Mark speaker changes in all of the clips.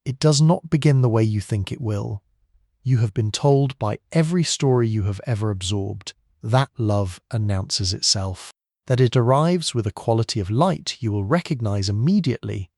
Speaker 1: It does not begin the way you think it will. You have been told by every story you have ever absorbed that love announces itself, that it arrives with a quality of light you will recognize immediately,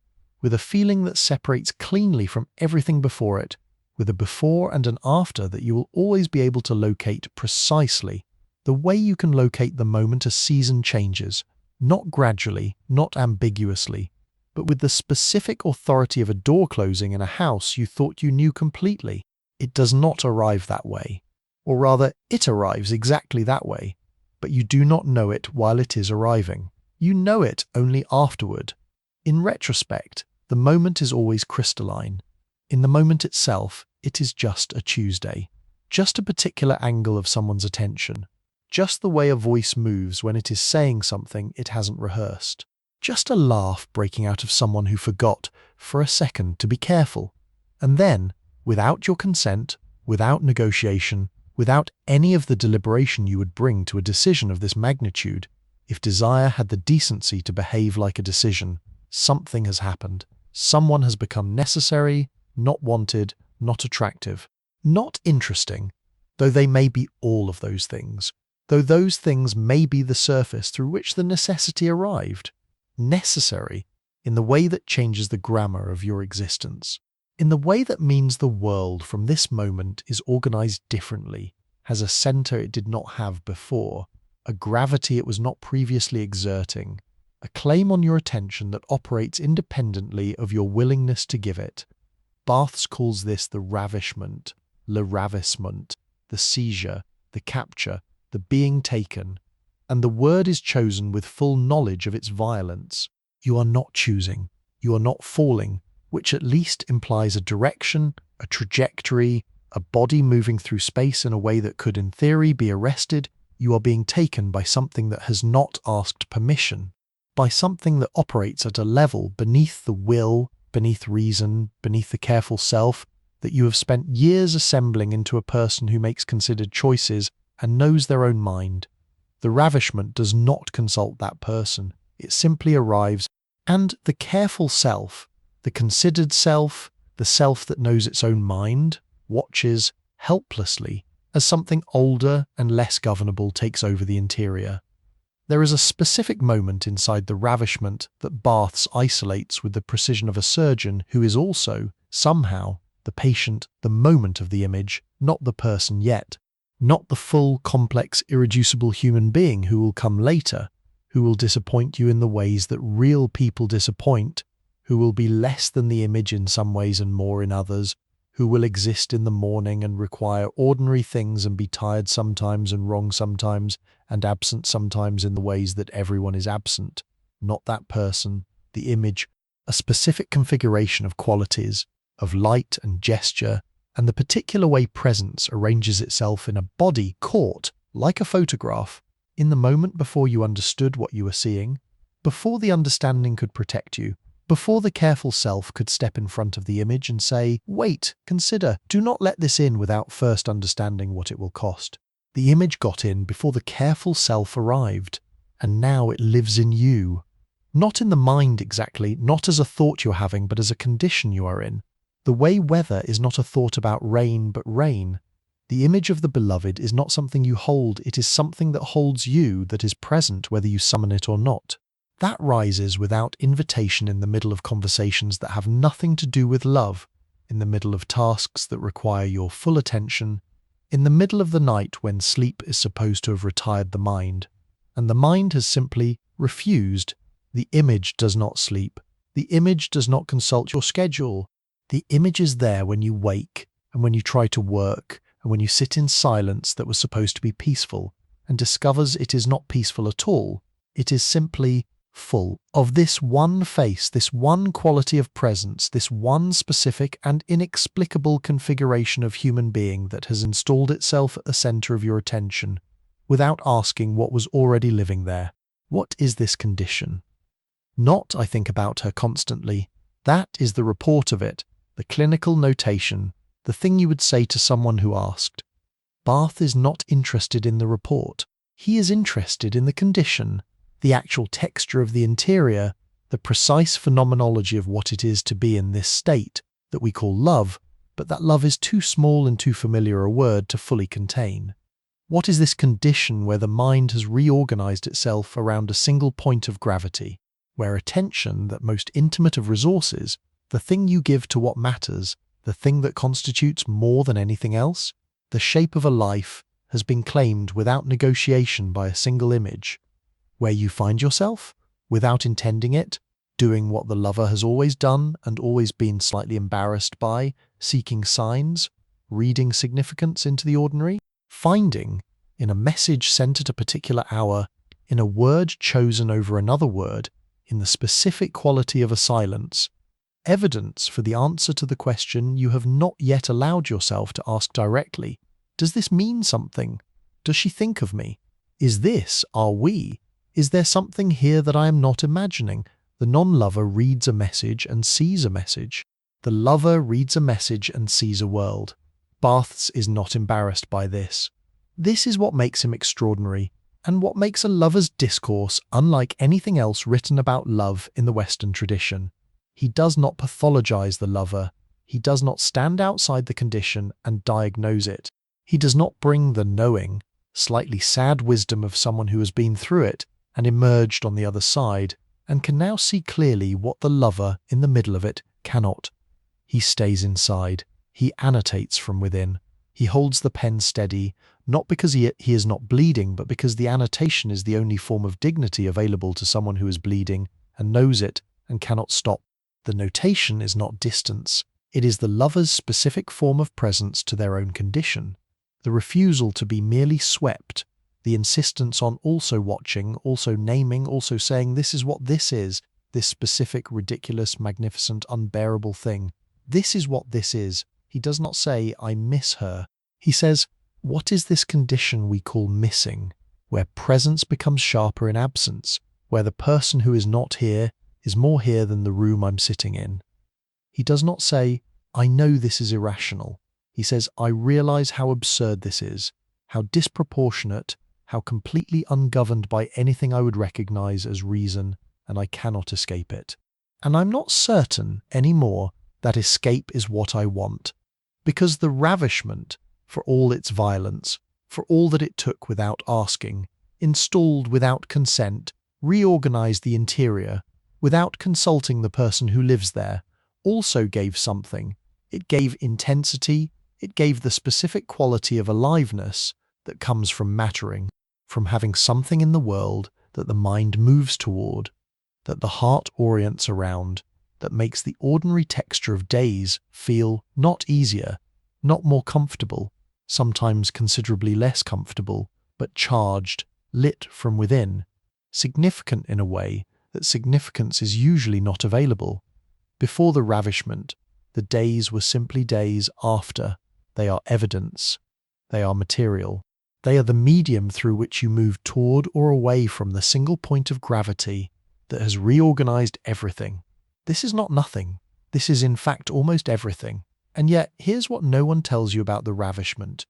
Speaker 1: with a feeling that separates cleanly from everything before it, with a before and an after that you will always be able to locate precisely, the way you can locate the moment a season changes, not gradually, not ambiguously, but with the specific authority of a door closing in a house you thought you knew completely. It does not arrive that way, or rather, it arrives exactly that way, but you do not know it while it is arriving. You know it only afterward. In retrospect, the moment is always crystalline. In the moment itself, it is just a Tuesday, just a particular angle of someone's attention, just the way a voice moves when it is saying something it hasn't rehearsed, just a laugh breaking out of someone who forgot, for a second, to be careful, and then, without your consent, without negotiation, without any of the deliberation you would bring to a decision of this magnitude, if desire had the decency to behave like a decision, something has happened. Someone has become necessary, not wanted, not attractive, not interesting, though they may be all of those things, though those things may be the surface through which the necessity arrived. Necessary in the way that changes the grammar of your existence, in the way that means the world from this moment is organized differently, has a center it did not have before, a gravity it was not previously exerting, a claim on your attention that operates independently of your willingness to give it. Barthes calls this the ravishment, le ravissement, the seizure, the capture, the being taken, and the word is chosen with full knowledge of its violence. You are not choosing, you are not falling, which at least implies a direction, a trajectory, a body moving through space in a way that could in theory be arrested. You are being taken by something that has not asked permission, by something that operates at a level beneath the will, beneath reason, beneath the careful self that you have spent years assembling into a person who makes considered choices and knows their own mind. The ravishment does not consult that person. It simply arrives, and the careful self, the considered self, the self that knows its own mind, watches helplessly as something older and less governable takes over the interior. There is a specific moment inside the ravishment that Barthes isolates with the precision of a surgeon who is also, somehow, the patient, the moment of the image, not the person yet, not the full, complex, irreducible human being who will come later, who will disappoint you in the ways that real people disappoint, who will be less than the image in some ways and more in others, who will exist in the morning and require ordinary things and be tired sometimes and wrong sometimes and absent sometimes in the ways that everyone is absent. Not that person, the image, a specific configuration of qualities, of light and gesture, and the particular way presence arranges itself in a body caught, like a photograph, in the moment before you understood what you were seeing, before the understanding could protect you, before the careful self could step in front of the image and say, "Wait, consider, do not let this in without first understanding what it will cost." The image got in before the careful self arrived, and now it lives in you. Not in the mind exactly, not as a thought you're having, but as a condition you are in. The way weather is not a thought about rain, but rain. The image of the beloved is not something you hold, it is something that holds you, that is present whether you summon it or not. That rises without invitation in the middle of conversations that have nothing to do with love, in the middle of tasks that require your full attention, in the middle of the night when sleep is supposed to have retired the mind, and the mind has simply refused. The image does not sleep. The image does not consult your schedule. The image is there when you wake, and when you try to work, and when you sit in silence that was supposed to be peaceful, and discovers it is not peaceful at all. It is simply full of this one face, this one quality of presence, this one specific and inexplicable configuration of human being that has installed itself at the center of your attention, without asking what was already living there. What is this condition? Not, I think about her constantly. That is the report of it, the clinical notation, the thing you would say to someone who asked. Barthes is not interested in the report. He is interested in the condition, the actual texture of the interior, the precise phenomenology of what it is to be in this state, that we call love, but that love is too small and too familiar a word to fully contain. What is this condition where the mind has reorganized itself around a single point of gravity, where attention, that most intimate of resources, the thing you give to what matters, the thing that constitutes more than anything else, the shape of a life, has been claimed without negotiation by a single image, where you find yourself, without intending it, doing what the lover has always done and always been slightly embarrassed by, seeking signs, reading significance into the ordinary, finding, in a message sent at a particular hour, in a word chosen over another word, in the specific quality of a silence, evidence for the answer to the question you have not yet allowed yourself to ask directly. Does this mean something? Does she think of me? Is this, are we? Is there something here that I am not imagining? The non-lover reads a message and sees a message. The lover reads a message and sees a world. Barthes is not embarrassed by this. This is what makes him extraordinary, and what makes a lover's discourse unlike anything else written about love in the Western tradition. He does not pathologize the lover. He does not stand outside the condition and diagnose it. He does not bring the knowing, slightly sad wisdom of someone who has been through it and emerged on the other side, and can now see clearly what the lover in the middle of it cannot. He stays inside. He annotates from within. He holds the pen steady, not because he is not bleeding, but because the annotation is the only form of dignity available to someone who is bleeding and knows it and cannot stop. The notation is not distance. It is the lover's specific form of presence to their own condition. The refusal to be merely swept, the insistence on also watching, also naming, also saying this is what this is, this specific, ridiculous, magnificent, unbearable thing. This is what this is. He does not say, I miss her. He says, what is this condition we call missing, where presence becomes sharper in absence, where the person who is not here is more here than the room I'm sitting in? He does not say, I know this is irrational. He says, I realize how absurd this is, how disproportionate, how completely ungoverned by anything I would recognize as reason, and I cannot escape it. And I'm not certain anymore that escape is what I want, because the ravishment, for all its violence, for all that it took without asking, installed without consent, reorganized the interior, without consulting the person who lives there, also gave something. It gave intensity, it gave the specific quality of aliveness that comes from mattering, from having something in the world that the mind moves toward, that the heart orients around, that makes the ordinary texture of days feel not easier, not more comfortable, sometimes considerably less comfortable, but charged, lit from within, significant in a way that significance is usually not available. Before the ravishment, the days were simply days after. They are evidence. They are material. They are the medium through which you move toward or away from the single point of gravity that has reorganized everything. This is not nothing. This is in fact almost everything. And yet, here's what no one tells you about the ravishment,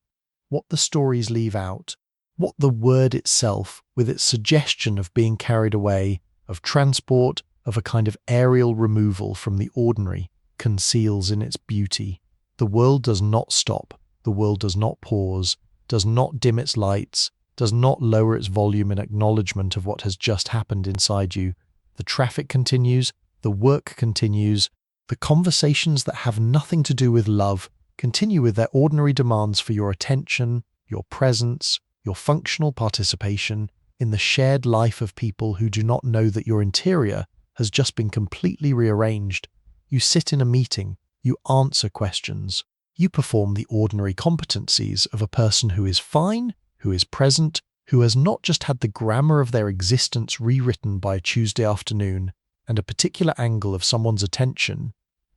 Speaker 1: what the stories leave out, what the word itself, with its suggestion of being carried away, of transport, of a kind of aerial removal from the ordinary, conceals in its beauty. The world does not stop, the world does not pause, does not dim its lights, does not lower its volume in acknowledgement of what has just happened inside you. The traffic continues, the work continues, the conversations that have nothing to do with love continue with their ordinary demands for your attention, your presence, your functional participation in the shared life of people who do not know that your interior has just been completely rearranged. You sit in a meeting, you answer questions, you perform the ordinary competencies of a person who is fine, who is present, who has not just had the grammar of their existence rewritten by a Tuesday afternoon and a particular angle of someone's attention.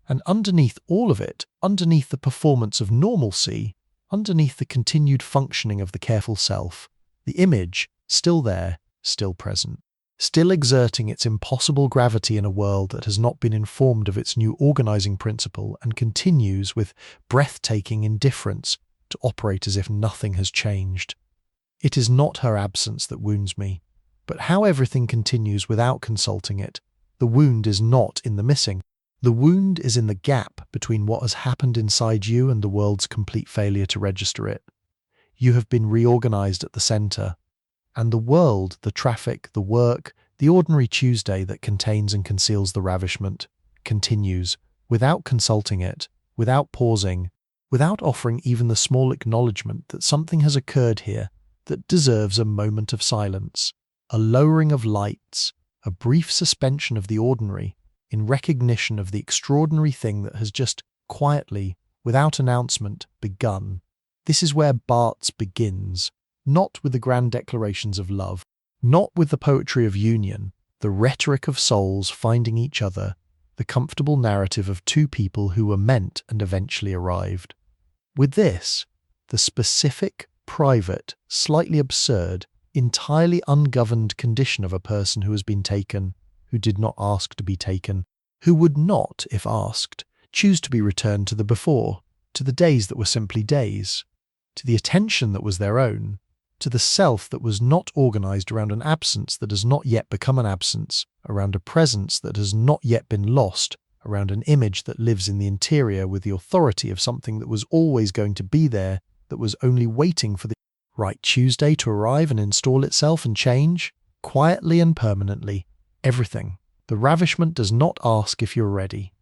Speaker 1: And underneath all of it, underneath the performance of normalcy, underneath the continued functioning of the careful self, the image, still there, still present, still exerting its impossible gravity in a world that has not been informed of its new organizing principle and continues with breathtaking indifference to operate as if nothing has changed. It is not her absence that wounds me, but how everything continues without consulting it. The wound is not in the missing. The wound is in the gap between what has happened inside you and the world's complete failure to register it. You have been reorganized at the center, and the world, the traffic, the work, the ordinary Tuesday that contains and conceals the ravishment, continues, without consulting it, without pausing, without offering even the small acknowledgement that something has occurred here that deserves a moment of silence, a lowering of lights, a brief suspension of the ordinary, in recognition of the extraordinary thing that has just quietly, without announcement, begun. This is where Barthes begins, not with the grand declarations of love, not with the poetry of union, the rhetoric of souls finding each other, the comfortable narrative of two people who were meant and eventually arrived. With this, the specific, private, slightly absurd, entirely ungoverned condition of a person who has been taken, who did not ask to be taken, who would not, if asked, choose to be returned to the before, to the days that were simply days, to the attention that was their own, to the self that was not organized around an absence that has not yet become an absence, around a presence that has not yet been lost, around an image that lives in the interior with the authority of something that was always going to be there, that was only waiting for the right Tuesday to arrive and install itself and change, quietly and permanently, everything. The ravishment does not ask if you're ready.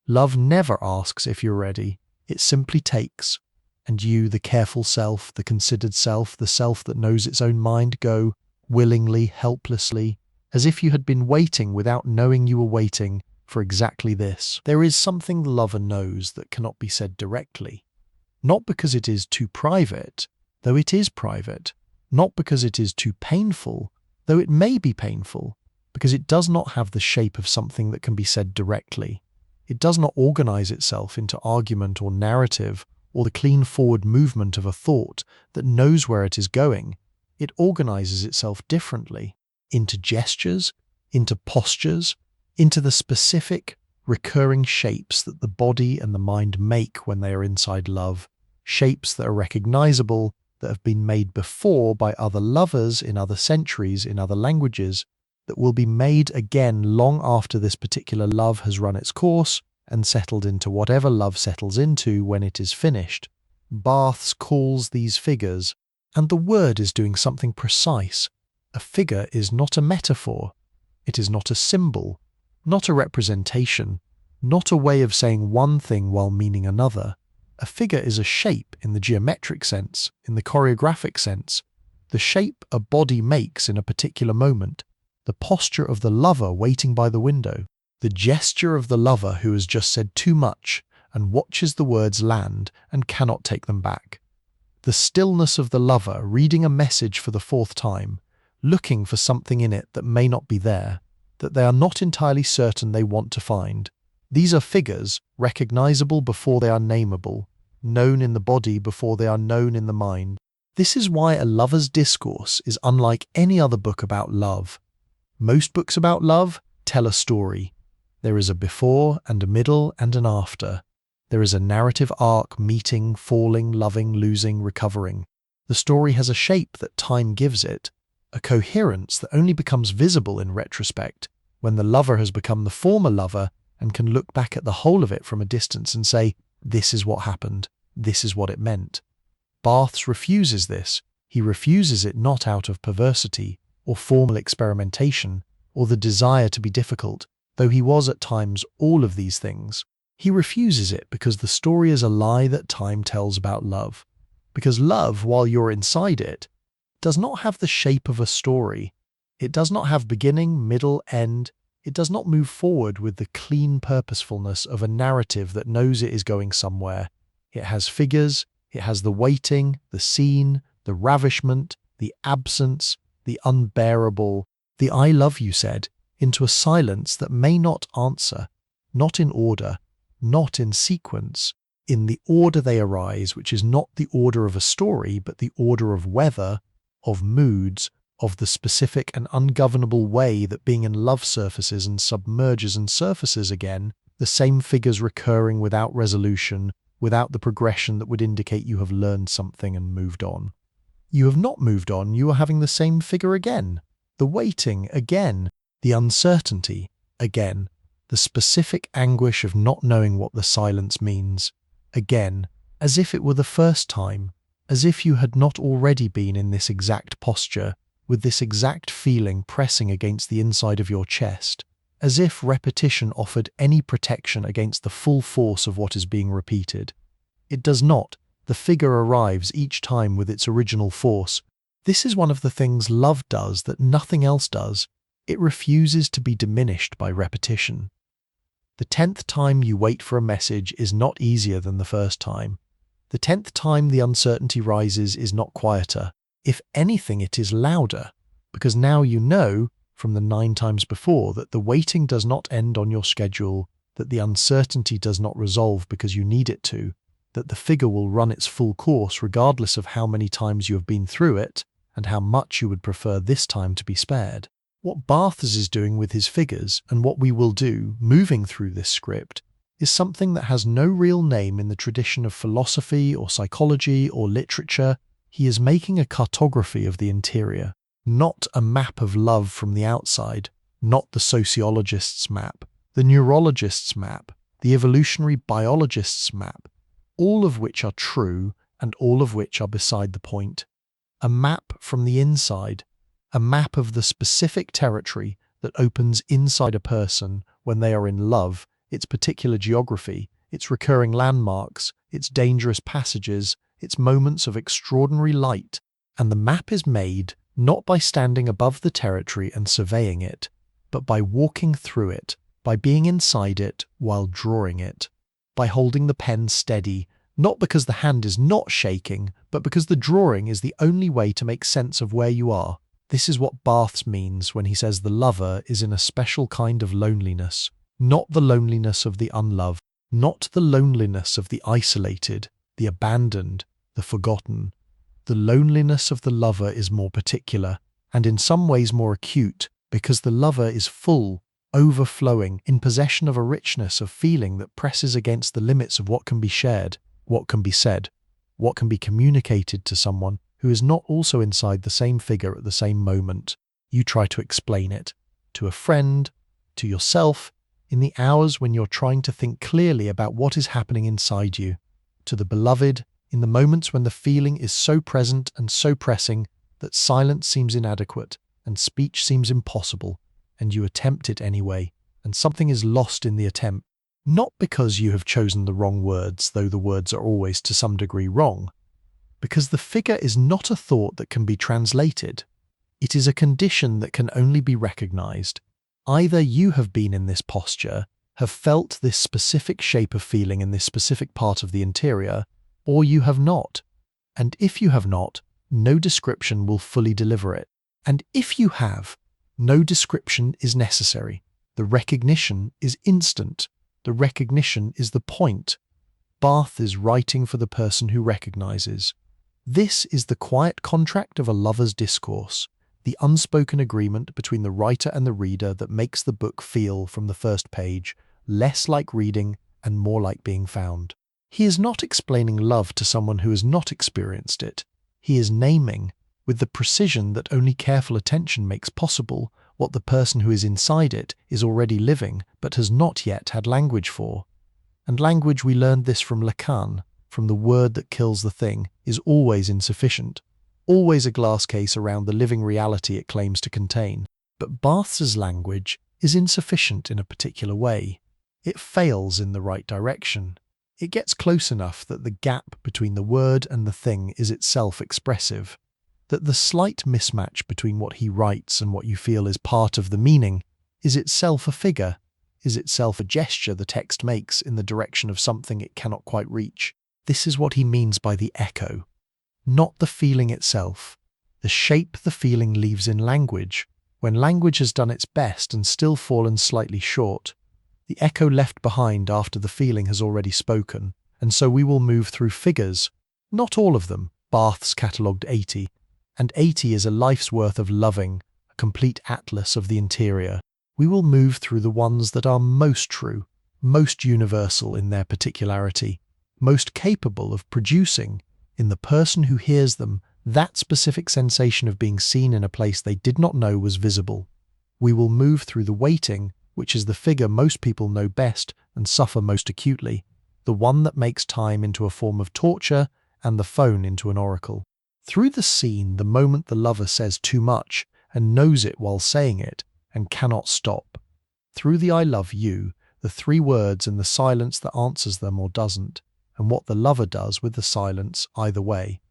Speaker 1: Love never asks if you're ready. It simply takes. And you, the careful self, the considered self, the self that knows its own mind, go, willingly, helplessly, as if you had been waiting without knowing you were waiting for exactly this. There is something the lover knows that cannot be said directly. Not because it is too private, though it is private. Not because it is too painful, though it may be painful. Because it does not have the shape of something that can be said directly. It does not organize itself into argument or narrative, or the clean forward movement of a thought that knows where it is going. It organizes itself differently, into gestures, into postures, into the specific, recurring shapes that the body and the mind make when they are inside love, shapes that are recognizable, that have been made before by other lovers in other centuries, in other languages, that will be made again long after this particular love has run its course and settled into whatever love settles into when it is finished. Barthes calls these figures, and the word is doing something precise. A figure is not a metaphor. It is not a symbol, not a representation, not a way of saying one thing while meaning another. A figure is a shape in the geometric sense, in the choreographic sense, the shape a body makes in a particular moment, the posture of the lover waiting by the window, the gesture of the lover who has just said too much and watches the words land and cannot take them back, the stillness of the lover reading a message for the fourth time, looking for something in it that may not be there, that they are not entirely certain they want to find. These are figures, recognizable before they are nameable, known in the body before they are known in the mind. This is why A Lover's Discourse is unlike any other book about love. Most books about love tell a story. There is a before and a middle and an after. There is a narrative arc, meeting, falling, loving, losing, recovering. The story has a shape that time gives it, a coherence that only becomes visible in retrospect, when the lover has become the former lover and can look back at the whole of it from a distance and say, this is what happened, this is what it meant. Barthes refuses this. He refuses it not out of perversity, or formal experimentation, or the desire to be difficult, though he was at times all of these things. He refuses it because the story is a lie that time tells about love. Because love, while you're inside it, does not have the shape of a story. It does not have beginning, middle, end. It does not move forward with the clean purposefulness of a narrative that knows it is going somewhere. It has figures, it has the waiting, the scene, the ravishment, the absence, the unbearable, the I love you said, into a silence that may not answer, not in order, not in sequence, in the order they arise, which is not the order of a story, but the order of weather, of moods, of the specific and ungovernable way that being in love surfaces and submerges and surfaces again, the same figures recurring without resolution, without the progression that would indicate you have learned something and moved on. You have not moved on, you are having the same figure again, the waiting again, the uncertainty again, the specific anguish of not knowing what the silence means. Again, as if it were the first time, as if you had not already been in this exact posture, with this exact feeling pressing against the inside of your chest, as if repetition offered any protection against the full force of what is being repeated. It does not. The figure arrives each time with its original force. This is one of the things love does that nothing else does. It refuses to be diminished by repetition. The 10th time you wait for a message is not easier than the first time. The 10th time the uncertainty rises is not quieter. If anything, it is louder, because now you know from the 9 times before that the waiting does not end on your schedule, that the uncertainty does not resolve because you need it to, that the figure will run its full course regardless of how many times you have been through it and how much you would prefer this time to be spared. What Barthes is doing with his figures, and what we will do moving through this script, is something that has no real name in the tradition of philosophy or psychology or literature. He is making a cartography of the interior, not a map of love from the outside, not the sociologist's map, the neurologist's map, the evolutionary biologist's map, all of which are true and all of which are beside the point. A map from the inside, a map of the specific territory that opens inside a person when they are in love, its particular geography, its recurring landmarks, its dangerous passages, its moments of extraordinary light. And the map is made not by standing above the territory and surveying it, but by walking through it, by being inside it while drawing it, by holding the pen steady, not because the hand is not shaking, but because the drawing is the only way to make sense of where you are. This is what Barthes means when he says the lover is in a special kind of loneliness, not the loneliness of the unloved, not the loneliness of the isolated, the abandoned, the forgotten. The loneliness of the lover is more particular, and in some ways more acute, because the lover is full, overflowing, in possession of a richness of feeling that presses against the limits of what can be shared, what can be said, what can be communicated to someone who is not also inside the same figure at the same moment. You try to explain it to a friend, to yourself, in the hours when you're trying to think clearly about what is happening inside you, to the beloved, in the moments when the feeling is so present and so pressing that silence seems inadequate and speech seems impossible, and you attempt it anyway, and something is lost in the attempt, not because you have chosen the wrong words, though the words are always to some degree wrong, because the figure is not a thought that can be translated. It is a condition that can only be recognized. Either you have been in this posture, have felt this specific shape of feeling in this specific part of the interior, or you have not. And if you have not, no description will fully deliver it. And if you have, no description is necessary. The recognition is instant. The recognition is the point. Barthes is writing for the person who recognizes. This is the quiet contract of a lover's discourse, the unspoken agreement between the writer and the reader that makes the book feel, from the first page, less like reading and more like being found. He is not explaining love to someone who has not experienced it. He is naming, with the precision that only careful attention makes possible, what the person who is inside it is already living but has not yet had language for. And language, we learned this from Lacan, from the word that kills the thing, is always insufficient, always a glass case around the living reality it claims to contain. But Barthes's language is insufficient in a particular way. It fails in the right direction. It gets close enough that the gap between the word and the thing is itself expressive, that the slight mismatch between what he writes and what you feel is part of the meaning is itself a figure, is itself a gesture the text makes in the direction of something it cannot quite reach. This is what he means by the echo, not the feeling itself, the shape the feeling leaves in language, when language has done its best and still fallen slightly short, the echo left behind after the feeling has already spoken. And so we will move through figures, not all of them. Barthes catalogued 80, and 80 is a life's worth of loving, a complete atlas of the interior. We will move through the ones that are most true, most universal in their particularity, most capable of producing, in the person who hears them, that specific sensation of being seen in a place they did not know was visible. We will move through the waiting which is the figure most people know best and suffer most acutely, the one that makes time into a form of torture and the phone into an oracle. Through the scene, the moment the lover says too much and knows it while saying it and cannot stop. Through the I love you, the three words and the silence that answers them or doesn't, and what the lover does with the silence either way.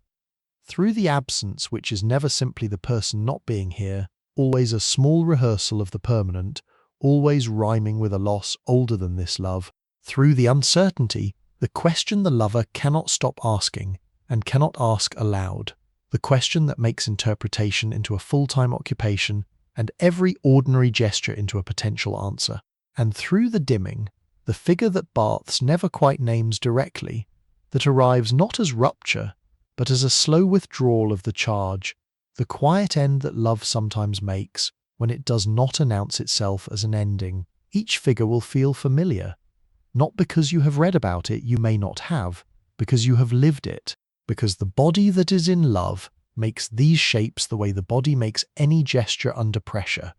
Speaker 1: Through the absence, which is never simply the person not being here, always a small rehearsal of the permanent, always rhyming with a loss older than this love. Through the uncertainty, the question the lover cannot stop asking and cannot ask aloud, the question that makes interpretation into a full-time occupation and every ordinary gesture into a potential answer. And through the dimming, the figure that Barthes never quite names directly, that arrives not as rupture, but as a slow withdrawal of the charge, the quiet end that love sometimes makes when it does not announce itself as an ending. Each figure will feel familiar, not because you have read about it, you may not have, because you have lived it, because the body that is in love makes these shapes the way the body makes any gesture under pressure.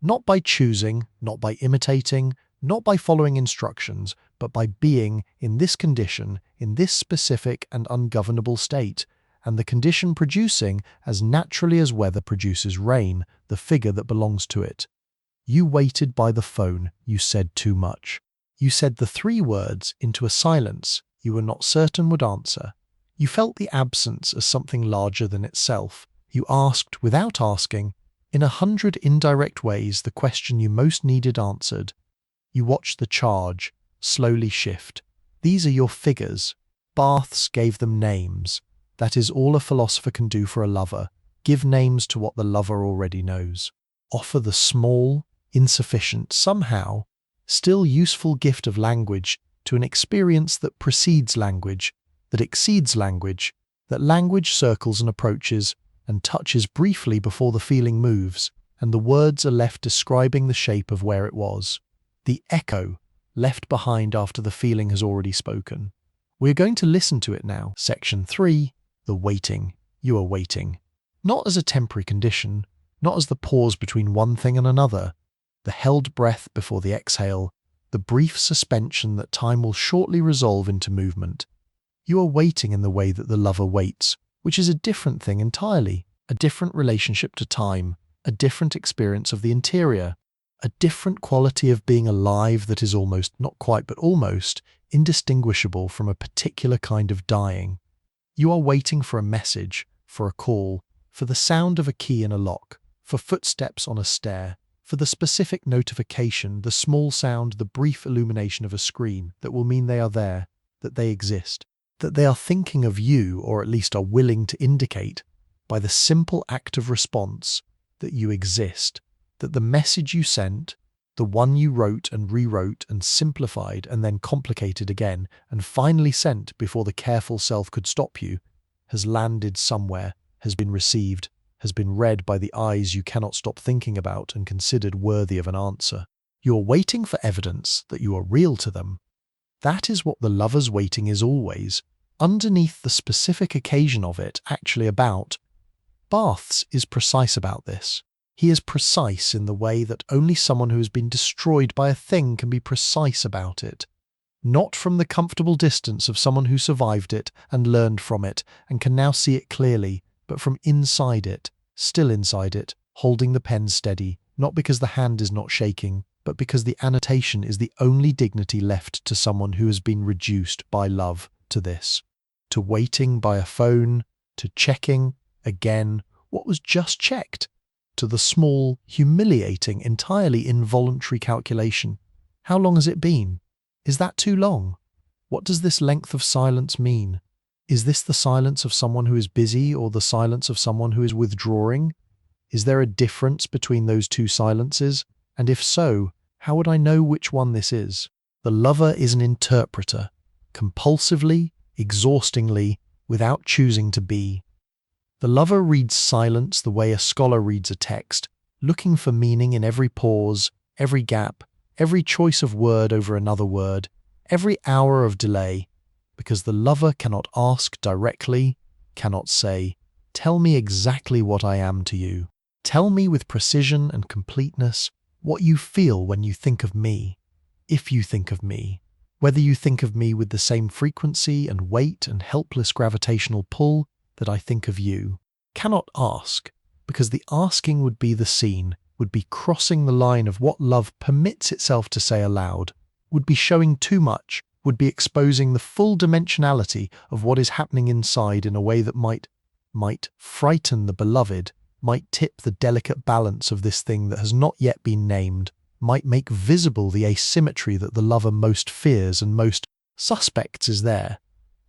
Speaker 1: Not by choosing, not by imitating, not by following instructions, but by being in this condition, in this specific and ungovernable state, and the condition producing, as naturally as weather produces rain, the figure that belongs to it. You waited by the phone, you said too much. You said the three words into a silence you were not certain would answer. You felt the absence as something larger than itself. You asked without asking, in 100 indirect ways, the question you most needed answered. You watched the charge slowly shift. These are your figures. Barthes gave them names. That is all a philosopher can do for a lover. Give names to what the lover already knows. Offer the small, insufficient, somehow, still useful gift of language to an experience that precedes language, that exceeds language, that language circles and approaches and touches briefly before the feeling moves, and the words are left describing the shape of where it was. The echo left behind after the feeling has already spoken. We're going to listen to it now. Section 3, the waiting. You are waiting. Not as a temporary condition, not as the pause between one thing and another, the held breath before the exhale, the brief suspension that time will shortly resolve into movement. You are waiting in the way that the lover waits, which is a different thing entirely, a different relationship to time, a different experience of the interior, a different quality of being alive that is almost, not quite but almost, indistinguishable from a particular kind of dying. You are waiting for a message, for a call, for the sound of a key in a lock, for footsteps on a stair, for the specific notification, the small sound, the brief illumination of a screen that will mean they are there, that they exist, that they are thinking of you, or at least are willing to indicate, by the simple act of response, that you exist, that the message you sent, the one you wrote and rewrote and simplified and then complicated again and finally sent before the careful self could stop you, has landed somewhere, has been received, has been read by the eyes you cannot stop thinking about and considered worthy of an answer. You are waiting for evidence that you are real to them. That is what the lover's waiting is always, underneath the specific occasion of it, actually about. Barthes is precise about this. He is precise in the way that only someone who has been destroyed by a thing can be precise about it. Not from the comfortable distance of someone who survived it and learned from it and can now see it clearly, but from inside it, still inside it, holding the pen steady, not because the hand is not shaking, but because the annotation is the only dignity left to someone who has been reduced by love to this. To waiting by a phone, to checking, again, what was just checked, to the small, humiliating, entirely involuntary calculation. How long has it been? Is that too long? What does this length of silence mean? Is this the silence of someone who is busy or the silence of someone who is withdrawing? Is there a difference between those two silences? And if so, how would I know which one this is? The lover is an interpreter, compulsively, exhaustingly, without choosing to be. The lover reads silence the way a scholar reads a text, looking for meaning in every pause, every gap, every choice of word over another word, every hour of delay, because the lover cannot ask directly, cannot say, "Tell me exactly what I am to you. Tell me with precision and completeness, what you feel when you think of me, if you think of me, whether you think of me with the same frequency and weight and helpless gravitational pull that I think of you. Cannot ask, because the asking would be the scene, would be crossing the line of what love permits itself to say aloud, would be showing too much, would be exposing the full dimensionality of what is happening inside in a way that might frighten the beloved, might tip the delicate balance of this thing that has not yet been named, might make visible the asymmetry that the lover most fears and most suspects is there.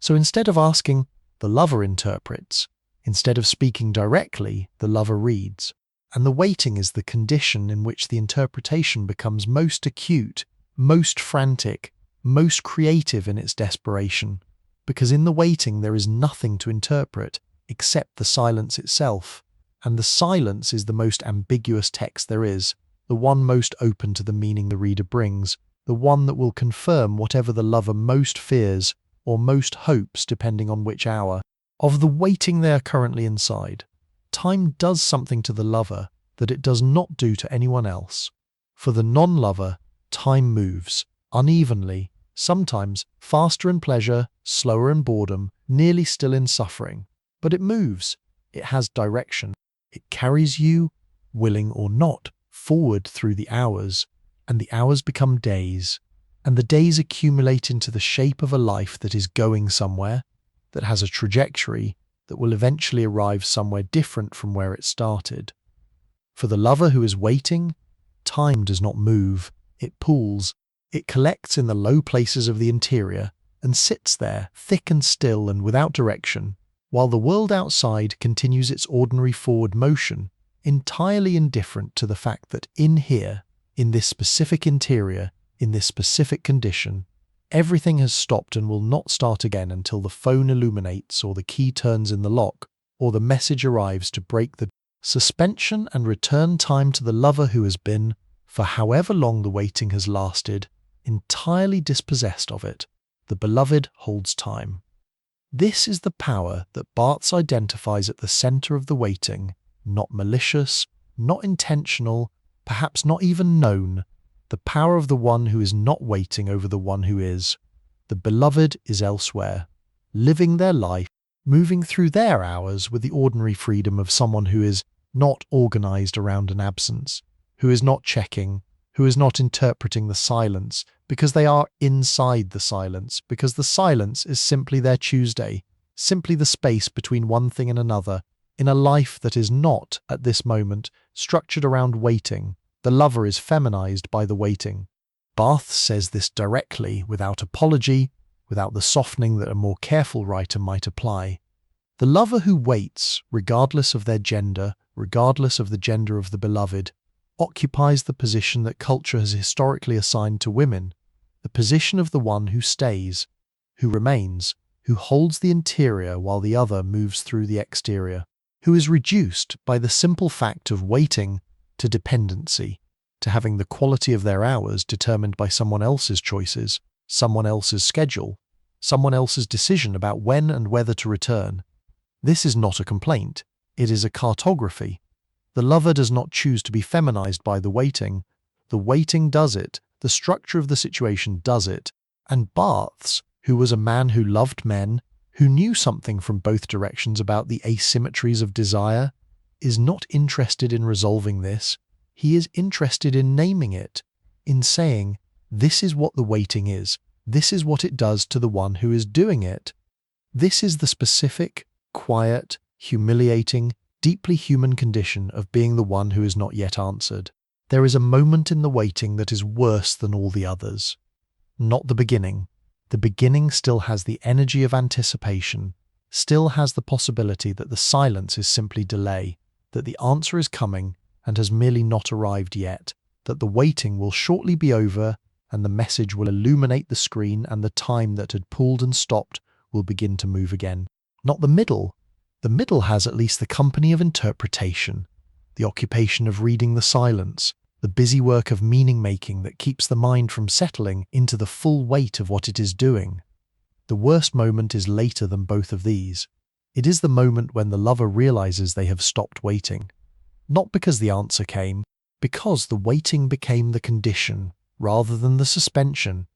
Speaker 1: So instead of asking, the lover interprets. Instead of speaking directly, the lover reads. And the waiting is the condition in which the interpretation becomes most acute, most frantic, most creative in its desperation. Because in the waiting there is nothing to interpret except the silence itself. And the silence is the most ambiguous text there is, the one most open to the meaning the reader brings, the one that will confirm whatever the lover most fears or most hopes depending on which hour of the waiting they are currently inside. Time does something to the lover that it does not do to anyone else. For the non-lover, time moves, unevenly, sometimes faster in pleasure, slower in boredom, nearly still in suffering. But it moves, it has direction, it carries you, willing or not, forward through the hours, and the hours become days, and the days accumulate into the shape of a life that is going somewhere, that has a trajectory that will eventually arrive somewhere different from where it started. For the lover who is waiting, time does not move, it pools, it collects in the low places of the interior and sits there, thick and still and without direction, while the world outside continues its ordinary forward motion, entirely indifferent to the fact that in here, in this specific interior, in this specific condition, everything has stopped and will not start again until the phone illuminates or the key turns in the lock or the message arrives to break the suspension and return time to the lover who has been, for however long the waiting has lasted, entirely dispossessed of it. The beloved holds time. This is the power that Barthes identifies at the center of the waiting, not malicious, not intentional, perhaps not even known, the power of the one who is not waiting over the one who is. The beloved is elsewhere, living their life, moving through their hours with the ordinary freedom of someone who is not organized around an absence, who is not checking, who is not interpreting the silence, because they are inside the silence, because the silence is simply their Tuesday, simply the space between one thing and another, in a life that is not, at this moment, structured around waiting. The lover is feminized by the waiting. Barthes says this directly, without apology, without the softening that a more careful writer might apply. The lover who waits, regardless of their gender, regardless of the gender of the beloved, occupies the position that culture has historically assigned to women, the position of the one who stays, who remains, who holds the interior while the other moves through the exterior, who is reduced by the simple fact of waiting to dependency, to having the quality of their hours determined by someone else's choices, someone else's schedule, someone else's decision about when and whether to return. This is not a complaint, it is a cartography. The lover does not choose to be feminized by the waiting does it, the structure of the situation does it, and Barthes, who was a man who loved men, who knew something from both directions about the asymmetries of desire, is not interested in resolving this. He is interested in naming it, in saying, this is what the waiting is, this is what it does to the one who is doing it. This is the specific, quiet, humiliating, deeply human condition of being the one who is not yet answered. There is a moment in the waiting that is worse than all the others. Not the beginning. The beginning still has the energy of anticipation, still has the possibility that the silence is simply delay, that the answer is coming and has merely not arrived yet, that the waiting will shortly be over and the message will illuminate the screen and the time that had pulled and stopped will begin to move again. Not the middle. The middle has at least the company of interpretation, the occupation of reading the silence, the busy work of meaning-making that keeps the mind from settling into the full weight of what it is doing. The worst moment is later than both of these. It is the moment when the lover realizes they have stopped waiting. Not because the answer came, because the waiting became the condition rather than the suspension,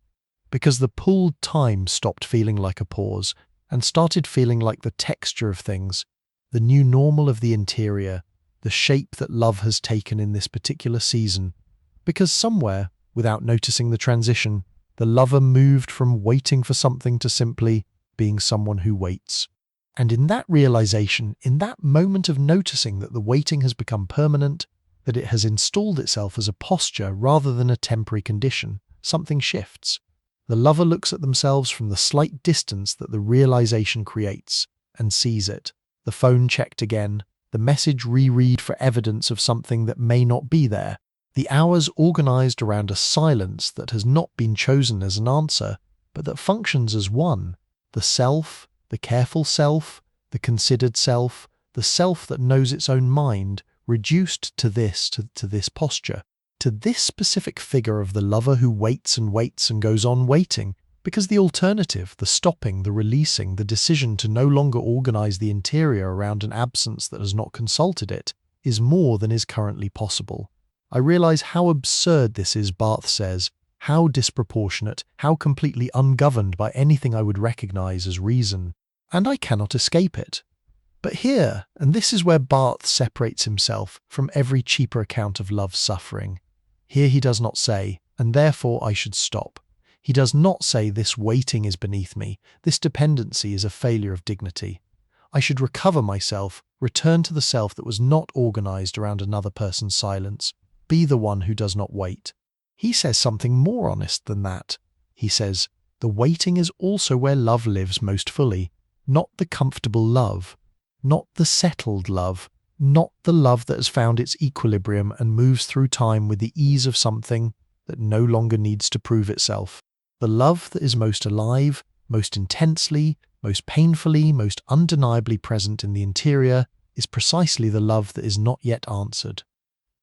Speaker 1: because the pulled time stopped feeling like a pause and started feeling like the texture of things, the new normal of the interior, the shape that love has taken in this particular season, because somewhere, without noticing the transition, the lover moved from waiting for something to simply being someone who waits. And in that realization, in that moment of noticing that the waiting has become permanent, that it has installed itself as a posture rather than a temporary condition, something shifts. The lover looks at themselves from the slight distance that the realization creates and sees it. The phone checked again, the message reread for evidence of something that may not be there, the hours organized around a silence that has not been chosen as an answer, but that functions as one, the self, the careful self, the considered self, the self that knows its own mind, reduced to this posture, to this specific figure of the lover who waits and goes on waiting, because the alternative, the stopping, the releasing, the decision to no longer organize the interior around an absence that has not consulted it, is more than is currently possible. I realize how absurd this is, Barthes says, how disproportionate, how completely ungoverned by anything I would recognize as reason, and I cannot escape it. But here, and this is where Barthes separates himself from every cheaper account of love's suffering, here he does not say, and therefore I should stop. He does not say this waiting is beneath me, this dependency is a failure of dignity. I should recover myself, return to the self that was not organized around another person's silence, be the one who does not wait. He says something more honest than that. He says, the waiting is also where love lives most fully, not the comfortable love, not the settled love, not the love that has found its equilibrium and moves through time with the ease of something that no longer needs to prove itself. The love that is most alive, most intensely, most painfully, most undeniably present in the interior is precisely the love that is not yet answered.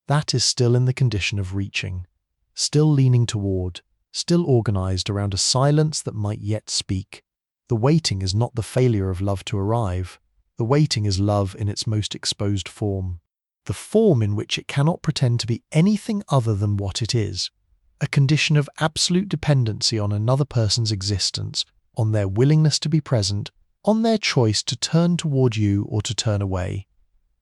Speaker 1: That is still in the condition of reaching, still leaning toward, still organized around a silence that might yet speak. The waiting is not the failure of love to arrive. The waiting is love in its most exposed form, the form in which it cannot pretend to be anything other than what it is, a condition of absolute dependency on another person's existence, on their willingness to be present, on their choice to turn toward you or to turn away.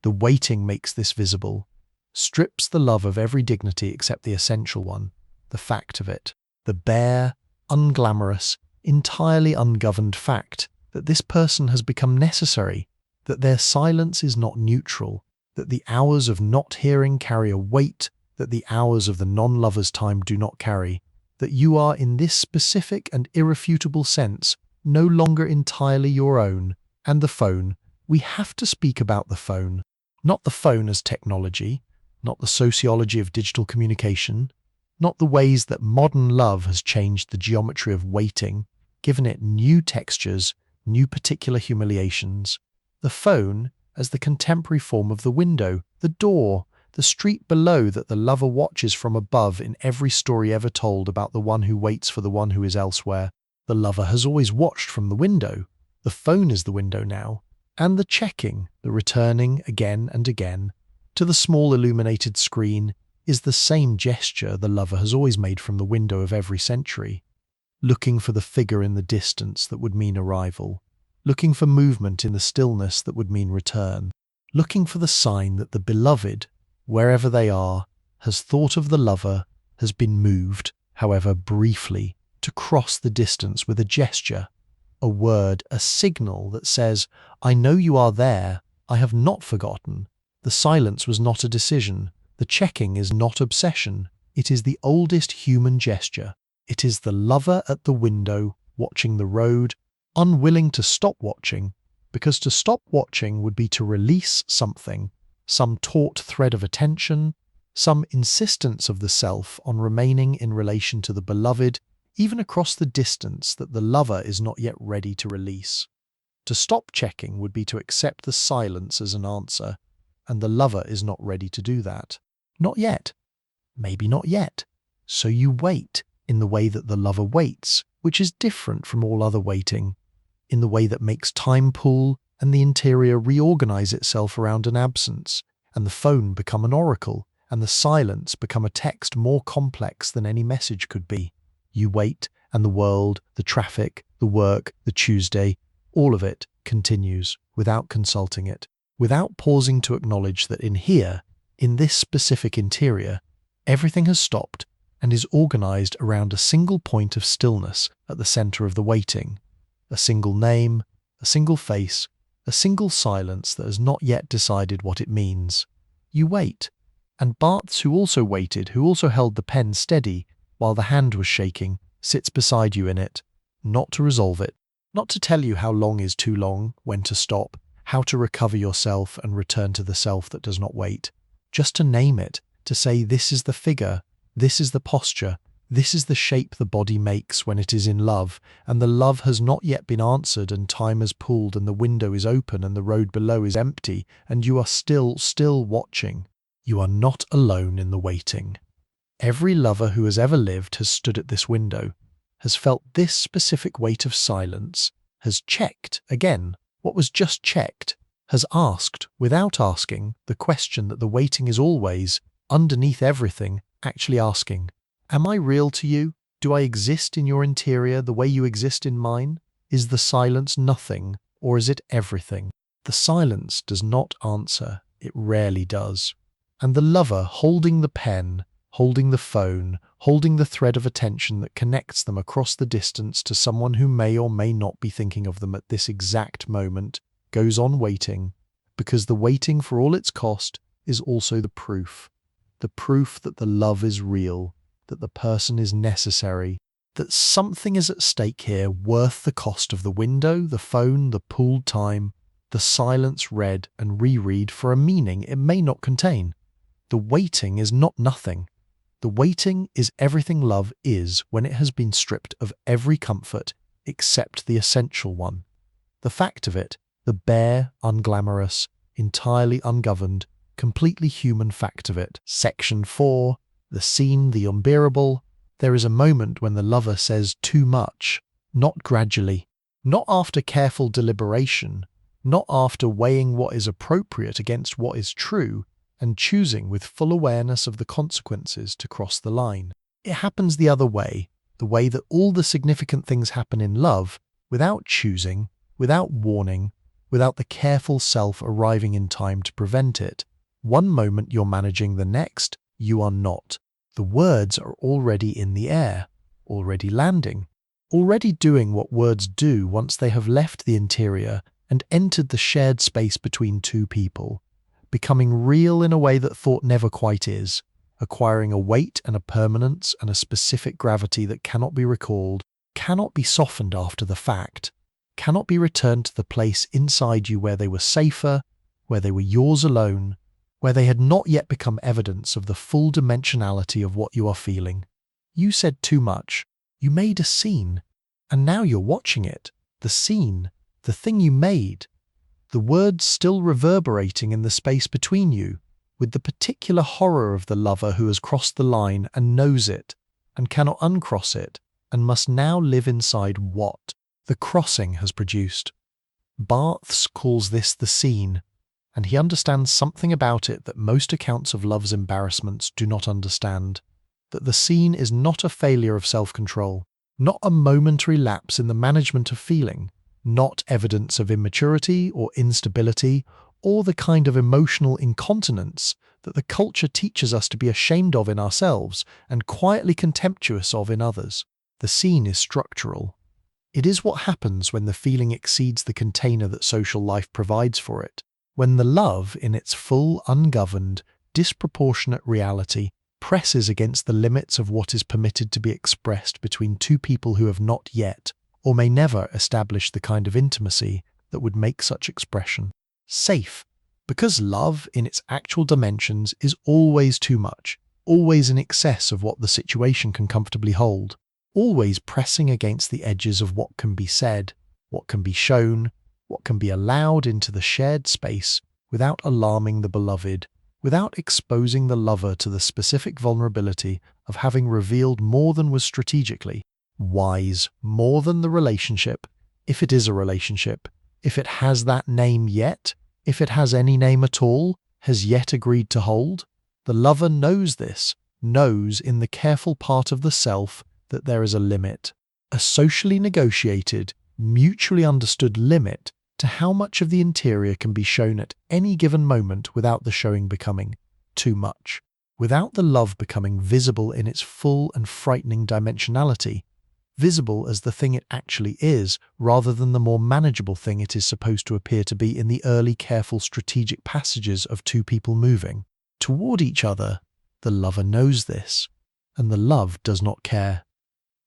Speaker 1: The waiting makes this visible, strips the love of every dignity except the essential one, the fact of it, the bare, unglamorous, entirely ungoverned fact that this person has become necessary, that their silence is not neutral, that the hours of not hearing carry a weight that the hours of the non-lover's time do not carry, that you are in this specific and irrefutable sense no longer entirely your own, and the phone, we have to speak about the phone, not the phone as technology, not the sociology of digital communication, not the ways that modern love has changed the geometry of waiting, given it new textures, new particular humiliations. The phone as the contemporary form of the window, the door, the street below that the lover watches from above in every story ever told about the one who waits for the one who is elsewhere. The lover has always watched from the window. The phone is the window now. And the checking, the returning again and again, to the small illuminated screen is the same gesture the lover has always made from the window of every century, looking for the figure in the distance that would mean arrival, looking for movement in the stillness that would mean return, looking for the sign that the beloved, wherever they are, has thought of the lover, has been moved, however briefly, to cross the distance with a gesture, a word, a signal that says, I know you are there, I have not forgotten. The silence was not a decision. The checking is not obsession. It is the oldest human gesture. It is the lover at the window, watching the road, unwilling to stop watching, because to stop watching would be to release something, some taut thread of attention, some insistence of the self on remaining in relation to the beloved, even across the distance that the lover is not yet ready to release. To stop checking would be to accept the silence as an answer, and the lover is not ready to do that. Not yet. Maybe not yet. So you wait in the way that the lover waits, which is different from all other waiting, in the way that makes time pull and the interior reorganize itself around an absence, and the phone become an oracle, and the silence become a text more complex than any message could be. You wait, and the world, the traffic, the work, the Tuesday, all of it continues without consulting it, without pausing to acknowledge that in here, in this specific interior, everything has stopped and is organized around a single point of stillness at the center of the waiting, a single name, a single face, a single silence that has not yet decided what it means. You wait, and Barthes, who also waited, who also held the pen steady while the hand was shaking, sits beside you in it, not to resolve it, not to tell you how long is too long, when to stop, how to recover yourself and return to the self that does not wait, just to name it, to say this is the figure, this is the posture, this is the shape the body makes when it is in love, and the love has not yet been answered, and time has pulled, and the window is open, and the road below is empty, and you are still watching. You are not alone in the waiting. Every lover who has ever lived has stood at this window, has felt this specific weight of silence, has checked, again, what was just checked, has asked, without asking, the question that the waiting is always, underneath everything, actually asking. Am I real to you? Do I exist in your interior the way you exist in mine? Is the silence nothing, or is it everything? The silence does not answer. It rarely does. And the lover holding the pen, holding the phone, holding the thread of attention that connects them across the distance to someone who may or may not be thinking of them at this exact moment, goes on waiting, because the waiting, for all its cost, is also the proof that the love is real, that the person is necessary, that something is at stake here worth the cost of the window, the phone, the pooled time, the silence read and reread for a meaning it may not contain. The waiting is not nothing. The waiting is everything love is when it has been stripped of every comfort except the essential one. The fact of it, the bare, unglamorous, entirely ungoverned, completely human fact of it. Section 4, the scene, the unbearable. There is a moment when the lover says too much, not gradually, not after careful deliberation, not after weighing what is appropriate against what is true, and choosing with full awareness of the consequences to cross the line. It happens the other way, the way that all the significant things happen in love, without choosing, without warning, without the careful self arriving in time to prevent it. One moment you're managing, the next you are not. The words are already in the air, already landing, already doing what words do once they have left the interior and entered the shared space between two people, becoming real in a way that thought never quite is, acquiring a weight and a permanence and a specific gravity that cannot be recalled, cannot be softened after the fact, cannot be returned to the place inside you where they were safer, where they were yours alone, where they had not yet become evidence of the full dimensionality of what you are feeling. You said too much. You made a scene, and now you're watching it. The scene, the thing you made, the words still reverberating in the space between you, with the particular horror of the lover who has crossed the line and knows it, and cannot uncross it, and must now live inside what the crossing has produced. Barthes calls this the scene, and he understands something about it that most accounts of love's embarrassments do not understand, that the scene is not a failure of self-control, not a momentary lapse in the management of feeling, not evidence of immaturity or instability, or the kind of emotional incontinence that the culture teaches us to be ashamed of in ourselves and quietly contemptuous of in others. The scene is structural. It is what happens when the feeling exceeds the container that social life provides for it, when the love, in its full, ungoverned, disproportionate reality, presses against the limits of what is permitted to be expressed between two people who have not yet, or may never, establish the kind of intimacy that would make such expression safe, because love, in its actual dimensions, is always too much, always in excess of what the situation can comfortably hold, always pressing against the edges of what can be said, what can be shown, what can be allowed into the shared space without alarming the beloved, without exposing the lover to the specific vulnerability of having revealed more than was strategically wise, more than the relationship, if it is a relationship, if it has that name yet, if it has any name at all, has yet agreed to hold. The lover knows this, knows in the careful part of the self that there is a limit, a socially negotiated, mutually understood limit to how much of the interior can be shown at any given moment without the showing becoming too much, without the love becoming visible in its full and frightening dimensionality, visible as the thing it actually is, rather than the more manageable thing it is supposed to appear to be in the early, careful, strategic passages of two people moving toward each other. The lover knows this, and the love does not care.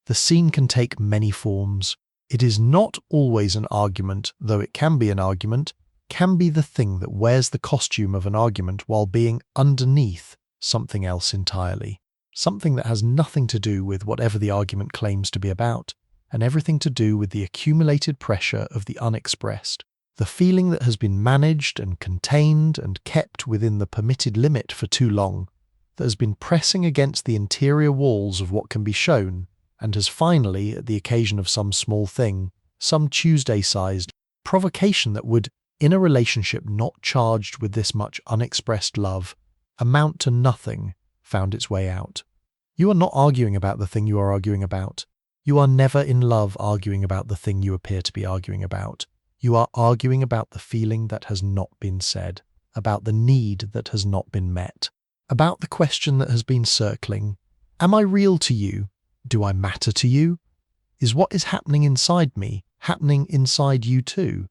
Speaker 1: The scene can take many forms. It is not always an argument, though it can be an argument, can be the thing that wears the costume of an argument while being underneath something else entirely. Something that has nothing to do with whatever the argument claims to be about, and everything to do with the accumulated pressure of the unexpressed, the feeling that has been managed and contained and kept within the permitted limit for too long, that has been pressing against the interior walls of what can be shown, and has finally, at the occasion of some small thing, some Tuesday-sized provocation that would, in a relationship not charged with this much unexpressed love, amount to nothing, found its way out. You are not arguing about the thing you are arguing about. You are never in love arguing about the thing you appear to be arguing about. You are arguing about the feeling that has not been said, about the need that has not been met, about the question that has been circling. Am I real to you? Do I matter to you? Is what is happening inside me happening inside you too?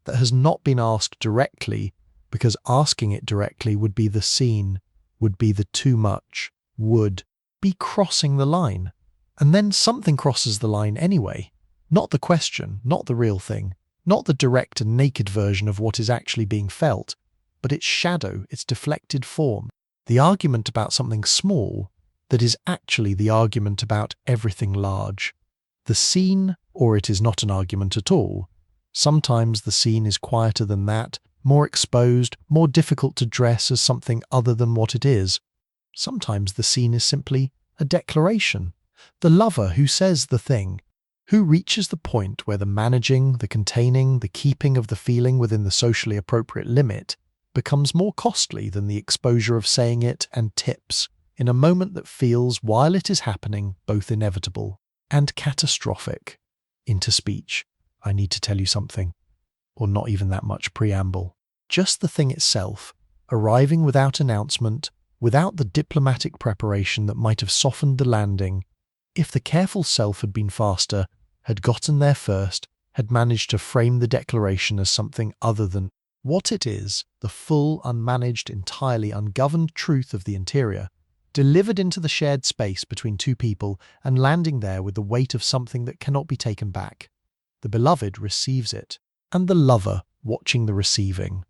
Speaker 1: That has not been asked directly, because asking it directly would be the scene, would be the too much, would be crossing the line. And then something crosses the line anyway. Not the question, not the real thing, not the direct and naked version of what is actually being felt, but its shadow, its deflected form, the argument about something small that is actually the argument about everything large. The scene, or it is not an argument at all. Sometimes the scene is quieter than that, more exposed, more difficult to dress as something other than what it is. Sometimes the scene is simply a declaration. The lover who says the thing, who reaches the point where the managing, the containing, the keeping of the feeling within the socially appropriate limit becomes more costly than the exposure of saying it and tips, in a moment that feels, while it is happening, both inevitable and catastrophic. Into speech. I need to tell you something. Or not even that much preamble. Just the thing itself, arriving without announcement, without the diplomatic preparation that might have softened the landing. If the careful self had been faster, had gotten there first, had managed to frame the declaration as something other than what it is, the full, unmanaged, entirely ungoverned truth of the interior, delivered into the shared space between two people and landing there with the weight of something that cannot be taken back. The beloved receives it, and the lover, watching the receiving,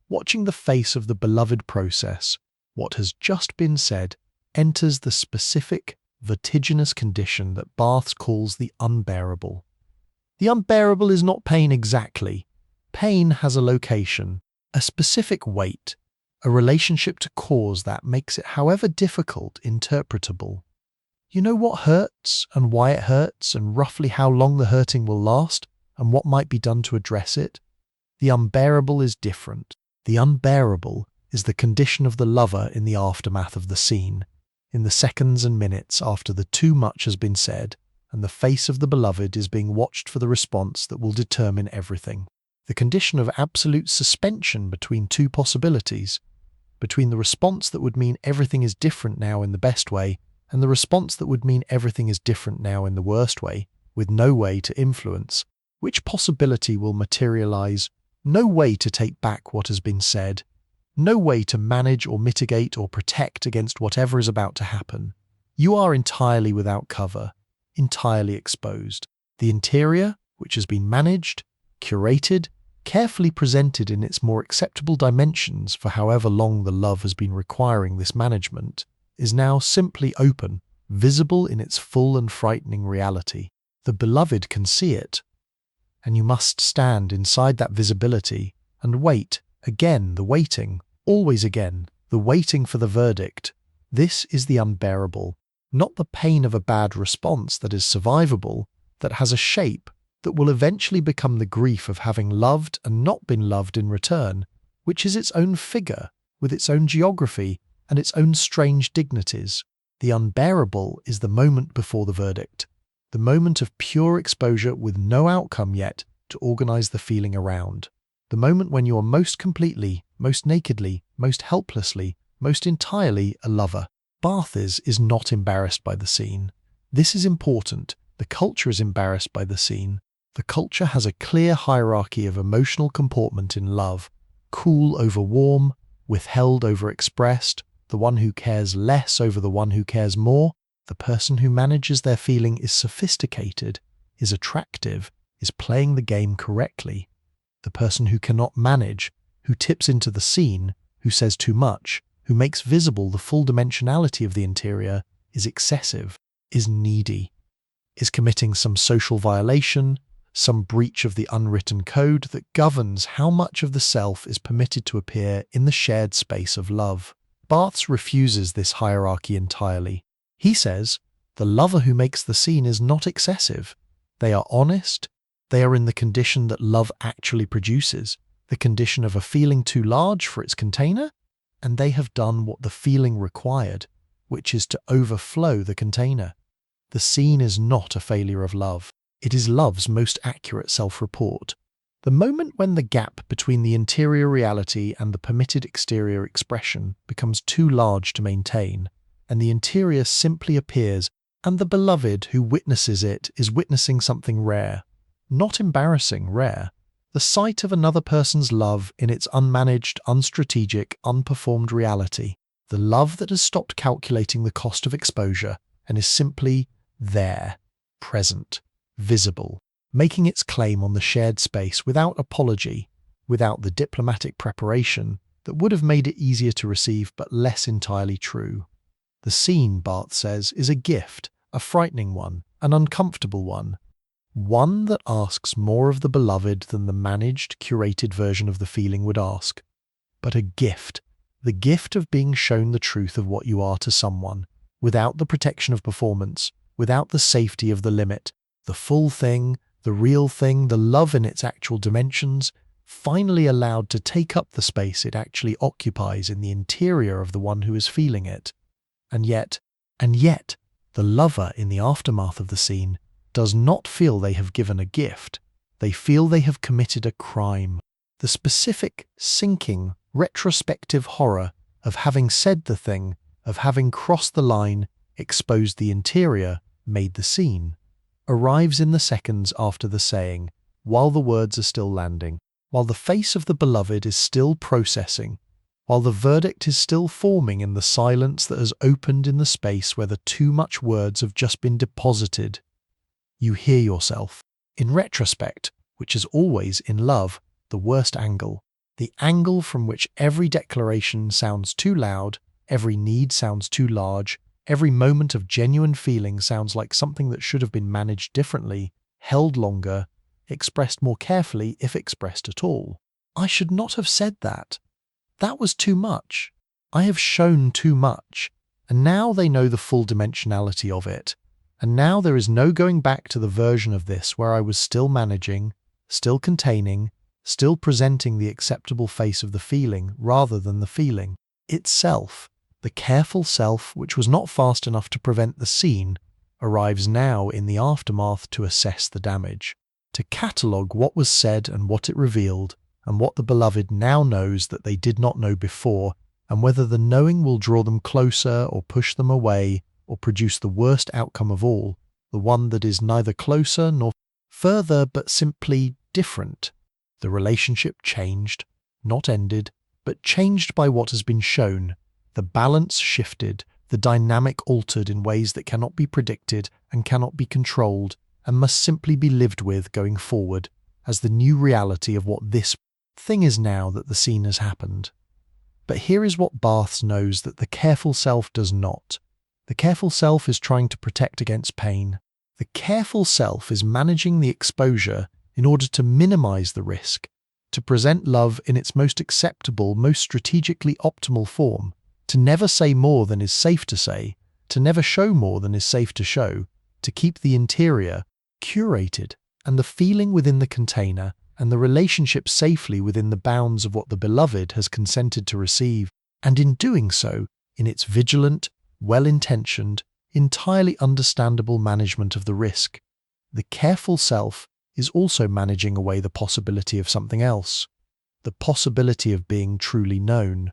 Speaker 1: watching the face of the beloved process, what has just been said, enters the specific, vertiginous condition that Barthes calls the unbearable. The unbearable is not pain exactly. Pain has a location, a specific weight, a relationship to cause that makes it, however difficult, interpretable. You know what hurts and why it hurts and roughly how long the hurting will last and what might be done to address it. The unbearable is different. The unbearable is the condition of the lover in the aftermath of the scene, in the seconds and minutes after the too much has been said and the face of the beloved is being watched for the response that will determine everything. The condition of absolute suspension between two possibilities, between the response that would mean everything is different now in the best way and the response that would mean everything is different now in the worst way, with no way to influence. Which possibility will materialize? No way to take back what has been said. No way to manage or mitigate or protect against whatever is about to happen. You are entirely without cover, entirely exposed. The interior, which has been managed, curated, carefully presented in its more acceptable dimensions for however long the love has been requiring this management, is now simply open, visible in its full and frightening reality. The beloved can see it, and you must stand inside that visibility and wait, again the waiting, always again, the waiting for the verdict. This is the unbearable, not the pain of a bad response that is survivable, that has a shape, that will eventually become the grief of having loved and not been loved in return, which is its own figure, with its own geography, and its own strange dignities. The unbearable is the moment before the verdict, the moment of pure exposure with no outcome yet to organize the feeling around, the moment when you are most completely, most nakedly, most helplessly, most entirely a lover. Barthes is not embarrassed by the scene. This is important. The culture is embarrassed by the scene. The culture has a clear hierarchy of emotional comportment in love: cool over warm, withheld over expressed, the one who cares less over the one who cares more. The person who manages their feeling is sophisticated, is attractive, is playing the game correctly. The person who cannot manage, who tips into the scene, who says too much, who makes visible the full dimensionality of the interior, is excessive, is needy, is committing some social violation, some breach of the unwritten code that governs how much of the self is permitted to appear in the shared space of love. Barthes refuses this hierarchy entirely. He says, the lover who makes the scene is not excessive. They are honest. They are in the condition that love actually produces, the condition of a feeling too large for its container, and they have done what the feeling required, which is to overflow the container. The scene is not a failure of love. It is love's most accurate self-report. The moment when the gap between the interior reality and the permitted exterior expression becomes too large to maintain, and the interior simply appears, and the beloved who witnesses it is witnessing something rare, not embarrassing, rare. The sight of another person's love in its unmanaged, unstrategic, unperformed reality. The love that has stopped calculating the cost of exposure and is simply there, present, visible, making its claim on the shared space without apology, without the diplomatic preparation that would have made it easier to receive but less entirely true. The scene, Barthes says, is a gift, a frightening one, an uncomfortable one that asks more of the beloved than the managed, curated version of the feeling would ask. But a gift, the gift of being shown the truth of what you are to someone, without the protection of performance, without the safety of the limit, the full thing, the real thing, the love in its actual dimensions, finally allowed to take up the space it actually occupies in the interior of the one who is feeling it. And yet, the lover in the aftermath of the scene does not feel they have given a gift. They feel they have committed a crime. The specific, sinking, retrospective horror of having said the thing, of having crossed the line, exposed the interior, made the scene, arrives in the seconds after the saying, while the words are still landing, while the face of the beloved is still processing, while the verdict is still forming in the silence that has opened in the space where the too much words have just been deposited. You hear yourself. In retrospect, which is always, in love, the worst angle, the angle from which every declaration sounds too loud, every need sounds too large, every moment of genuine feeling sounds like something that should have been managed differently, held longer, expressed more carefully if expressed at all. I should not have said that. That was too much. I have shown too much. And now they know the full dimensionality of it. And now there is no going back to the version of this where I was still managing, still containing, still presenting the acceptable face of the feeling rather than the feeling itself. The careful self, which was not fast enough to prevent the scene, arrives now in the aftermath to assess the damage, to catalogue what was said and what it revealed, and what the beloved now knows that they did not know before, and whether the knowing will draw them closer or push them away, or produce the worst outcome of all, the one that is neither closer nor further but simply different. The relationship changed, not ended, but changed by what has been shown. The balance shifted, the dynamic altered in ways that cannot be predicted and cannot be controlled, and must simply be lived with going forward as the new reality of what this thing is now that the scene has happened. But here is what Barthes knows that the careful self does not. The careful self is trying to protect against pain. The careful self is managing the exposure in order to minimize the risk, to present love in its most acceptable, most strategically optimal form, to never say more than is safe to say, to never show more than is safe to show, to keep the interior curated and the feeling within the container and the relationship safely within the bounds of what the beloved has consented to receive. And in doing so, in its vigilant, well-intentioned, entirely understandable management of the risk. The careful self is also managing away the possibility of something else, the possibility of being truly known,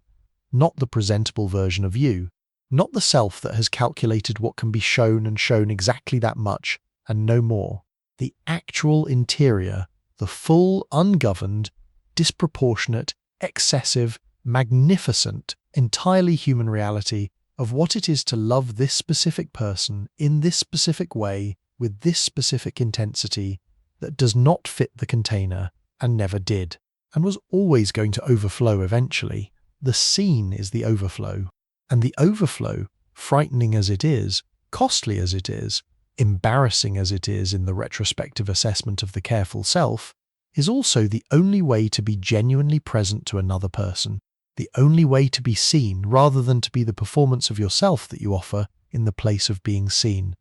Speaker 1: not the presentable version of you, not the self that has calculated what can be shown and shown exactly that much and no more. The actual interior, the full, ungoverned, disproportionate, excessive, magnificent, entirely human reality of what it is to love this specific person in this specific way with this specific intensity that does not fit the container and never did, and was always going to overflow eventually. The scene is the overflow. And the overflow, frightening as it is, costly as it is, embarrassing as it is in the retrospective assessment of the careful self, is also the only way to be genuinely present to another person, the only way to be seen rather than to be the performance of yourself that you offer in the place of being seen.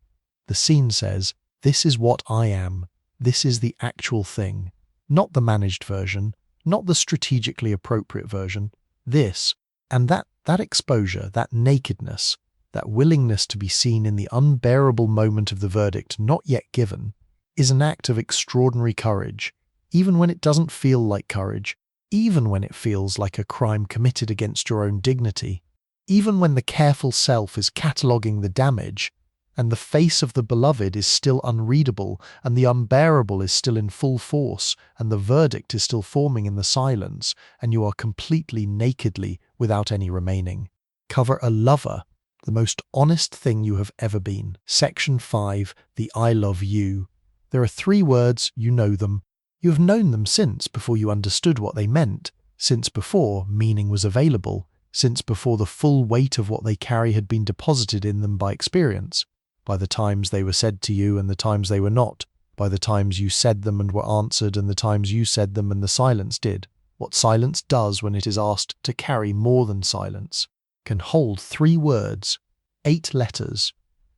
Speaker 1: The scene says, this is what I am, this is the actual thing, not the managed version, not the strategically appropriate version, this, and that exposure, that nakedness, that willingness to be seen in the unbearable moment of the verdict not yet given, is an act of extraordinary courage, even when it doesn't feel like courage, even when it feels like a crime committed against your own dignity, even when the careful self is cataloguing the damage, and the face of the beloved is still unreadable, and the unbearable is still in full force, and the verdict is still forming in the silence, and you are completely nakedly without any remaining. Cover a lover, the most honest thing you have ever been. Section 5, the I love you. There are 3 words, you know them. You have known them since before you understood what they meant, since before meaning was available, since before the full weight of what they carry had been deposited in them by experience, by the times they were said to you and the times they were not, by the times you said them and were answered and the times you said them and the silence did. What silence does when it is asked to carry more than silence, can hold 3 words, 8 letters,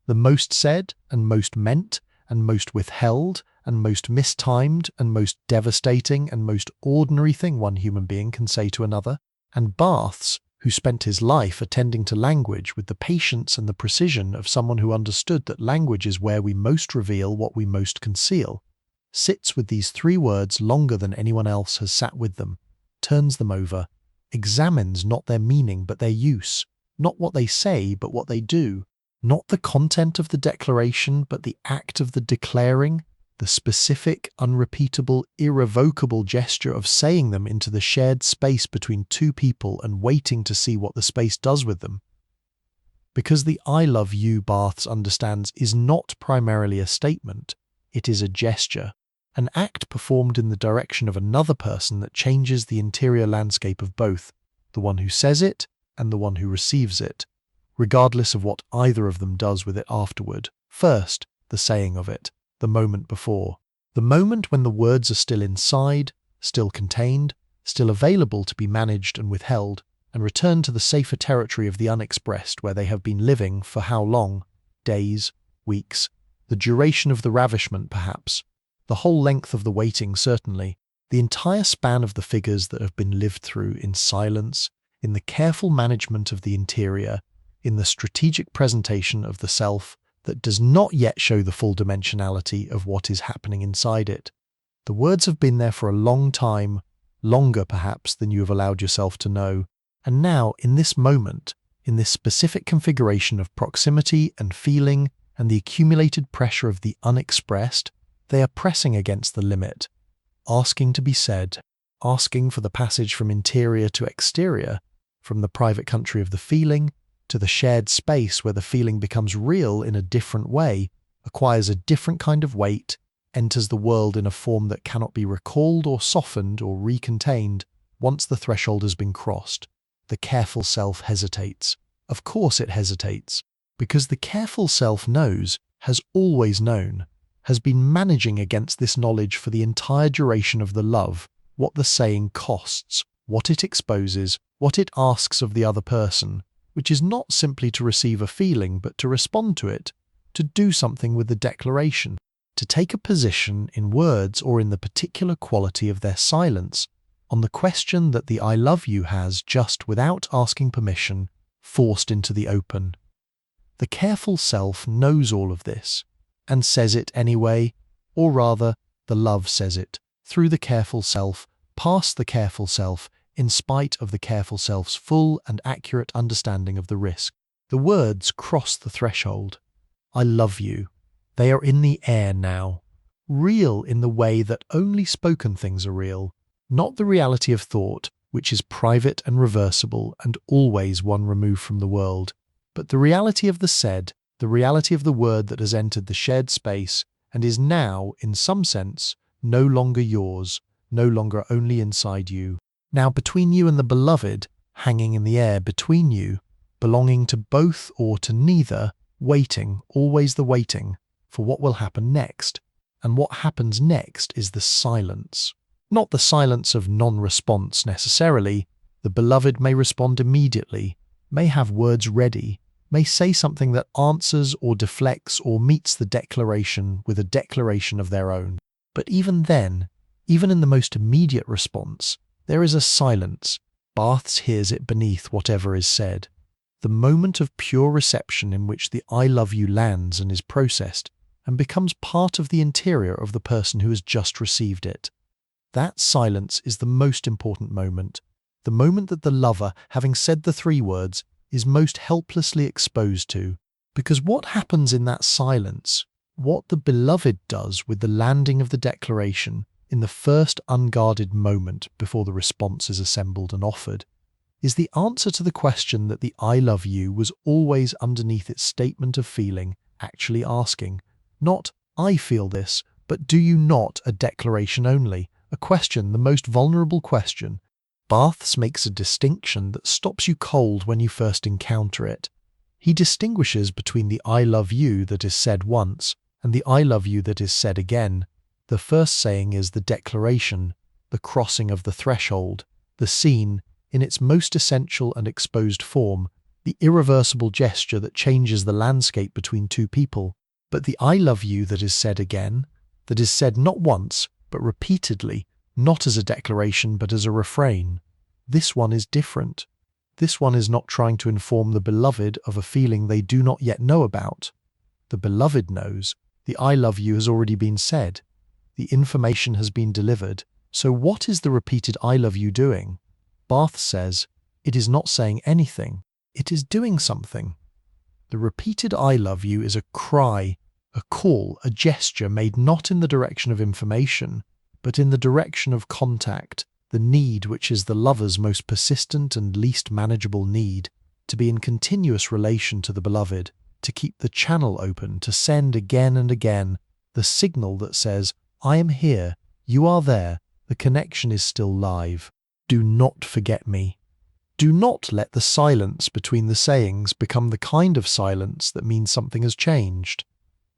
Speaker 1: the most said and most meant and most withheld and most mistimed and most devastating and most ordinary thing one human being can say to another. And Barthes, who spent his life attending to language with the patience and the precision of someone who understood that language is where we most reveal what we most conceal, sits with these 3 words longer than anyone else has sat with them, turns them over, examines not their meaning but their use, not what they say but what they do, not the content of the declaration but the act of the declaring, the specific, unrepeatable, irrevocable gesture of saying them into the shared space between 2 people and waiting to see what the space does with them. Because the I love you, Barthes understands, is not primarily a statement, it is a gesture, an act performed in the direction of another person that changes the interior landscape of both, the one who says it and the one who receives it, regardless of what either of them does with it afterward. First, the saying of it. The moment before. The moment when the words are still inside, still contained, still available to be managed and withheld, and returned to the safer territory of the unexpressed where they have been living for how long? Days, weeks, the duration of the ravishment perhaps, the whole length of the waiting certainly, the entire span of the figures that have been lived through in silence, in the careful management of the interior, in the strategic presentation of the self, that does not yet show the full dimensionality of what is happening inside it. The words have been there for a long time, longer perhaps than you have allowed yourself to know, and now, in this moment, in this specific configuration of proximity and feeling and the accumulated pressure of the unexpressed, they are pressing against the limit, asking to be said, asking for the passage from interior to exterior, from the private country of the feeling to the shared space where the feeling becomes real in a different way, acquires a different kind of weight, enters the world in a form that cannot be recalled or softened or recontained once the threshold has been crossed. The careful self hesitates. Of course it hesitates, because the careful self knows, has always known, has been managing against this knowledge for the entire duration of the love, what the saying costs, what it exposes, what it asks of the other person, which is not simply to receive a feeling but to respond to it, to do something with the declaration, to take a position in words or in the particular quality of their silence on the question that the I love you has just without asking permission forced into the open. The careful self knows all of this and says it anyway, or rather, the love says it, through the careful self, past the careful self, in spite of the careful self's full and accurate understanding of the risk. The words cross the threshold. I love you. They are in the air now, real in the way that only spoken things are real, not the reality of thought, which is private and reversible and always one remove from the world, but the reality of the said, the reality of the word that has entered the shared space and is now, in some sense, no longer yours, no longer only inside you. Now between you and the beloved, hanging in the air between you, belonging to both or to neither, waiting, always the waiting, for what will happen next. And what happens next is the silence. Not the silence of non-response necessarily. The beloved may respond immediately, may have words ready, may say something that answers or deflects or meets the declaration with a declaration of their own. But even then, even in the most immediate response, there is a silence. Barthes hears it beneath whatever is said. The moment of pure reception in which the I love you lands and is processed and becomes part of the interior of the person who has just received it. That silence is the most important moment, the moment that the lover, having said the three words, is most helplessly exposed to. Because what happens in that silence, what the beloved does with the landing of the declaration in the first unguarded moment before the response is assembled and offered, is the answer to the question that the I love you was always underneath its statement of feeling actually asking. Not, I feel this, but do you not, a declaration only, a question, the most vulnerable question. Barthes makes a distinction that stops you cold when you first encounter it. He distinguishes between the I love you that is said once and the I love you that is said again. The first saying is the declaration, the crossing of the threshold, the scene, in its most essential and exposed form, the irreversible gesture that changes the landscape between two people. But the I love you that is said again, that is said not once, but repeatedly, not as a declaration but as a refrain, this one is different. This one is not trying to inform the beloved of a feeling they do not yet know about. The beloved knows, the I love you has already been said. The information has been delivered. So what is the repeated I love you doing? Barthes says, it is not saying anything. It is doing something. The repeated I love you is a cry, a call, a gesture made not in the direction of information, but in the direction of contact, the need which is the lover's most persistent and least manageable need, to be in continuous relation to the beloved, to keep the channel open, to send again and again the signal that says, I am here, you are there, the connection is still live. Do not forget me. Do not let the silence between the sayings become the kind of silence that means something has changed.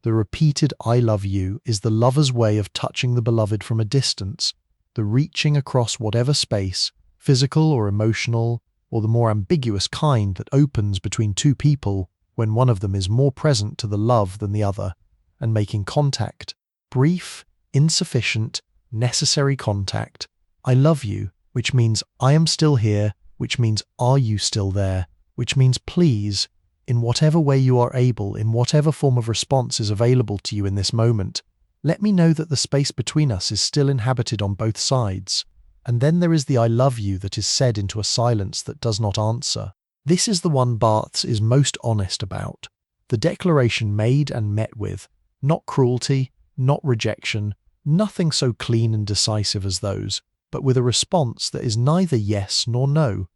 Speaker 1: The repeated I love you is the lover's way of touching the beloved from a distance, the reaching across whatever space, physical or emotional, or the more ambiguous kind that opens between two people when one of them is more present to the love than the other, and making contact, brief, insufficient, necessary contact. I love you, which means I am still here, which means are you still there, which means please, in whatever way you are able, in whatever form of response is available to you in this moment, let me know that the space between us is still inhabited on both sides. And then there is the I love you that is said into a silence that does not answer. This is the one Barthes is most honest about. The declaration made and met with, not cruelty, not rejection, nothing so clean and decisive as those, but with a response that is neither yes nor no,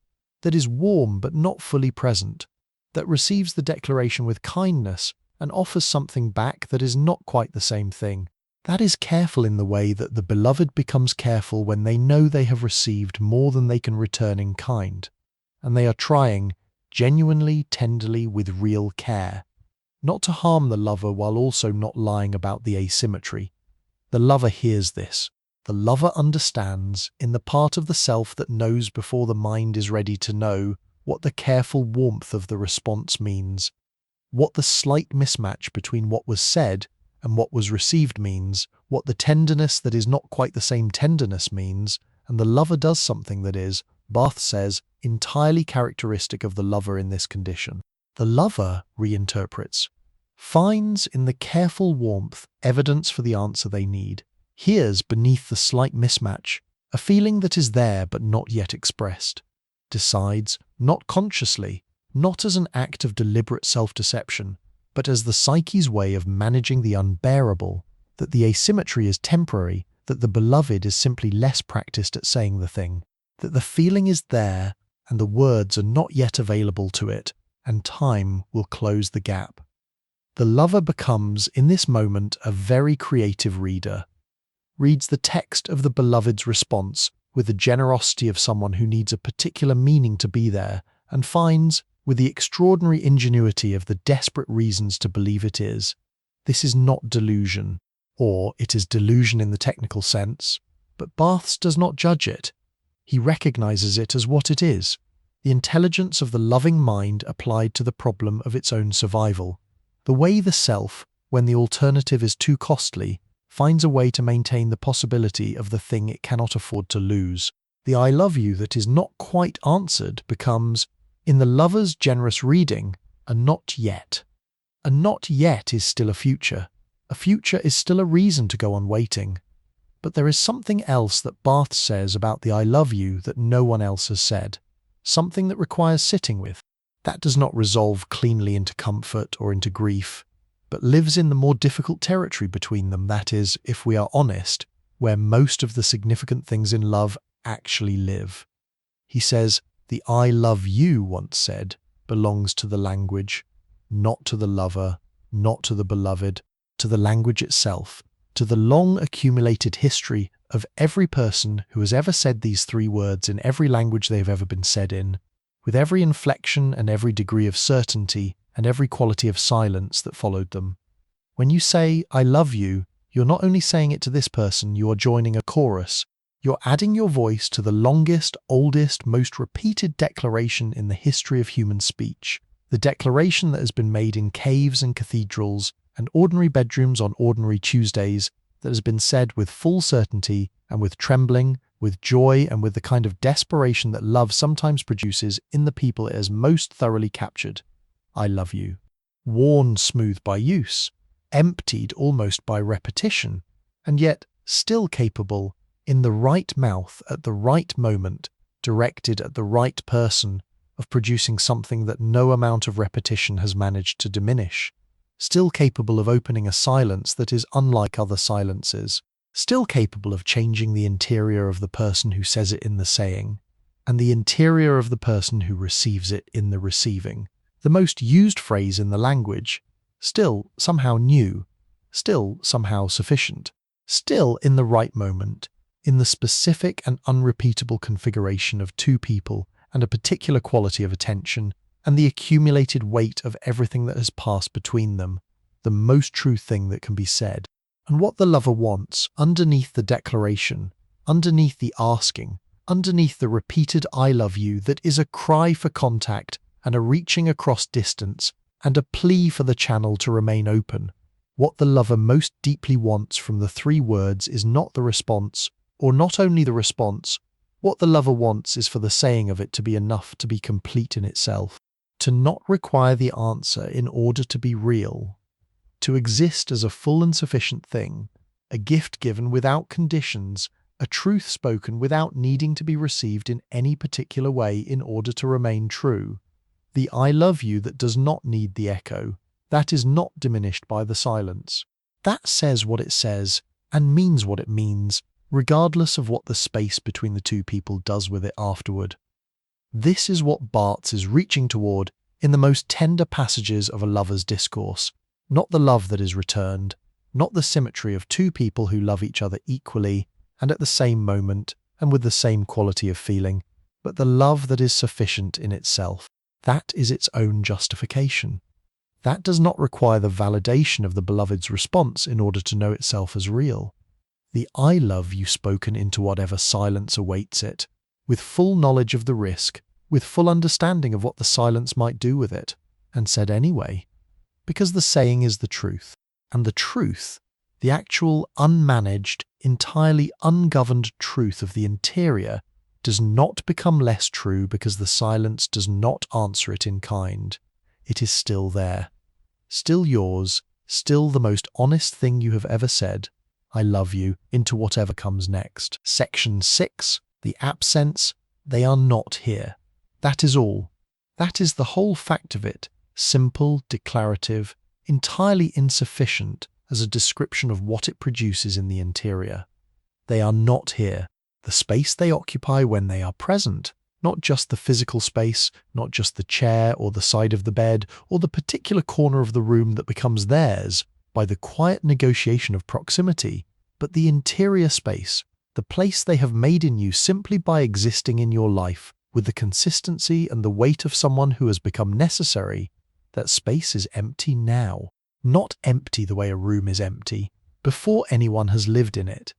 Speaker 1: that is warm but not fully present, that receives the declaration with kindness and offers something back that is not quite the same thing. That is careful in the way that the beloved becomes careful when they know they have received more than they can return in kind, and they are trying, genuinely, tenderly, with real care, not to harm the lover while also not lying about the asymmetry. The lover hears this. The lover understands, in the part of the self that knows before the mind is ready to know, what the careful warmth of the response means, what the slight mismatch between what was said and what was received means, what the tenderness that is not quite the same tenderness means, and the lover does something that is, Barthes says, entirely characteristic of the lover in this condition. The lover reinterprets, finds in the careful warmth evidence for the answer they need, hears beneath the slight mismatch a feeling that is there but not yet expressed, decides, not consciously, not as an act of deliberate self-deception, but as the psyche's way of managing the unbearable, that the asymmetry is temporary, that the beloved is simply less practiced at saying the thing, that the feeling is there and the words are not yet available to it, and time will close the gap. The lover becomes, in this moment, a very creative reader, reads the text of the beloved's response with the generosity of someone who needs a particular meaning to be there, and finds, with the extraordinary ingenuity of the desperate reasons to believe it is, this is not delusion, or it is delusion in the technical sense, but Barthes does not judge it. He recognizes it as what it is, the intelligence of the loving mind applied to the problem of its own survival, the way the self, when the alternative is too costly, finds a way to maintain the possibility of the thing it cannot afford to lose. The I love you that is not quite answered becomes, in the lover's generous reading, a not yet. A not yet is still a future. A future is still a reason to go on waiting. But there is something else that Barthes says about the I love you that no one else has said. Something that requires sitting with. That does not resolve cleanly into comfort or into grief, but lives in the more difficult territory between them, that is, if we are honest, where most of the significant things in love actually live. He says, the I love you, once said, belongs to the language, not to the lover, not to the beloved, to the language itself, to the long accumulated history of every person who has ever said these three words in every language they have ever been said in, with every inflection and every degree of certainty and every quality of silence that followed them. When you say, I love you, you're not only saying it to this person, you are joining a chorus. You're adding your voice to the longest, oldest, most repeated declaration in the history of human speech, the declaration that has been made in caves and cathedrals and ordinary bedrooms on ordinary Tuesdays, that has been said with full certainty and with trembling, with joy and with the kind of desperation that love sometimes produces in the people it has most thoroughly captured. I love you. Worn smooth by use, emptied almost by repetition, and yet still capable, in the right mouth at the right moment, directed at the right person, of producing something that no amount of repetition has managed to diminish, still capable of opening a silence that is unlike other silences, still capable of changing the interior of the person who says it in the saying, and the interior of the person who receives it in the receiving. The most used phrase in the language, still somehow new, still somehow sufficient, still in the right moment, in the specific and unrepeatable configuration of two people and a particular quality of attention, and the accumulated weight of everything that has passed between them, the most true thing that can be said. And what the lover wants, underneath the declaration, underneath the asking, underneath the repeated I love you that is a cry for contact and a reaching across distance and a plea for the channel to remain open, what the lover most deeply wants from the three words is not the response, or not only the response. What the lover wants is for the saying of it to be enough to be complete in itself, to not require the answer in order to be real, to exist as a full and sufficient thing, a gift given without conditions, a truth spoken without needing to be received in any particular way in order to remain true. The I love you that does not need the echo, that is not diminished by the silence. That says what it says and means what it means, regardless of what the space between the two people does with it afterward. This is what Barthes is reaching toward in the most tender passages of a lover's discourse, not the love that is returned, not the symmetry of two people who love each other equally and at the same moment and with the same quality of feeling, but the love that is sufficient in itself. That is its own justification. That does not require the validation of the beloved's response in order to know itself as real. The I love you spoken into whatever silence awaits it, with full knowledge of the risk, with full understanding of what the silence might do with it, and said anyway, because the saying is the truth, and the truth, the actual unmanaged, entirely ungoverned truth of the interior, does not become less true because the silence does not answer it in kind. It is still there. Still yours, still the most honest thing you have ever said. I love you, into whatever comes next. Section 6, the absence, they are not here. That is all. That is the whole fact of it, simple, declarative, entirely insufficient as a description of what it produces in the interior. They are not here. The space they occupy when they are present, not just the physical space, not just the chair or the side of the bed or the particular corner of the room that becomes theirs by the quiet negotiation of proximity, but the interior space, the place they have made in you simply by existing in your life with the consistency and the weight of someone who has become necessary. That space is empty now. Not empty the way a room is empty, before anyone has lived in it.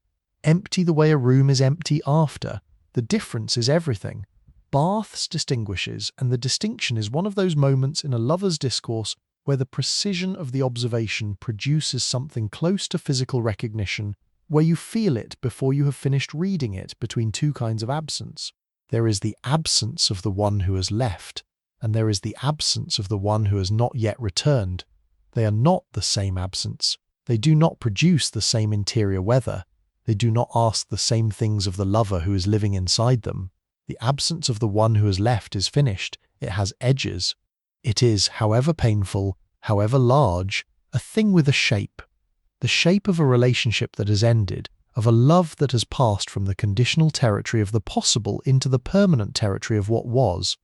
Speaker 1: Empty the way a room is empty after. The difference is everything. Barthes distinguishes, and the distinction is one of those moments in a lover's discourse where the precision of the observation produces something close to physical recognition, where you feel it before you have finished reading it between two kinds of absence. There is the absence of the one who has left, and there is the absence of the one who has not yet returned. They are not the same absence. They do not produce the same interior weather. They do not ask the same things of the lover who is living inside them. The absence of the one who has left is finished. It has edges. It is, however painful, however large, a thing with a shape. The shape of a relationship that has ended, of a love that has passed from the conditional territory of the possible into the permanent territory of what was.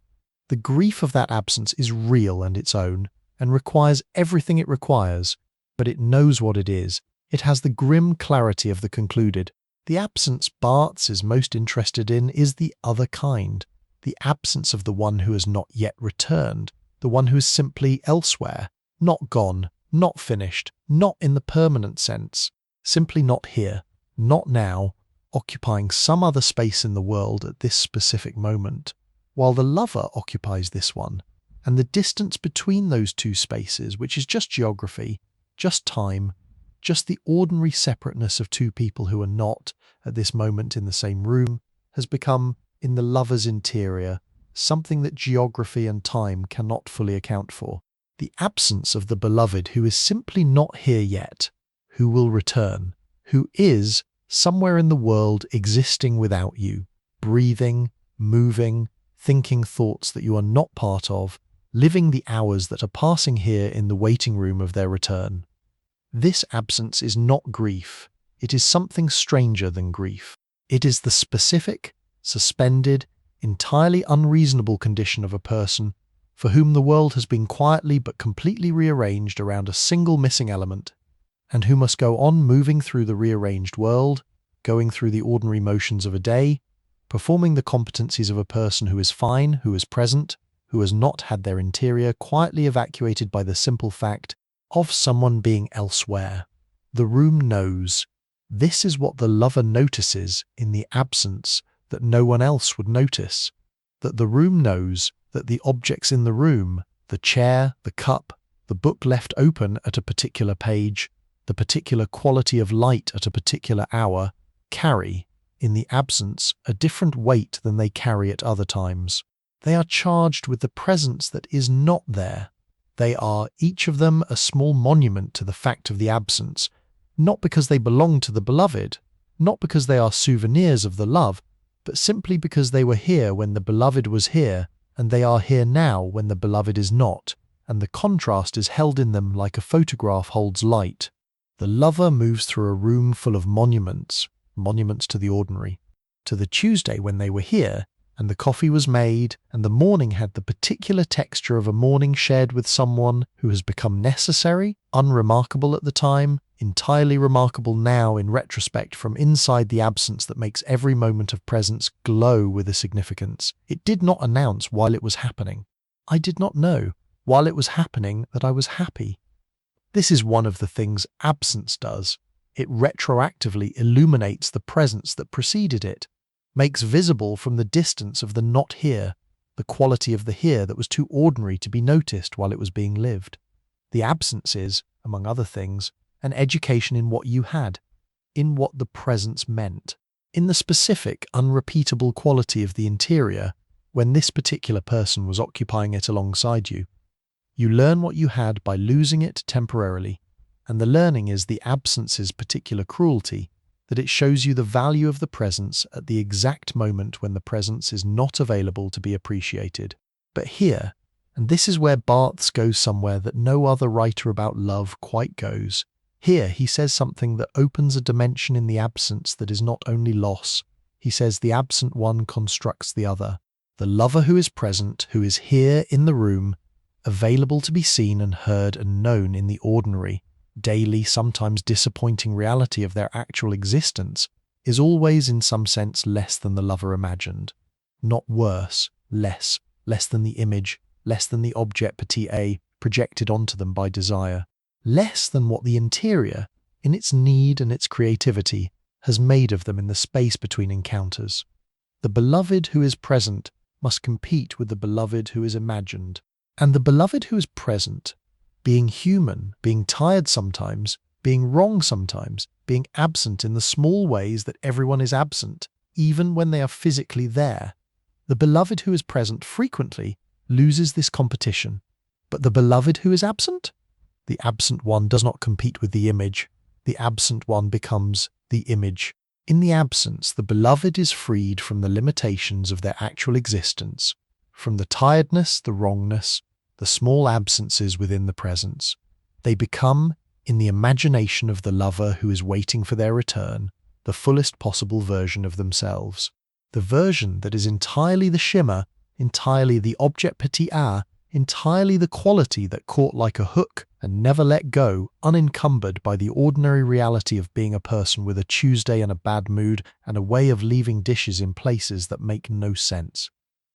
Speaker 1: The grief of that absence is real and its own, and requires everything it requires, but it knows what it is. It has the grim clarity of the concluded. The absence Barthes is most interested in is the other kind, the absence of the one who has not yet returned, the one who is simply elsewhere, not gone, not finished, not in the permanent sense, simply not here, not now, occupying some other space in the world at this specific moment, while the lover occupies this one, and the distance between those two spaces, which is just geography, just time, just the ordinary separateness of two people who are not, at this moment in the same room, has become, in the lover's interior, something that geography and time cannot fully account for. The absence of the beloved who is simply not here yet, who will return, who is, somewhere in the world, existing without you, breathing, moving, thinking thoughts that you are not part of, living the hours that are passing here in the waiting room of their return. This absence is not grief. It is something stranger than grief. It is the specific, suspended, entirely unreasonable condition of a person for whom the world has been quietly but completely rearranged around a single missing element, and who must go on moving through the rearranged world, going through the ordinary motions of a day, performing the competencies of a person who is fine, who is present, who has not had their interior quietly evacuated by the simple fact of someone being elsewhere. The room knows. This is what the lover notices in the absence that no one else would notice. That the room knows that the objects in the room, the chair, the cup, the book left open at a particular page, the particular quality of light at a particular hour, carry, in the absence, a different weight than they carry at other times. They are charged with the presence that is not there. They are, each of them, a small monument to the fact of the absence, not because they belong to the beloved, not because they are souvenirs of the love, but simply because they were here when the beloved was here, and they are here now when the beloved is not, and the contrast is held in them like a photograph holds light. The lover moves through a room full of monuments, monuments to the ordinary, to the Tuesday when they were here, and the coffee was made, and the morning had the particular texture of a morning shared with someone who has become necessary, unremarkable at the time, entirely remarkable now in retrospect from inside the absence that makes every moment of presence glow with a significance. It did not announce while it was happening. I did not know, while it was happening, that I was happy. This is one of the things absence does. It retroactively illuminates the presence that preceded it, makes visible from the distance of the not here, the quality of the here that was too ordinary to be noticed while it was being lived. The absence is, among other things, an education in what you had, in what the presence meant. in the specific, unrepeatable quality of the interior when this particular person was occupying it alongside you. You learn what you had by losing it temporarily, and the learning is the absence's particular cruelty, that it shows you the value of the presence at the exact moment when the presence is not available to be appreciated. But here, and this is where Barthes goes somewhere that no other writer about love quite goes, here he says something that opens a dimension in the absence that is not only loss. He says the absent one constructs the other. The lover who is present, who is here in the room, available to be seen and heard and known in the ordinary, daily, sometimes disappointing reality of their actual existence, is always in some sense less than the lover imagined. Not worse, less than the image, less than the object petit a projected onto them by desire, less than what the interior, in its need and its creativity, has made of them in the space between encounters. The beloved who is present must compete with the beloved who is imagined. And the beloved who is present, being human, being tired sometimes, being wrong sometimes, being absent in the small ways that everyone is absent, even when they are physically there, the beloved who is present frequently loses this competition. But the beloved who is absent? The absent one does not compete with the image. The absent one becomes the image. In the absence, the beloved is freed from the limitations of their actual existence, from the tiredness, the wrongness, the small absences within the presence. They become, in the imagination of the lover who is waiting for their return, the fullest possible version of themselves. The version that is entirely the shimmer, entirely the object petit a, entirely the quality that caught like a hook and never let go, unencumbered by the ordinary reality of being a person with a Tuesday and a bad mood and a way of leaving dishes in places that make no sense.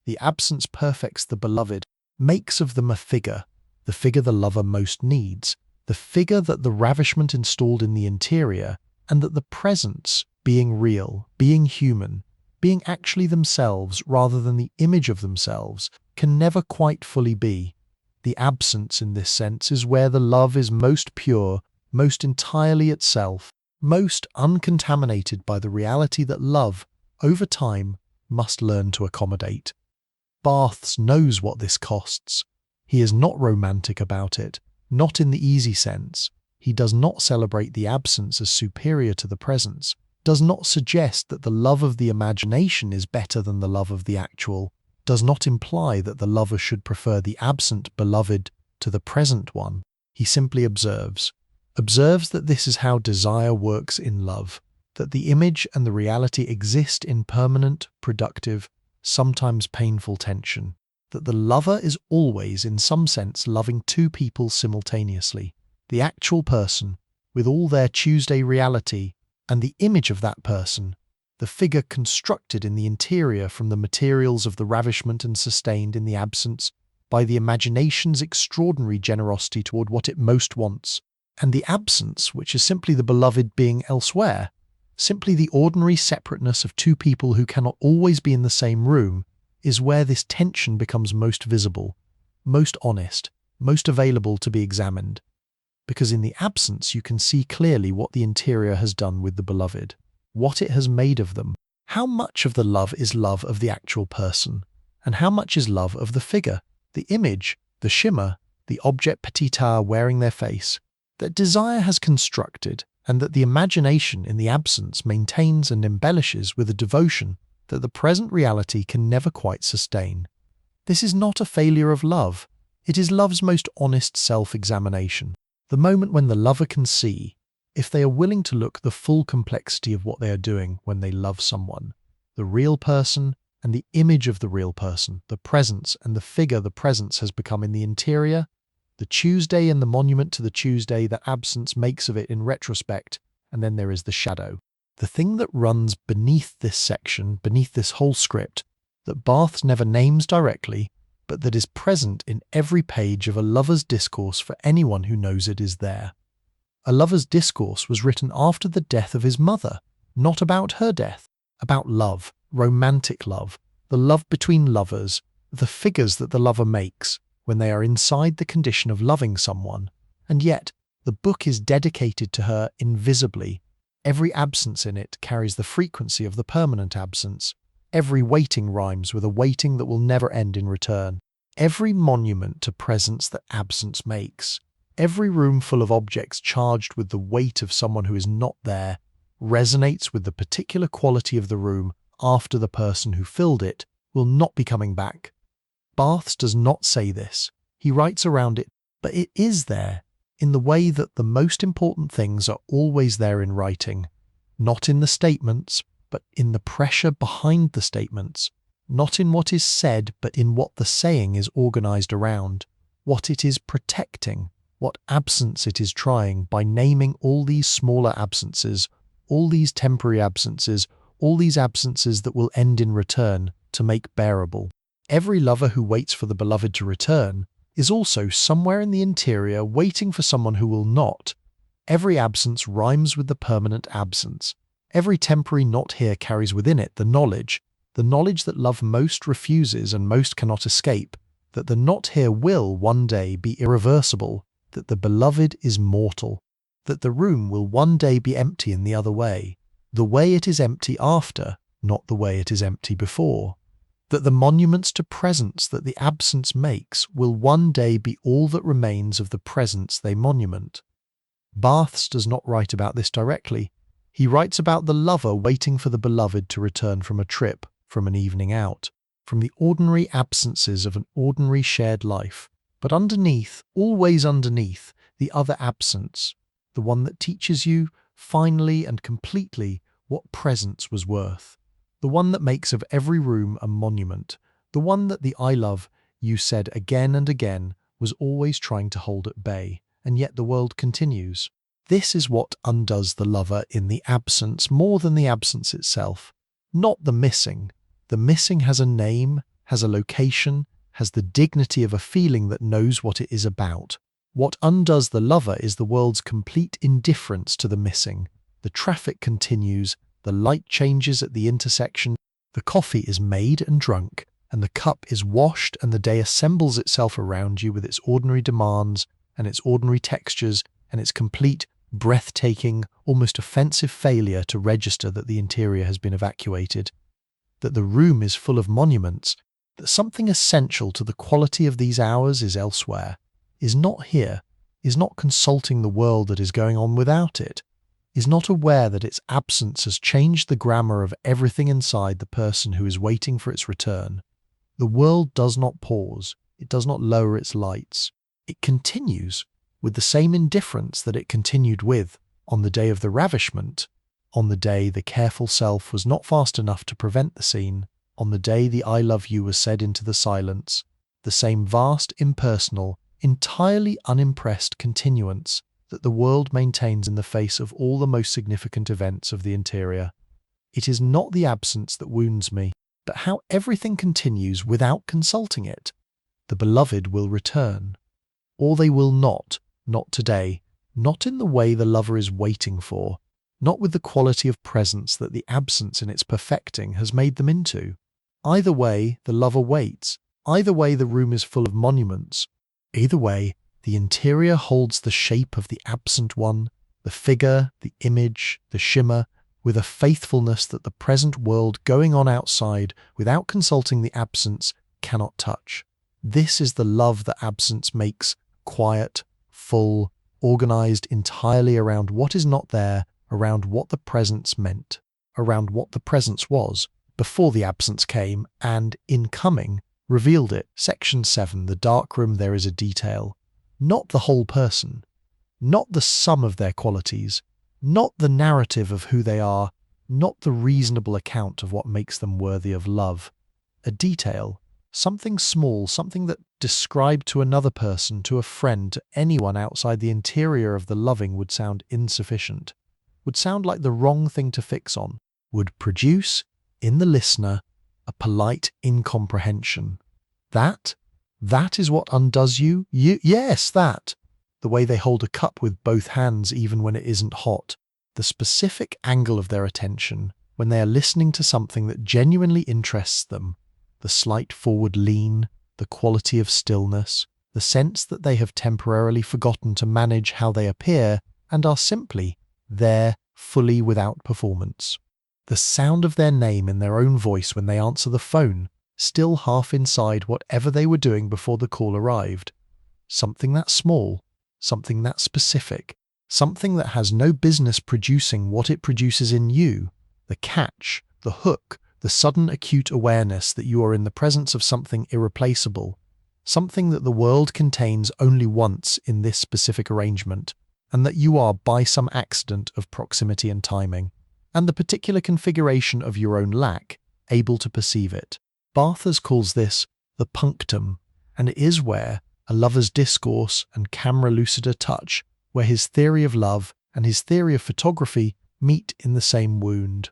Speaker 1: The absence perfects the beloved, makes of them a figure, the figure the lover most needs, the figure that the ravishment installed in the interior, and that the presence, being real, being human, being actually themselves rather than the image of themselves, can never quite fully be. The absence in this sense is where the love is most pure, most entirely itself, most uncontaminated by the reality that love, over time, must learn to accommodate. Barthes knows what this costs. He is not romantic about it, not in the easy sense. He does not celebrate the absence as superior to the presence, does not suggest that the love of the imagination is better than the love of the actual, does not imply that the lover should prefer the absent beloved to the present one. He simply observes that this is how desire works in love, that the image and the reality exist in permanent, productive, sometimes painful tension, that the lover is always, in some sense, loving two people simultaneously, the actual person, with all their Tuesday reality, and the image of that person, the figure constructed in the interior from the materials of the ravishment and sustained in the absence by the imagination's extraordinary generosity toward what it most wants, and the absence, which is simply the beloved being elsewhere, simply the ordinary separateness of two people who cannot always be in the same room, is where this tension becomes most visible, most honest, most available to be examined. Because in the absence you can see clearly what the interior has done with the beloved, what it has made of them, how much of the love is love of the actual person, and how much is love of the figure, the image, the shimmer, the object petit a wearing their face, that desire has constructed, and that the imagination in the absence maintains and embellishes with a devotion that the present reality can never quite sustain. This is not a failure of love, it is love's most honest self-examination, the moment when the lover can see, if they are willing to look, the full complexity of what they are doing when they love someone, the real person and the image of the real person, the presence and the figure the presence has become in the interior, the Tuesday and the monument to the Tuesday that absence makes of it in retrospect, and then there is the shadow. The thing that runs beneath this section, beneath this whole script, that Barthes never names directly, but that is present in every page of a lover's discourse for anyone who knows it is there. A lover's discourse was written after the death of his mother, not about her death, about love, romantic love, the love between lovers, the figures that the lover makes when they are inside the condition of loving someone, and yet the book is dedicated to her invisibly, Every absence in it carries the frequency of the permanent absence. Every waiting rhymes with a waiting that will never end in return. Every monument to presence that absence makes. Every room full of objects charged with the weight of someone who is not there resonates with the particular quality of the room after the person who filled it will not be coming back. Barthes does not say this. He writes around it, but it is there, in the way that the most important things are always there in writing, not in the statements, but in the pressure behind the statements, not in what is said, but in what the saying is organized around, what it is protecting, what absence it is trying by naming all these smaller absences, all these temporary absences, all these absences that will end in return to make bearable. Every lover who waits for the beloved to return is also somewhere in the interior waiting for someone who will not. Every absence rhymes with the permanent absence. Every temporary not here carries within it the knowledge that love most refuses and most cannot escape, that the not here will one day be irreversible, that the beloved is mortal, that the room will one day be empty in the other way, the way it is empty after, not the way it is empty before, that the monuments to presence that the absence makes will one day be all that remains of the presence they monument. Barthes does not write about this directly. He writes about the lover waiting for the beloved to return from a trip, from an evening out, from the ordinary absences of an ordinary shared life, but underneath, always underneath, the other absence, the one that teaches you, finally and completely, what presence was worth. The one that makes of every room a monument, the one that the I love you said again and again was always trying to hold at bay, and yet the world continues. This is what undoes the lover in the absence more than the absence itself, not the missing. The missing has a name, has a location, has the dignity of a feeling that knows what it is about. What undoes the lover is the world's complete indifference to the missing. The traffic continues, the light changes at the intersection, the coffee is made and drunk, and the cup is washed, and the day assembles itself around you with its ordinary demands and its ordinary textures and its complete, breathtaking, almost offensive failure to register that the interior has been evacuated, that the room is full of monuments, that something essential to the quality of these hours is elsewhere, is not here, is not consulting the world that is going on without it, is not aware that its absence has changed the grammar of everything inside the person who is waiting for its return. The world does not pause, it does not lower its lights. It continues with the same indifference that it continued with on the day of the ravishment, on the day the careful self was not fast enough to prevent the scene, on the day the I love you was said into the silence, the same vast, impersonal, entirely unimpressed continuance that the world maintains in the face of all the most significant events of the interior. It is not the absence that wounds me, but how everything continues without consulting it. The beloved will return, or they will not today, not in the way the lover is waiting for, not with the quality of presence that the absence in its perfecting has made them into. Either way, the lover waits. Either way, the room is full of monuments. Either way, the interior holds the shape of the absent one, the figure, the image, the shimmer, with a faithfulness that the present world going on outside without consulting the absence cannot touch. This is the love that absence makes quiet, full, organized entirely around what is not there, around what the presence meant, around what the presence was before the absence came and, in coming, revealed it. Section 7. The darkroom. There is a detail. Not the whole person, not the sum of their qualities, not the narrative of who they are, not the reasonable account of what makes them worthy of love. A detail, something small, something that described to another person, to a friend, to anyone outside the interior of the loving would sound insufficient, would sound like the wrong thing to fix on, would produce, in the listener, a polite incomprehension. That is what undoes you? Yes, that. The way they hold a cup with both hands even when it isn't hot. The specific angle of their attention when they are listening to something that genuinely interests them. The slight forward lean, the quality of stillness, the sense that they have temporarily forgotten to manage how they appear and are simply there, fully without performance. The sound of their name in their own voice when they answer the phone, still half inside whatever they were doing before the call arrived. Something that small, something that specific, something that has no business producing what it produces in you, the catch, the hook, the sudden acute awareness that you are in the presence of something irreplaceable, something that the world contains only once in this specific arrangement, and that you are by some accident of proximity and timing, and the particular configuration of your own lack, able to perceive it. Barthes calls this the punctum, and it is where a lover's discourse and camera lucida touch, where his theory of love and his theory of photography meet in the same wound.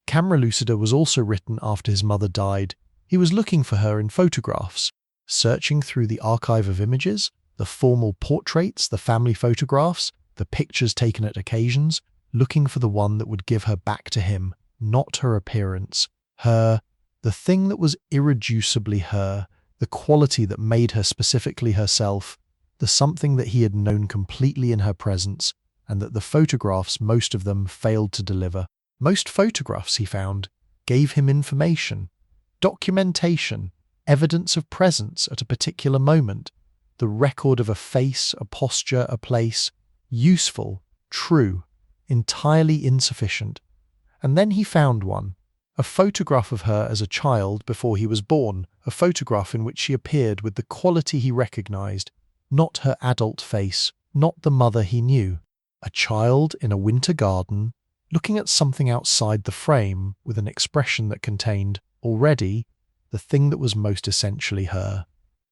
Speaker 1: Camera lucida was also written after his mother died. He was looking for her in photographs, searching through the archive of images, the formal portraits, the family photographs, the pictures taken at occasions, looking for the one that would give her back to him, not her appearance, her, the thing that was irreducibly her, the quality that made her specifically herself, the something that he had known completely in her presence, and that the photographs, most of them, failed to deliver. Most photographs, he found, gave him information, documentation, evidence of presence at a particular moment, the record of a face, a posture, a place, useful, true, entirely insufficient. And then he found one, a photograph of her as a child before he was born, a photograph in which she appeared with the quality he recognized, not her adult face, not the mother he knew. A child in a winter garden, looking at something outside the frame with an expression that contained, already, the thing that was most essentially her.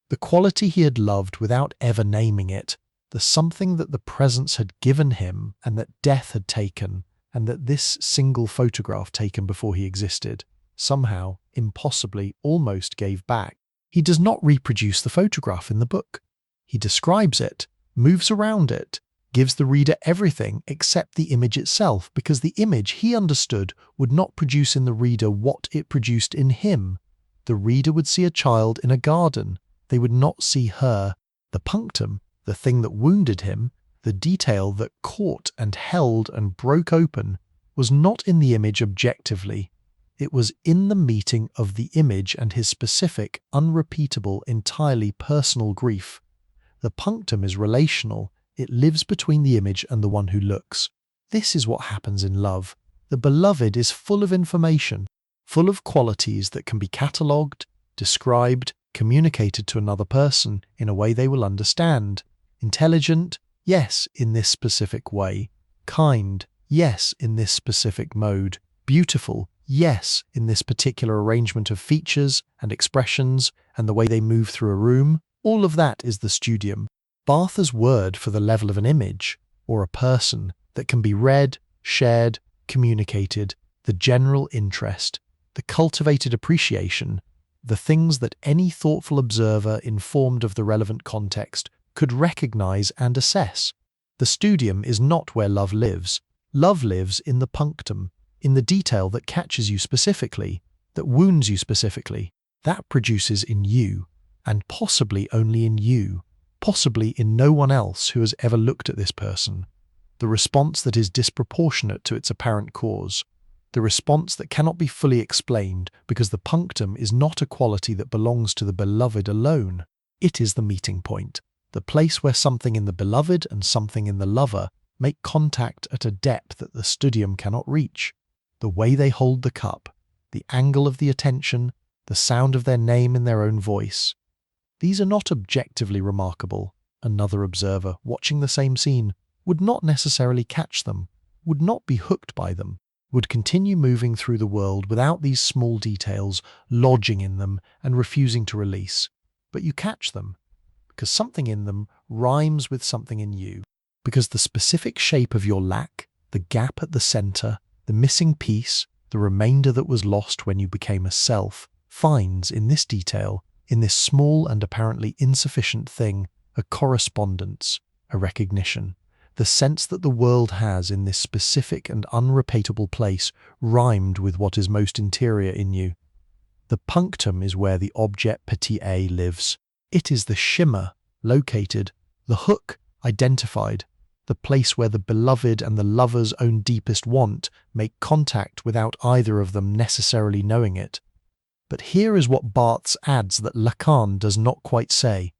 Speaker 1: The quality he had loved without ever naming it, the something that the presence had given him and that death had taken, and that this single photograph taken before he existed, somehow, impossibly, almost gave back. He does not reproduce the photograph in the book. He describes it, moves around it, gives the reader everything except the image itself, because the image, he understood, would not produce in the reader what it produced in him. The reader would see a child in a garden. They would not see her. The punctum, the thing that wounded him, the detail that caught and held and broke open, was not in the image objectively. It was in the meeting of the image and his specific, unrepeatable, entirely personal grief. The punctum is relational. It lives between the image and the one who looks. This is what happens in love. The beloved is full of information, full of qualities that can be catalogued, described, communicated to another person in a way they will understand. Intelligent, yes, in this specific way. Kind, yes, in this specific mode. Beautiful, yes, in this particular arrangement of features and expressions and the way they move through a room. All of that is the studium. Barthes' word for the level of an image, or a person, that can be read, shared, communicated, the general interest, the cultivated appreciation, the things that any thoughtful observer informed of the relevant context could recognize and assess. The studium is not where love lives. Love lives in the punctum, in the detail that catches you specifically, that wounds you specifically. That produces in you, and possibly only in you, possibly in no one else who has ever looked at this person, the response that is disproportionate to its apparent cause, the response that cannot be fully explained because the punctum is not a quality that belongs to the beloved alone. It is the meeting point, the place where something in the beloved and something in the lover make contact at a depth that the studium cannot reach. The way they hold the cup, the angle of the attention, the sound of their name in their own voice. These are not objectively remarkable. Another observer, watching the same scene, would not necessarily catch them, would not be hooked by them, would continue moving through the world without these small details lodging in them and refusing to release. But you catch them, because something in them rhymes with something in you, because the specific shape of your lack, the gap at the center, the missing piece, the remainder that was lost when you became a self, finds in this detail, in this small and apparently insufficient thing, a correspondence, a recognition. The sense that the world has in this specific and unrepeatable place rhymed with what is most interior in you. The punctum is where the object petit a lives. It is the shimmer, located, the hook, identified, the place where the beloved and the lover's own deepest want make contact without either of them necessarily knowing it. But here is what Barthes adds that Lacan does not quite say.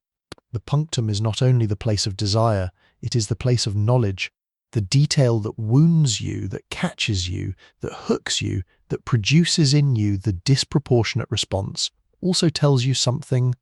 Speaker 1: The punctum is not only the place of desire, it is the place of knowledge. The detail that wounds you, that catches you, that hooks you, that produces in you the disproportionate response, also tells you something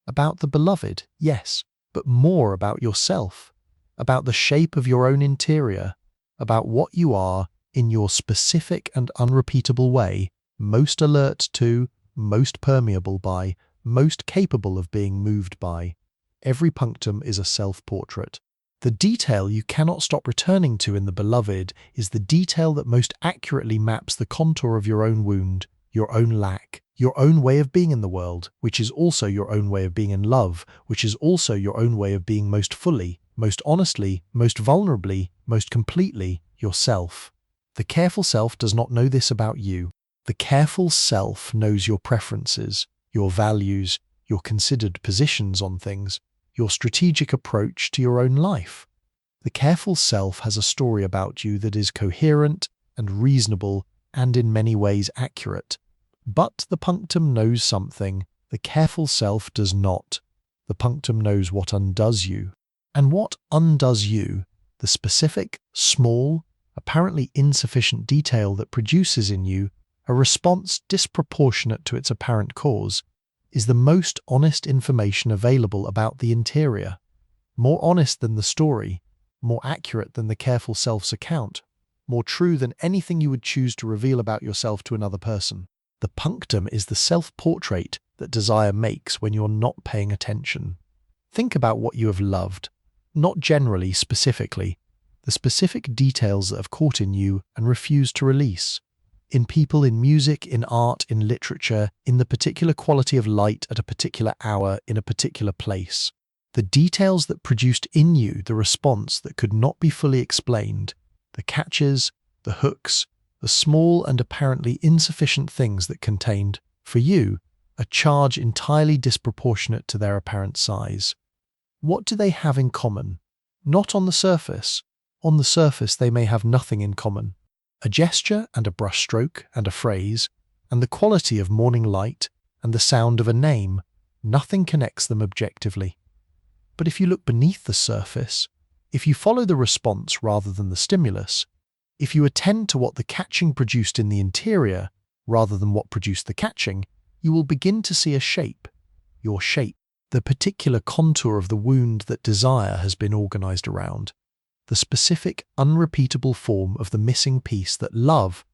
Speaker 1: about the beloved, yes, but more about yourself, about the shape of your own interior, about what you are, in your specific and unrepeatable way, most alert to, most permeable by, most capable of being moved by. Every punctum is a self-portrait. The detail you cannot stop returning to in the beloved is the detail that most accurately maps the contour of your own wound, your own lack, your own way of being in the world, which is also your own way of being in love, which is also your own way of being most fully, most honestly, most vulnerably, most completely yourself. The careful self does not know this about you. The careful self knows your preferences, your values, your considered positions on things, your strategic approach to your own life. The careful self has a story about you that is coherent and reasonable and in many ways accurate. But the punctum knows something the careful self does not. The punctum knows what undoes you. And what undoes you, the specific, small, apparently insufficient detail that produces in you a response disproportionate to its apparent cause, is the most honest information available about the interior, more honest than the story, more accurate than the careful self's account, more true than anything you would choose to reveal about yourself to another person. The punctum is the self-portrait that desire makes when you're not paying attention. Think about what you have loved, not generally, specifically, the specific details that have caught in you and refused to release. In people, in music, in art, in literature, in the particular quality of light at a particular hour, in a particular place. The details that produced in you the response that could not be fully explained, the catches, the hooks, the small and apparently insufficient things that contained, for you, a charge entirely disproportionate to their apparent size. What do they have in common? Not on the surface. On the surface they may have nothing in common. A gesture and a brushstroke and a phrase, and the quality of morning light and the sound of a name, nothing connects them objectively. But if you look beneath the surface, if you follow the response rather than the stimulus, if you attend to what the catching produced in the interior rather than what produced the catching, you will begin to see a shape, your shape, the particular contour of the wound that desire has been organized around. The specific, unrepeatable form of the missing piece that love,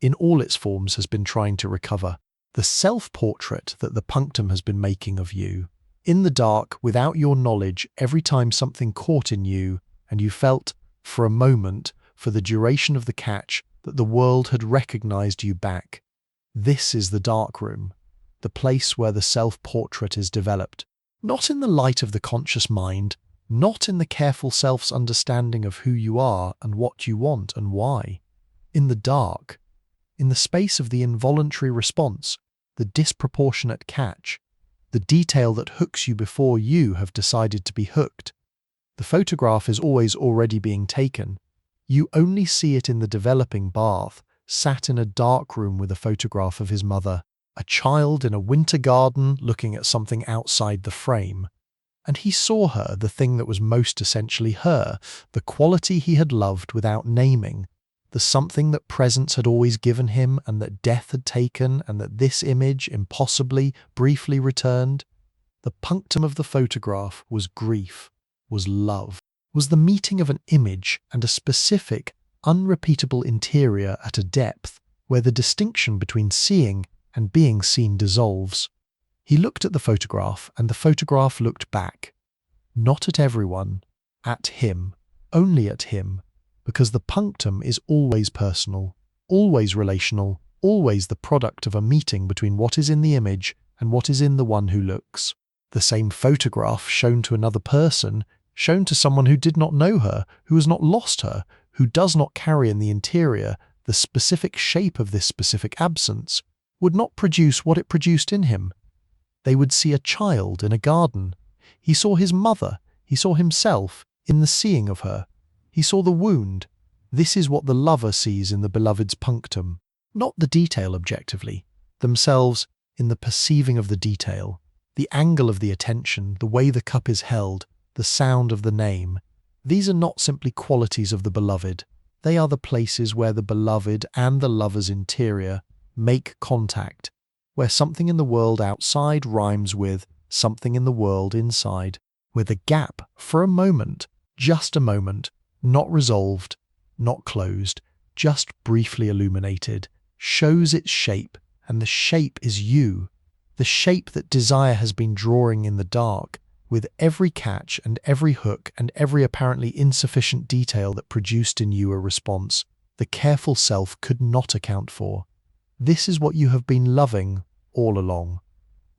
Speaker 1: in all its forms, has been trying to recover. The self-portrait that the punctum has been making of you. In the dark, without your knowledge, every time something caught in you, and you felt, for a moment, for the duration of the catch, that the world had recognized you back. This is the dark room, the place where the self-portrait is developed. Not in the light of the conscious mind, not in the careful self's understanding of who you are and what you want and why. In the dark, in the space of the involuntary response, the disproportionate catch, the detail that hooks you before you have decided to be hooked. The photograph is always already being taken. You only see it in the developing Barthes, sat in a dark room with a photograph of his mother, a child in a winter garden looking at something outside the frame. And he saw her, the thing that was most essentially her, the quality he had loved without naming, the something that presence had always given him and that death had taken and that this image impossibly, briefly returned. The punctum of the photograph was grief, was love, was the meeting of an image and a specific, unrepeatable interior at a depth where the distinction between seeing and being seen dissolves. He looked at the photograph, and the photograph looked back. Not at everyone, at him, only at him, because the punctum is always personal, always relational, always the product of a meeting between what is in the image and what is in the one who looks. The same photograph shown to another person, shown to someone who did not know her, who has not lost her, who does not carry in the interior the specific shape of this specific absence, would not produce what it produced in him. They would see a child in a garden. He saw his mother, he saw himself in the seeing of her. He saw the wound. This is what the lover sees in the beloved's punctum, not the detail objectively, themselves in the perceiving of the detail, the angle of the attention, the way the cup is held, the sound of the name. These are not simply qualities of the beloved. They are the places where the beloved and the lover's interior make contact, where something in the world outside rhymes with something in the world inside, where the gap, for a moment, just a moment, not resolved, not closed, just briefly illuminated, shows its shape, and the shape is you, the shape that desire has been drawing in the dark, with every catch and every hook and every apparently insufficient detail that produced in you a response the careful self could not account for. This is what you have been loving all along.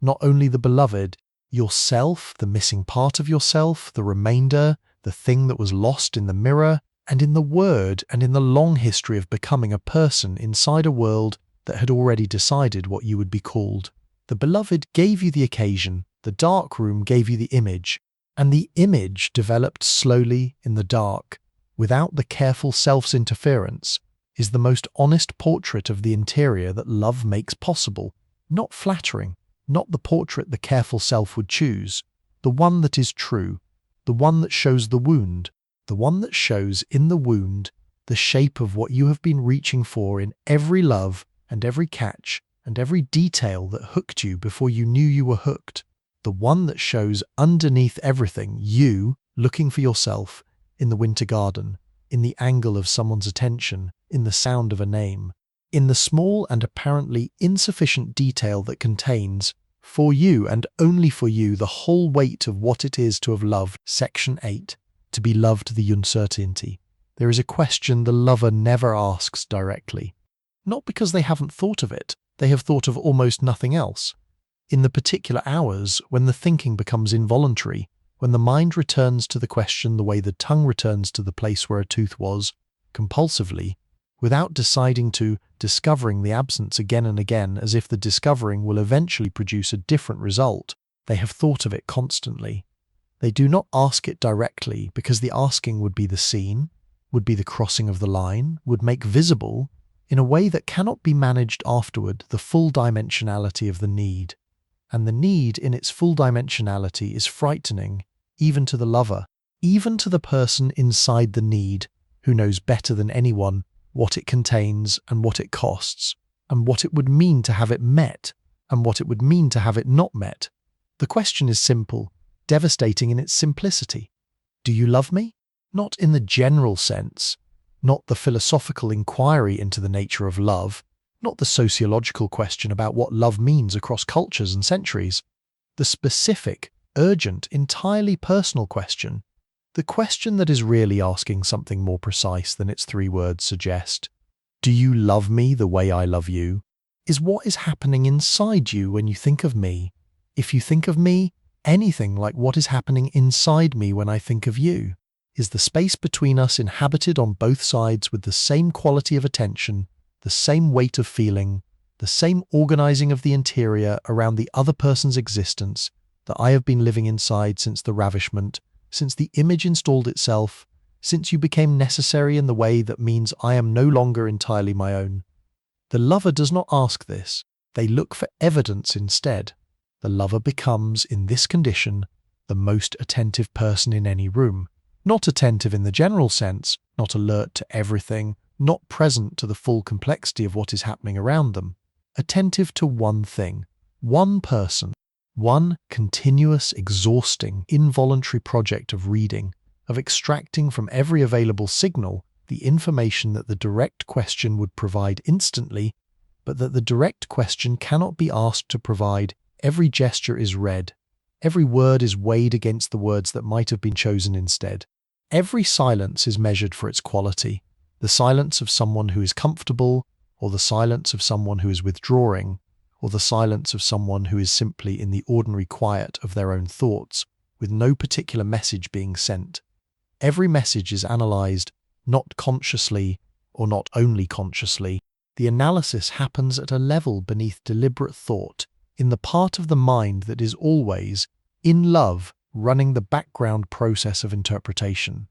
Speaker 1: Not only the beloved, yourself, the missing part of yourself, the remainder, the thing that was lost in the mirror, and in the word, and in the long history of becoming a person inside a world that had already decided what you would be called. The beloved gave you the occasion, the dark room gave you the image, and the image developed slowly in the dark, without the careful self's interference, is the most honest portrait of the interior that love makes possible, not flattering, not the portrait the careful self would choose, the one that is true, the one that shows the wound, the one that shows in the wound the shape of what you have been reaching for in every love and every catch and every detail that hooked you before you knew you were hooked, the one that shows underneath everything you looking for yourself in the winter garden, in the angle of someone's attention, in the sound of a name, in the small and apparently insufficient detail that contains, for you and only for you, the whole weight of what it is to have loved. Section 8. To be loved the uncertainty. There is a question the lover never asks directly. Not because they haven't thought of it, they have thought of almost nothing else. In the particular hours when the thinking becomes involuntary, when the mind returns to the question the way the tongue returns to the place where a tooth was, compulsively, without deciding to, discovering the absence again and again as if the discovering will eventually produce a different result, they have thought of it constantly. They do not ask it directly because the asking would be the scene, would be the crossing of the line, would make visible, in a way that cannot be managed afterward, the full dimensionality of the need. And the need in its full dimensionality is frightening, even to the lover, even to the person inside the need, who knows better than anyone what it contains and what it costs, and what it would mean to have it met, and what it would mean to have it not met. The question is simple, devastating in its simplicity. Do you love me? Not in the general sense, not the philosophical inquiry into the nature of love, not the sociological question about what love means across cultures and centuries. The specific, urgent, entirely personal question, the question that is really asking something more precise than its 3 words suggest. Do you love me the way I love you? Is what is happening inside you when you think of me. If you think of me, anything like what is happening inside me when I think of you. Is the space between us inhabited on both sides with the same quality of attention, the same weight of feeling, the same organizing of the interior around the other person's existence that I have been living inside since the ravishment, since the image installed itself, since you became necessary in the way that means I am no longer entirely my own? The lover does not ask this. They look for evidence instead. The lover becomes, in this condition, the most attentive person in any room. Not attentive in the general sense, not alert to everything, not present to the full complexity of what is happening around them. Attentive to one thing, one person, one continuous, exhausting, involuntary project of reading, of extracting from every available signal the information that the direct question would provide instantly, but that the direct question cannot be asked to provide. Every gesture is read. Every word is weighed against the words that might have been chosen instead. Every silence is measured for its quality. The silence of someone who is comfortable, or the silence of someone who is withdrawing, or the silence of someone who is simply in the ordinary quiet of their own thoughts, with no particular message being sent. Every message is analyzed, not consciously, or not only consciously. The analysis happens at a level beneath deliberate thought, in the part of the mind that is always, in love, running the background process of interpretation.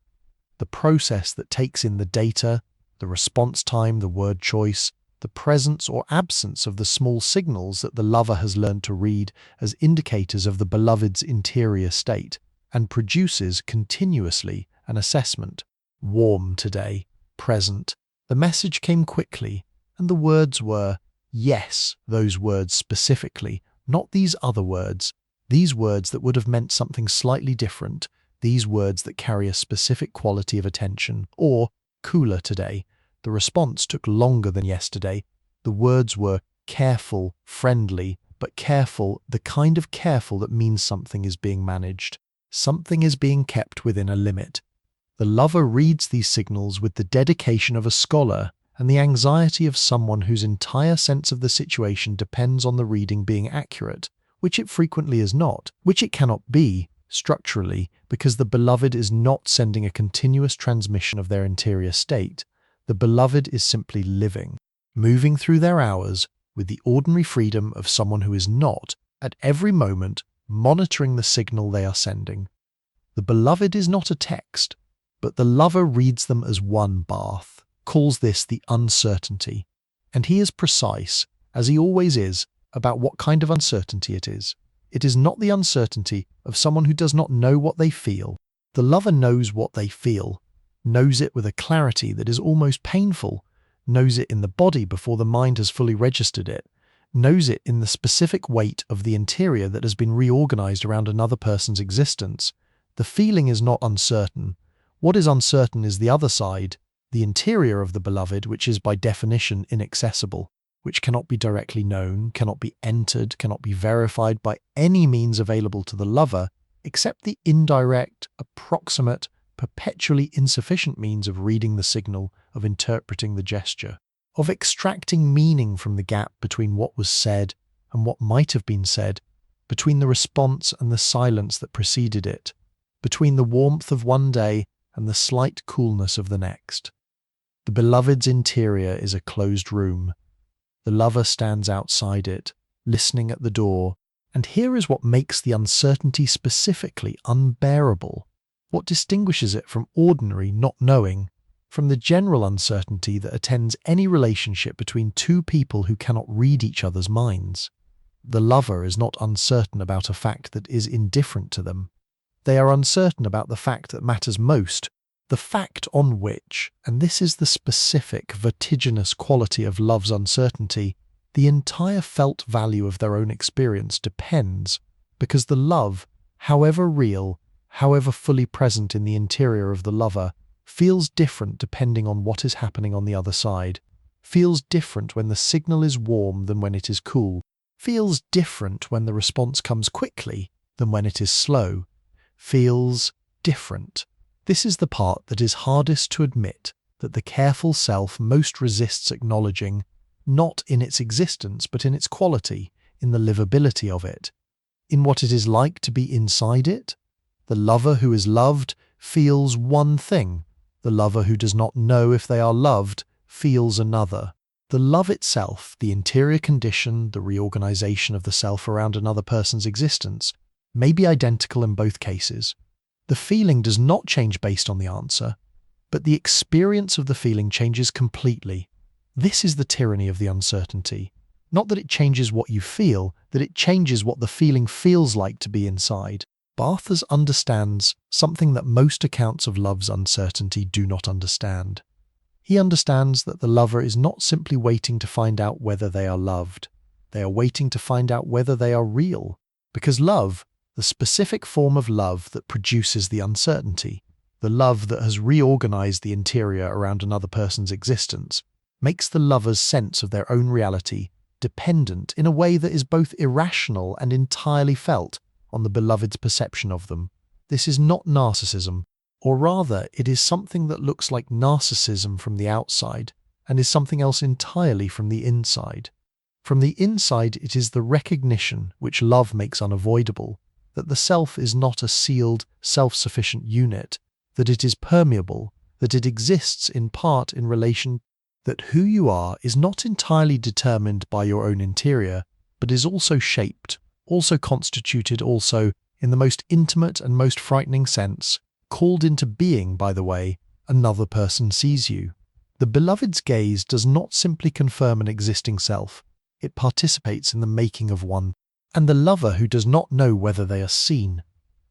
Speaker 1: the process that takes in the data, the response time, the word choice, the presence or absence of the small signals that the lover has learned to read as indicators of the beloved's interior state, and produces continuously an assessment. Warm today, present. The message came quickly, and the words were, yes, those words specifically, not these other words, these words that would have meant something slightly different, these words that carry a specific quality of attention, or cooler today. The response took longer than yesterday. The words were careful, friendly, but careful, the kind of careful that means something is being managed. Something is being kept within a limit. The lover reads these signals with the dedication of a scholar and the anxiety of someone whose entire sense of the situation depends on the reading being accurate, which it frequently is not, which it cannot be, structurally, because the beloved is not sending a continuous transmission of their interior state. The beloved is simply living, moving through their hours with the ordinary freedom of someone who is not, at every moment, monitoring the signal they are sending. The beloved is not a text, but the lover reads them as one. Barthes calls this the uncertainty, and he is precise, as he always is, about what kind of uncertainty it is. It is not the uncertainty of someone who does not know what they feel. The lover knows what they feel, knows it with a clarity that is almost painful, knows it in the body before the mind has fully registered it, knows it in the specific weight of the interior that has been reorganized around another person's existence. The feeling is not uncertain. What is uncertain is the other side, the interior of the beloved, which is by definition inaccessible, which cannot be directly known, cannot be entered, cannot be verified by any means available to the lover, except the indirect, approximate, perpetually insufficient means of reading the signal, of interpreting the gesture, of extracting meaning from the gap between what was said and what might have been said, between the response and the silence that preceded it, between the warmth of one day and the slight coolness of the next. The beloved's interior is a closed room. The lover stands outside it, listening at the door, and here is what makes the uncertainty specifically unbearable. What distinguishes it from ordinary not knowing, from the general uncertainty that attends any relationship between two people who cannot read each other's minds. The lover is not uncertain about a fact that is indifferent to them. They are uncertain about the fact that matters most, the fact on which, and this is the specific, vertiginous quality of love's uncertainty, the entire felt value of their own experience depends, because the love, however real, however fully present in the interior of the lover, feels different depending on what is happening on the other side, feels different when the signal is warm than when it is cool, feels different when the response comes quickly than when it is slow, feels different. This is the part that is hardest to admit, that the careful self most resists acknowledging, not in its existence but in its quality, in the livability of it, in what it is like to be inside it. The lover who is loved feels one thing. The lover who does not know if they are loved feels another. The love itself, the interior condition, the reorganization of the self around another person's existence, may be identical in both cases. The feeling does not change based on the answer, but the experience of the feeling changes completely. This is the tyranny of the uncertainty. Not that it changes what you feel, that it changes what the feeling feels like to be inside. Barthes understands something that most accounts of love's uncertainty do not understand. He understands that the lover is not simply waiting to find out whether they are loved. They are waiting to find out whether they are real. Because love, the specific form of love that produces the uncertainty, the love that has reorganized the interior around another person's existence, makes the lover's sense of their own reality dependent in a way that is both irrational and entirely felt on the beloved's perception of them. This is not narcissism, or rather it is something that looks like narcissism from the outside and is something else entirely from the inside. From the inside it is the recognition, which love makes unavoidable, that the self is not a sealed, self-sufficient unit, that it is permeable, that it exists in part in relation, that who you are is not entirely determined by your own interior, but is also shaped, also constituted, also, in the most intimate and most frightening sense, called into being, by the way, another person sees you. The beloved's gaze does not simply confirm an existing self, it participates in the making of one. And the lover who does not know whether they are seen,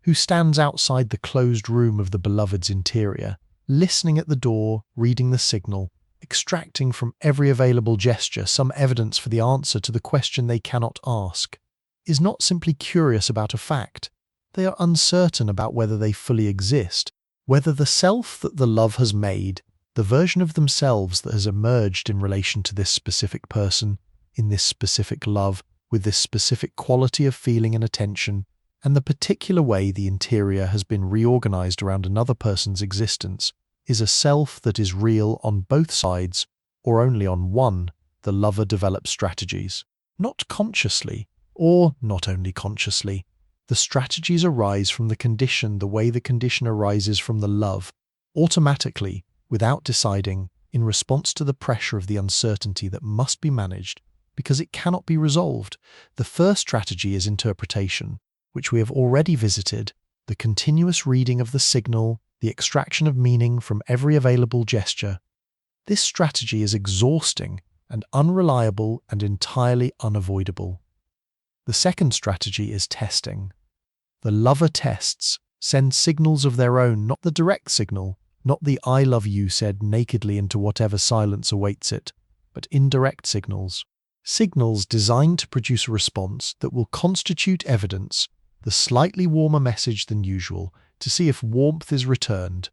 Speaker 1: who stands outside the closed room of the beloved's interior, listening at the door, reading the signal, extracting from every available gesture some evidence for the answer to the question they cannot ask, is not simply curious about a fact. They are uncertain about whether they fully exist, whether the self that the love has made, the version of themselves that has emerged in relation to this specific person, in this specific love, with this specific quality of feeling and attention, and the particular way the interior has been reorganized around another person's existence, is a self that is real on both sides, or only on one. The lover develops strategies. Not consciously, or not only consciously. The strategies arise from the condition the way the condition arises from the love, automatically, without deciding, in response to the pressure of the uncertainty that must be managed, because it cannot be resolved. The first strategy is interpretation, which we have already visited, the continuous reading of the signal, the extraction of meaning from every available gesture. This strategy is exhausting and unreliable and entirely unavoidable. The second strategy is testing. The lover tests, sends signals of their own, not the direct signal, not the "I love you" said nakedly into whatever silence awaits it, but indirect signals. Signals designed to produce a response that will constitute evidence, the slightly warmer message than usual, to see if warmth is returned,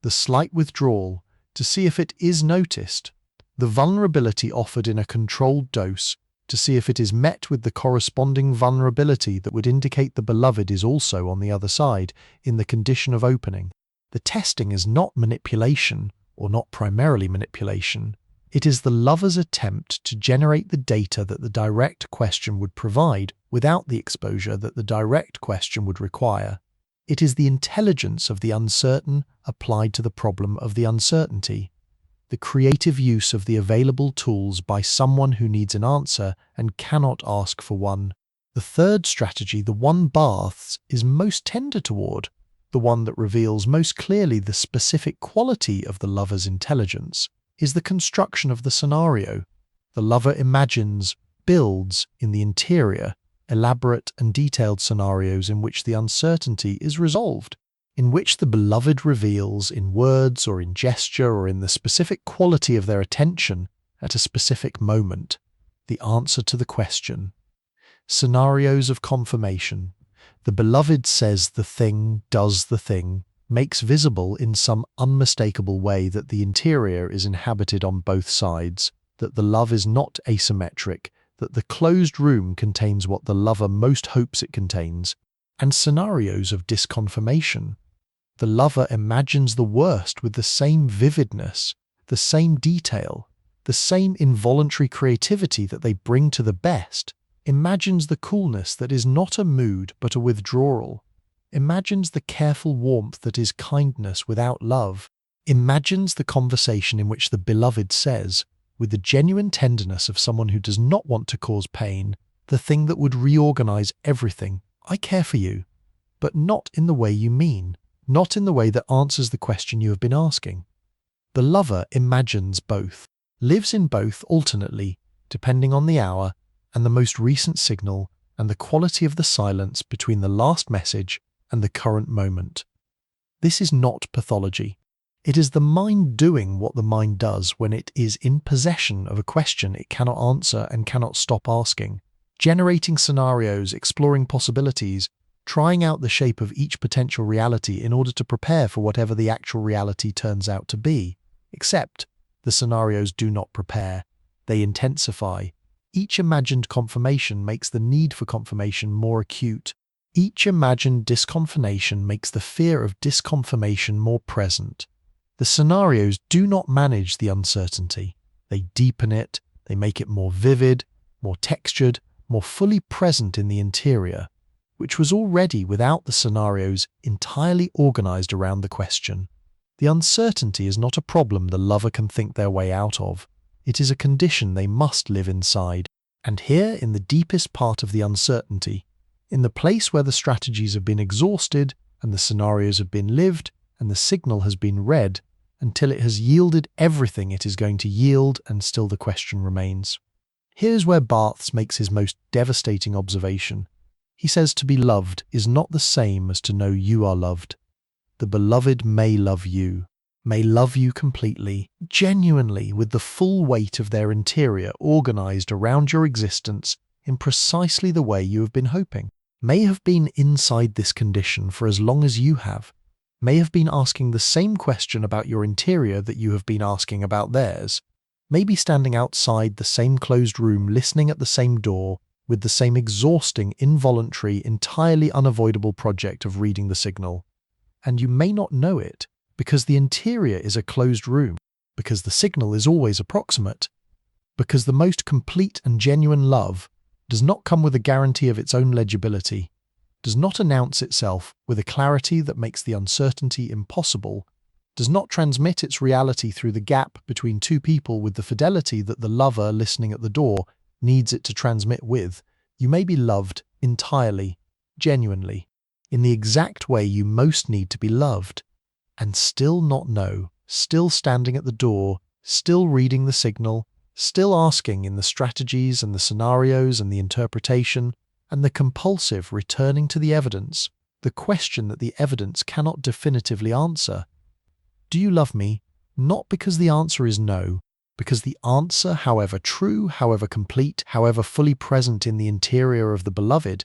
Speaker 1: the slight withdrawal, to see if it is noticed, the vulnerability offered in a controlled dose, to see if it is met with the corresponding vulnerability that would indicate the beloved is also on the other side, in the condition of opening. The testing is not manipulation, or not primarily manipulation. It is the lover's attempt to generate the data that the direct question would provide without the exposure that the direct question would require. It is the intelligence of the uncertain applied to the problem of the uncertainty, the creative use of the available tools by someone who needs an answer and cannot ask for one. The third strategy, the one Barthes is most tender toward, the one that reveals most clearly the specific quality of the lover's intelligence, is the construction of the scenario. The lover imagines, builds, in the interior, elaborate and detailed scenarios in which the uncertainty is resolved, in which the beloved reveals, in words or in gesture or in the specific quality of their attention at a specific moment, the answer to the question. Scenarios of confirmation. The beloved says the thing, does the thing, makes visible in some unmistakable way that the interior is inhabited on both sides, that the love is not asymmetric, that the closed room contains what the lover most hopes it contains, and scenarios of disconfirmation. The lover imagines the worst with the same vividness, the same detail, the same involuntary creativity that they bring to the best, imagines the coolness that is not a mood but a withdrawal, imagines the careful warmth that is kindness without love, imagines the conversation in which the beloved says, with the genuine tenderness of someone who does not want to cause pain, the thing that would reorganize everything. I care for you, but not in the way you mean, not in the way that answers the question you have been asking. The lover imagines both, lives in both alternately, depending on the hour and the most recent signal and the quality of the silence between the last message and the current moment. This is not pathology. It is the mind doing what the mind does when it is in possession of a question it cannot answer and cannot stop asking, generating scenarios, exploring possibilities, trying out the shape of each potential reality in order to prepare for whatever the actual reality turns out to be. Except, the scenarios do not prepare. They intensify. Each imagined confirmation makes the need for confirmation more acute. Each imagined disconfirmation makes the fear of disconfirmation more present. The scenarios do not manage the uncertainty. They deepen it, they make it more vivid, more textured, more fully present in the interior, which was already, without the scenarios, entirely organized around the question. The uncertainty is not a problem the lover can think their way out of. It is a condition they must live inside. And here, in the deepest part of the uncertainty, in the place where the strategies have been exhausted and the scenarios have been lived and the signal has been read, until it has yielded everything it is going to yield, and still the question remains. Here's where Barthes makes his most devastating observation. He says to be loved is not the same as to know you are loved. The beloved may love you completely, genuinely, with the full weight of their interior organized around your existence in precisely the way you have been hoping, may have been inside this condition for as long as you have, may have been asking the same question about your interior that you have been asking about theirs, may be standing outside the same closed room listening at the same door with the same exhausting, involuntary, entirely unavoidable project of reading the signal. And you may not know it, because the interior is a closed room, because the signal is always approximate, because the most complete and genuine love does not come with a guarantee of its own legibility, does not announce itself with a clarity that makes the uncertainty impossible, does not transmit its reality through the gap between two people with the fidelity that the lover listening at the door needs it to transmit with. You may be loved entirely, genuinely, in the exact way you most need to be loved, and still not know, still standing at the door, still reading the signal, still asking in the strategies and the scenarios and the interpretation and the compulsive returning to the evidence, the question that the evidence cannot definitively answer. Do you love me? Not because the answer is no, because the answer, however true, however complete, however fully present in the interior of the beloved,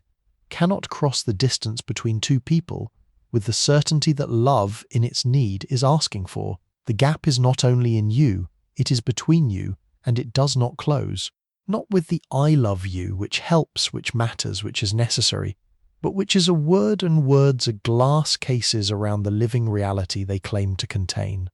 Speaker 1: cannot cross the distance between two people with the certainty that love in its need is asking for. The gap is not only in you, it is between you, and it does not close. Not with the I love you, which helps, which matters, which is necessary, but which is a word, and words are glass cases around the living reality they claim to contain.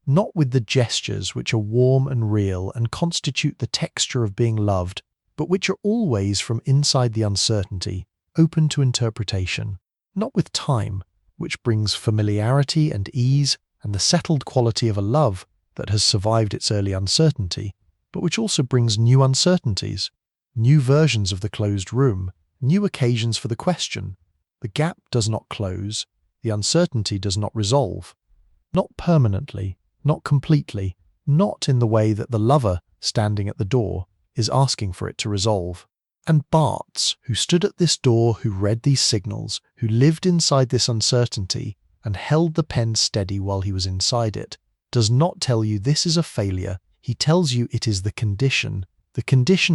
Speaker 1: Not with the gestures which are warm and real and constitute the texture of being loved, but which are always from inside the uncertainty, open to interpretation. Not with time, which brings familiarity and ease and the settled quality of a love that has survived its early uncertainty, but which also brings new uncertainties, new versions of the closed room, new occasions for the question. The gap does not close, the uncertainty does not resolve. Not permanently, not completely, not in the way that the lover, standing at the door, is asking for it to resolve. And Barthes, who stood at this door, who read these signals, who lived inside this uncertainty, and held the pen steady while he was inside it, does not tell you this is a failure. He tells you it is the condition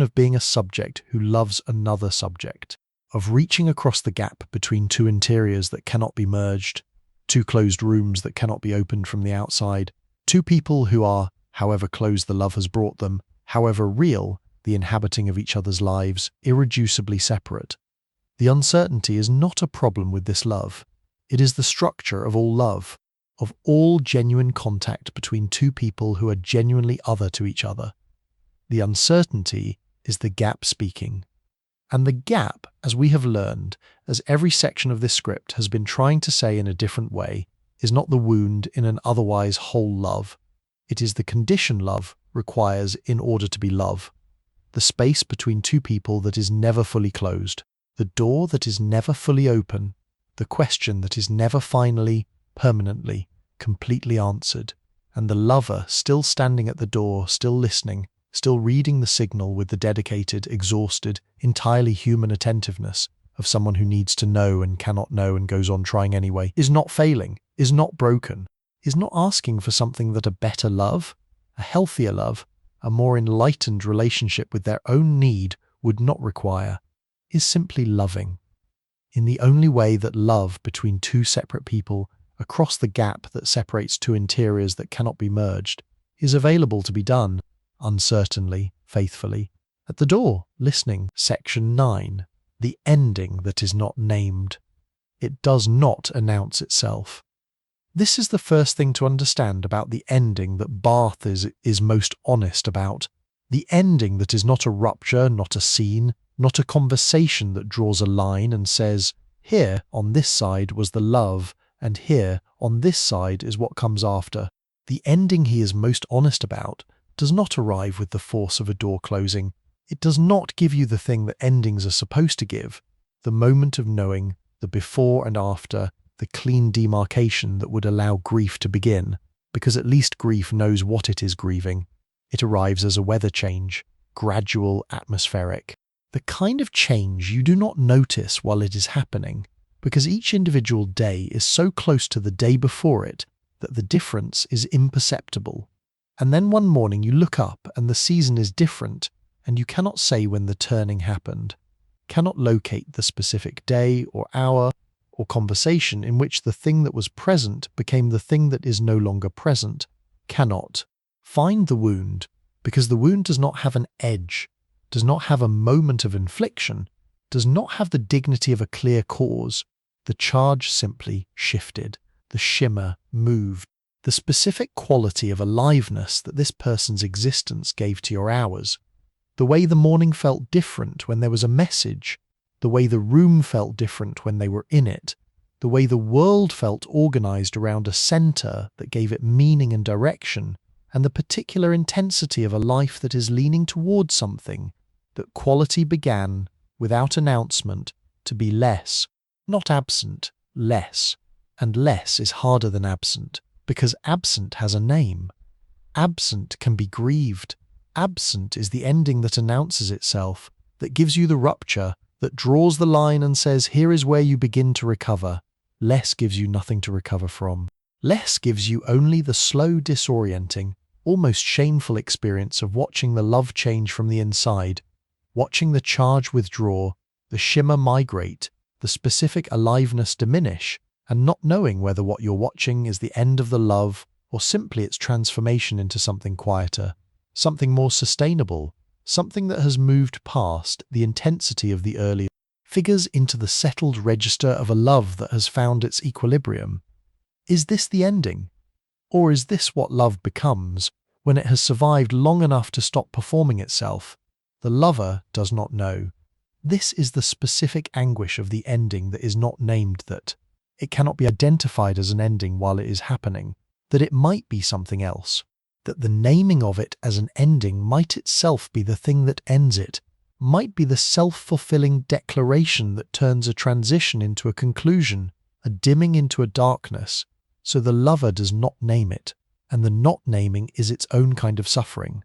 Speaker 1: of being a subject who loves another subject, of reaching across the gap between two interiors that cannot be merged, two closed rooms that cannot be opened from the outside, two people who are, however close the love has brought them, however real the inhabiting of each other's lives, irreducibly separate. The uncertainty is not a problem with this love. It is the structure of all love, of all genuine contact between two people who are genuinely other to each other. The uncertainty is the gap speaking. And the gap, as we have learned, as every section of this script has been trying to say in a different way, is not the wound in an otherwise whole love. It is the condition love requires in order to be love. The space between two people that is never fully closed, the door that is never fully open, the question that is never finally, permanently, completely answered, and the lover still standing at the door, still listening, still reading the signal with the dedicated, exhausted, entirely human attentiveness of someone who needs to know and cannot know and goes on trying anyway, is not failing, is not broken, is not asking for something that a better love, a healthier love, a more enlightened relationship with their own need would not require, is simply loving. In the only way that love between two separate people, across the gap that separates two interiors that cannot be merged, is available to be done, uncertainly, faithfully. At the door, listening, section 9, the ending that is not named. It does not announce itself. This is the first thing to understand about the ending that Barthes is most honest about. The ending that is not a rupture, not a scene, not a conversation that draws a line and says, here, on this side was the love, and here, on this side is what comes after. The ending he is most honest about does not arrive with the force of a door closing. It does not give you the thing that endings are supposed to give, the moment of knowing, the before and after, the clean demarcation that would allow grief to begin. because at least grief knows what it is grieving. It arrives as a weather change, gradual, atmospheric. The kind of change you do not notice while it is happening, because each individual day is so close to the day before it that the difference is imperceptible. And then one morning you look up and the season is different, and you cannot say when the turning happened, cannot locate the specific day or hour or conversation in which the thing that was present became the thing that is no longer present, cannot find the wound, because the wound does not have an edge, does not have a moment of infliction, does not have the dignity of a clear cause. The charge simply shifted, the shimmer moved, the specific quality of aliveness that this person's existence gave to your hours. The way the morning felt different when there was a message, the way the room felt different when they were in it, the way the world felt organized around a center that gave it meaning and direction, and the particular intensity of a life that is leaning towards something, that quality began, without announcement, to be less, not absent, less. And less is harder than absent, because absent has a name. Absent can be grieved. Absent is the ending that announces itself, that gives you the rupture, that draws the line and says, here is where you begin to recover. Less gives you nothing to recover from. Less gives you only the slow, disorienting, almost shameful experience of watching the love change from the inside, watching the charge withdraw, the shimmer migrate, the specific aliveness diminish, and not knowing whether what you're watching is the end of the love or simply its transformation into something quieter, something more sustainable, something that has moved past the intensity of the early figures into the settled register of a love that has found its equilibrium. Is this the ending? Or is this what love becomes when it has survived long enough to stop performing itself? The lover does not know. This is the specific anguish of the ending that is not named, that it cannot be identified as an ending while it is happening, that it might be something else, that the naming of it as an ending might itself be the thing that ends it, might be the self-fulfilling declaration that turns a transition into a conclusion, a dimming into a darkness. So the lover does not name it, and the not naming is its own kind of suffering.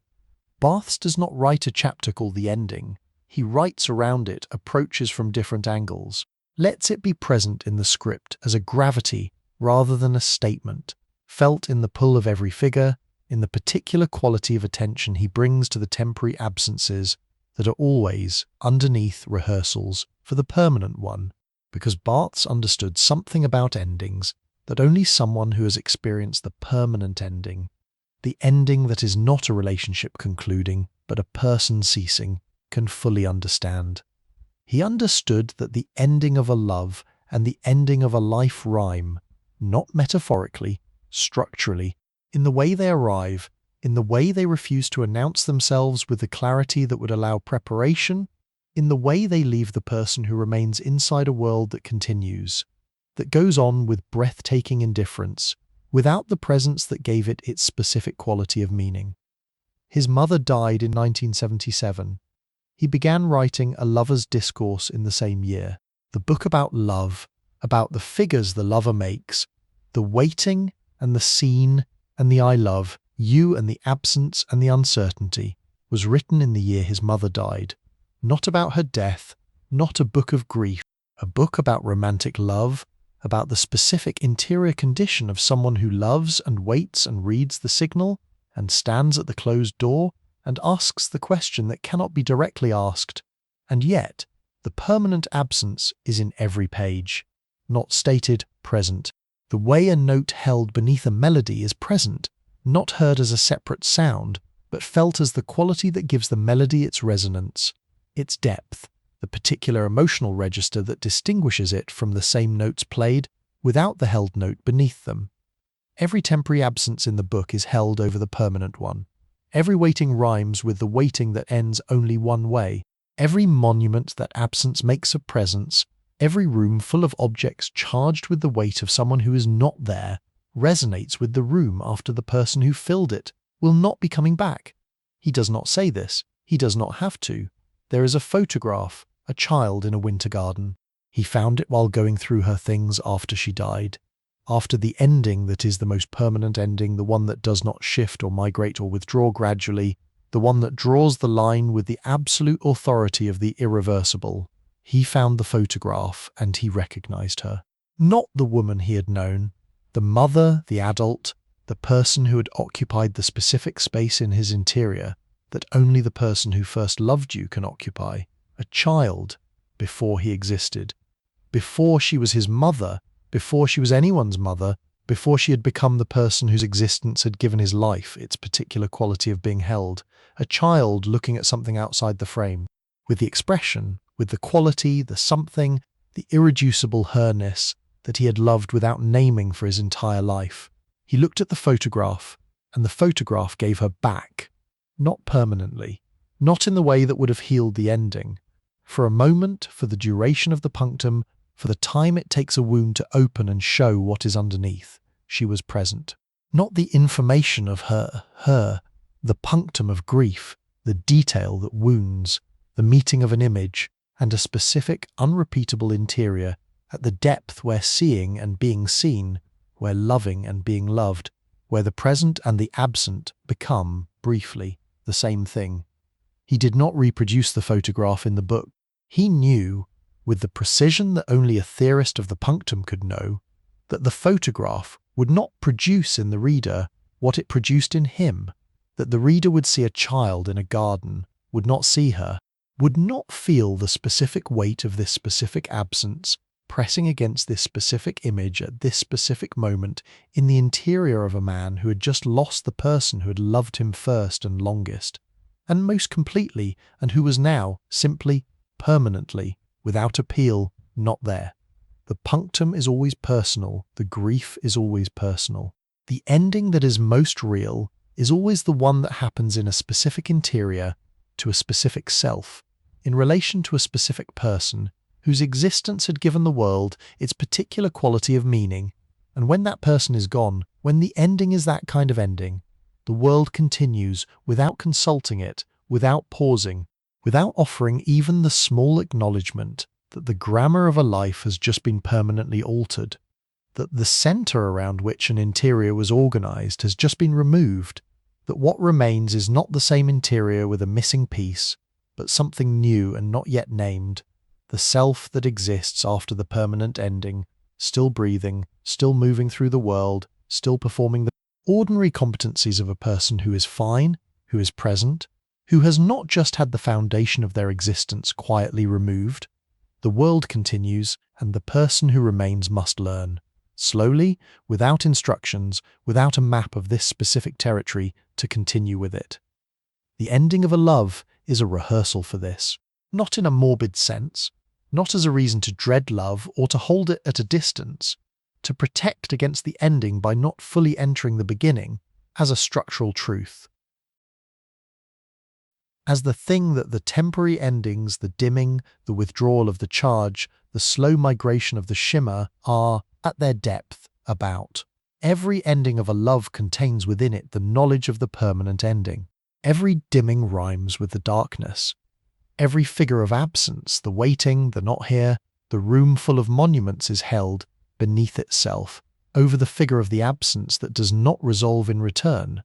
Speaker 1: Barthes does not write a chapter called The Ending. He writes around it, approaches from different angles, lets it be present in the script as a gravity rather than a statement, felt in the pull of every figure, in the particular quality of attention he brings to the temporary absences that are always underneath rehearsals for the permanent one, because Barthes understood something about endings that only someone who has experienced the permanent ending, the ending that is not a relationship concluding, but a person ceasing, can fully understand. He understood that the ending of a love and the ending of a life rhyme, not metaphorically, structurally, in the way they arrive, in the way they refuse to announce themselves with the clarity that would allow preparation, in the way they leave the person who remains inside a world that continues, that goes on with breathtaking indifference, without the presence that gave it its specific quality of meaning. His mother died in 1977. He began writing A Lover's Discourse in the same year, the book about love, about the figures the lover makes, the waiting and the scene and the I love, you and the absence and the uncertainty, was written in the year his mother died. Not about her death, not a book of grief, a book about romantic love, about the specific interior condition of someone who loves and waits and reads the signal and stands at the closed door and asks the question that cannot be directly asked. And yet, the permanent absence is in every page, not stated, present. The way a note held beneath a melody is present, not heard as a separate sound, but felt as the quality that gives the melody its resonance, its depth, the particular emotional register that distinguishes it from the same notes played without the held note beneath them. Every temporary absence in the book is held over the permanent one. Every waiting rhymes with the waiting that ends only one way. Every monument that absence makes of presence, every room full of objects charged with the weight of someone who is not there, resonates with the room after the person who filled it will not be coming back. He does not say this. He does not have to. There is a photograph, a child in a winter garden. He found it while going through her things after she died. after the ending that is the most permanent ending, the one that does not shift or migrate or withdraw gradually, the one that draws the line with the absolute authority of the irreversible, he found the photograph and he recognized her. Not the woman he had known, the mother, the adult, the person who had occupied the specific space in his interior that only the person who first loved you can occupy, a child before he existed, before she was his mother, before she was anyone's mother, before she had become the person whose existence had given his life its particular quality of being held, a child looking at something outside the frame, with the expression, with the quality, the something, the irreducible herness that he had loved without naming for his entire life. He looked at the photograph, and the photograph gave her back, not permanently, not in the way that would have healed the ending. For a moment, for the duration of the punctum, for the time it takes a wound to open and show what is underneath, she was present. Not the information of her, the punctum of grief, the detail that wounds, the meeting of an image, and a specific, unrepeatable interior at the depth where seeing and being seen, where loving and being loved, where the present and the absent become, briefly, the same thing. He did not reproduce the photograph in the book. He knew, with the precision that only a theorist of the punctum could know, that the photograph would not produce in the reader what it produced in him, that the reader would see a child in a garden, would not see her, would not feel the specific weight of this specific absence pressing against this specific image at this specific moment in the interior of a man who had just lost the person who had loved him first and longest, and most completely, and who was now, simply, permanently, without appeal, not there. The punctum is always personal, the grief is always personal. The ending that is most real is always the one that happens in a specific interior, to a specific self, in relation to a specific person, whose existence had given the world its particular quality of meaning, and when that person is gone, when the ending is that kind of ending, the world continues without consulting it, without pausing, without offering even the small acknowledgement that the grammar of a life has just been permanently altered, that the centre around which an interior was organized has just been removed, that what remains is not the same interior with a missing piece, but something new and not yet named, the self that exists after the permanent ending, still breathing, still moving through the world, still performing the ordinary competencies of a person who is fine, who is present, who has not just had the foundation of their existence quietly removed. The world continues, and the person who remains must learn, slowly, without instructions, without a map of this specific territory, to continue with it. The ending of a love is a rehearsal for this, not in a morbid sense, not as a reason to dread love or to hold it at a distance, to protect against the ending by not fully entering the beginning, as a structural truth. As the thing that the temporary endings, the dimming, the withdrawal of the charge, the slow migration of the shimmer are, at their depth, about. Every ending of a love contains within it the knowledge of the permanent ending. Every dimming rhymes with the darkness. Every figure of absence, the waiting, the not here, the room full of monuments is held, beneath itself, over the figure of the absence that does not resolve in return.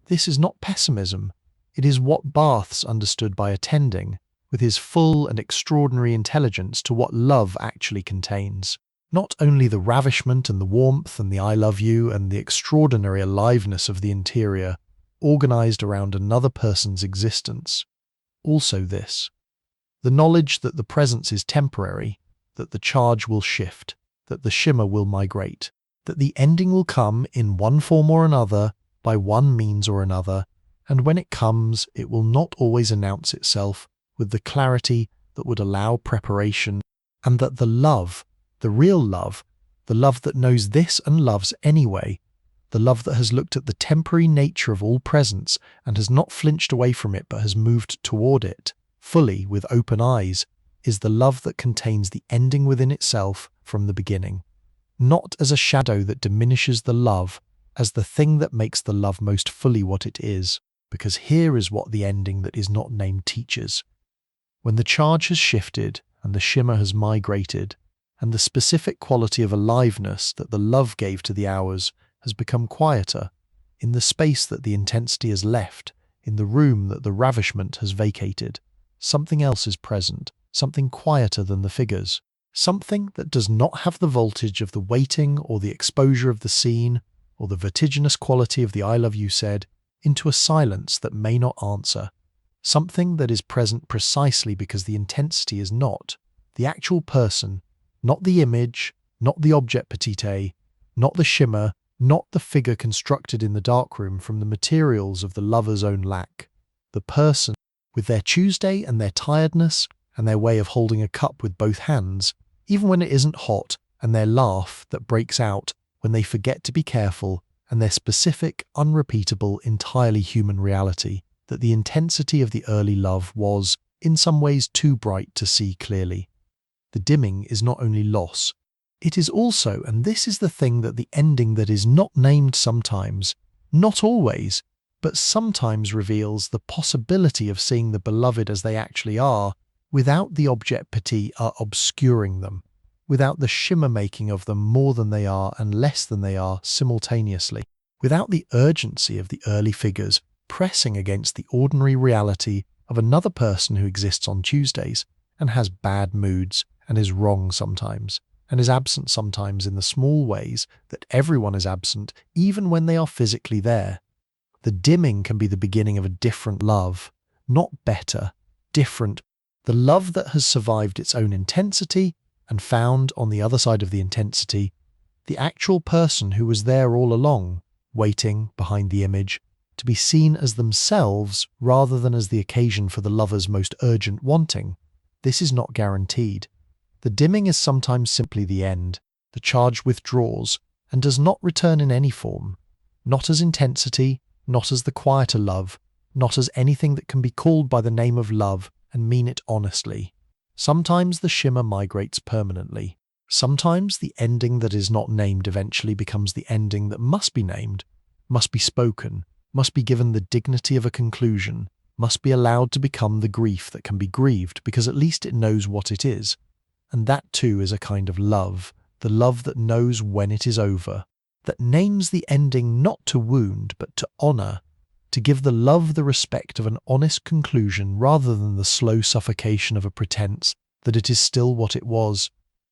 Speaker 1: This is not pessimism. It is what Barthes understood by attending, with his full and extraordinary intelligence, to what love actually contains. Not only the ravishment and the warmth and the I love you and the extraordinary aliveness of the interior, organized around another person's existence. Also this. The knowledge that the presence is temporary, that the charge will shift, that the shimmer will migrate, that the ending will come in one form or another, by one means or another, and when it comes, it will not always announce itself with the clarity that would allow preparation, and that the love, the real love, the love that knows this and loves anyway, the love that has looked at the temporary nature of all presence and has not flinched away from it but has moved toward it, fully with open eyes, is the love that contains the ending within itself from the beginning, not as a shadow that diminishes the love, as the thing that makes the love most fully what it is, because here is what the ending that is not named teaches. When the charge has shifted and the shimmer has migrated, and the specific quality of aliveness that the love gave to the hours has become quieter, in the space that the intensity has left, in the room that the ravishment has vacated. Something else is present, something quieter than the figures, something that does not have the voltage of the waiting or the exposure of the scene or the vertiginous quality of the I love you said into a silence that may not answer. Something that is present precisely because the intensity is not the actual person, not the image, not the object petite, not the shimmer, not the figure constructed in the darkroom from the materials of the lover's own lack. The person, with their Tuesday and their tiredness and their way of holding a cup with both hands, even when it isn't hot, and their laugh that breaks out when they forget to be careful, and their specific, unrepeatable, entirely human reality, that the intensity of the early love was, in some ways, too bright to see clearly. The dimming is not only loss, it is also, and this is the thing that the ending that is not named sometimes, not always, but sometimes reveals the possibility of seeing the beloved as they actually are, without the object petit obscuring them, without the shimmer making of them more than they are and less than they are simultaneously, without the urgency of the early figures pressing against the ordinary reality of another person who exists on Tuesdays and has bad moods and is wrong sometimes and is absent sometimes in the small ways that everyone is absent even when they are physically there. The dimming can be the beginning of a different love, not better, different, the love that has survived its own intensity and found on the other side of the intensity the actual person who was there all along, waiting behind the image, to be seen as themselves rather than as the occasion for the lover's most urgent wanting. This is not guaranteed. The dimming is sometimes simply the end. The charge withdraws and does not return in any form, not as intensity, not as the quieter love, not as anything that can be called by the name of love and mean it honestly. Sometimes the shimmer migrates permanently. Sometimes the ending that is not named eventually becomes the ending that must be named, must be spoken, must be given the dignity of a conclusion, must be allowed to become the grief that can be grieved because at least it knows what it is. And that too is a kind of love, the love that knows when it is over, that names the ending not to wound but to honour, to give the love the respect of an honest conclusion rather than the slow suffocation of a pretense that it is still what it was.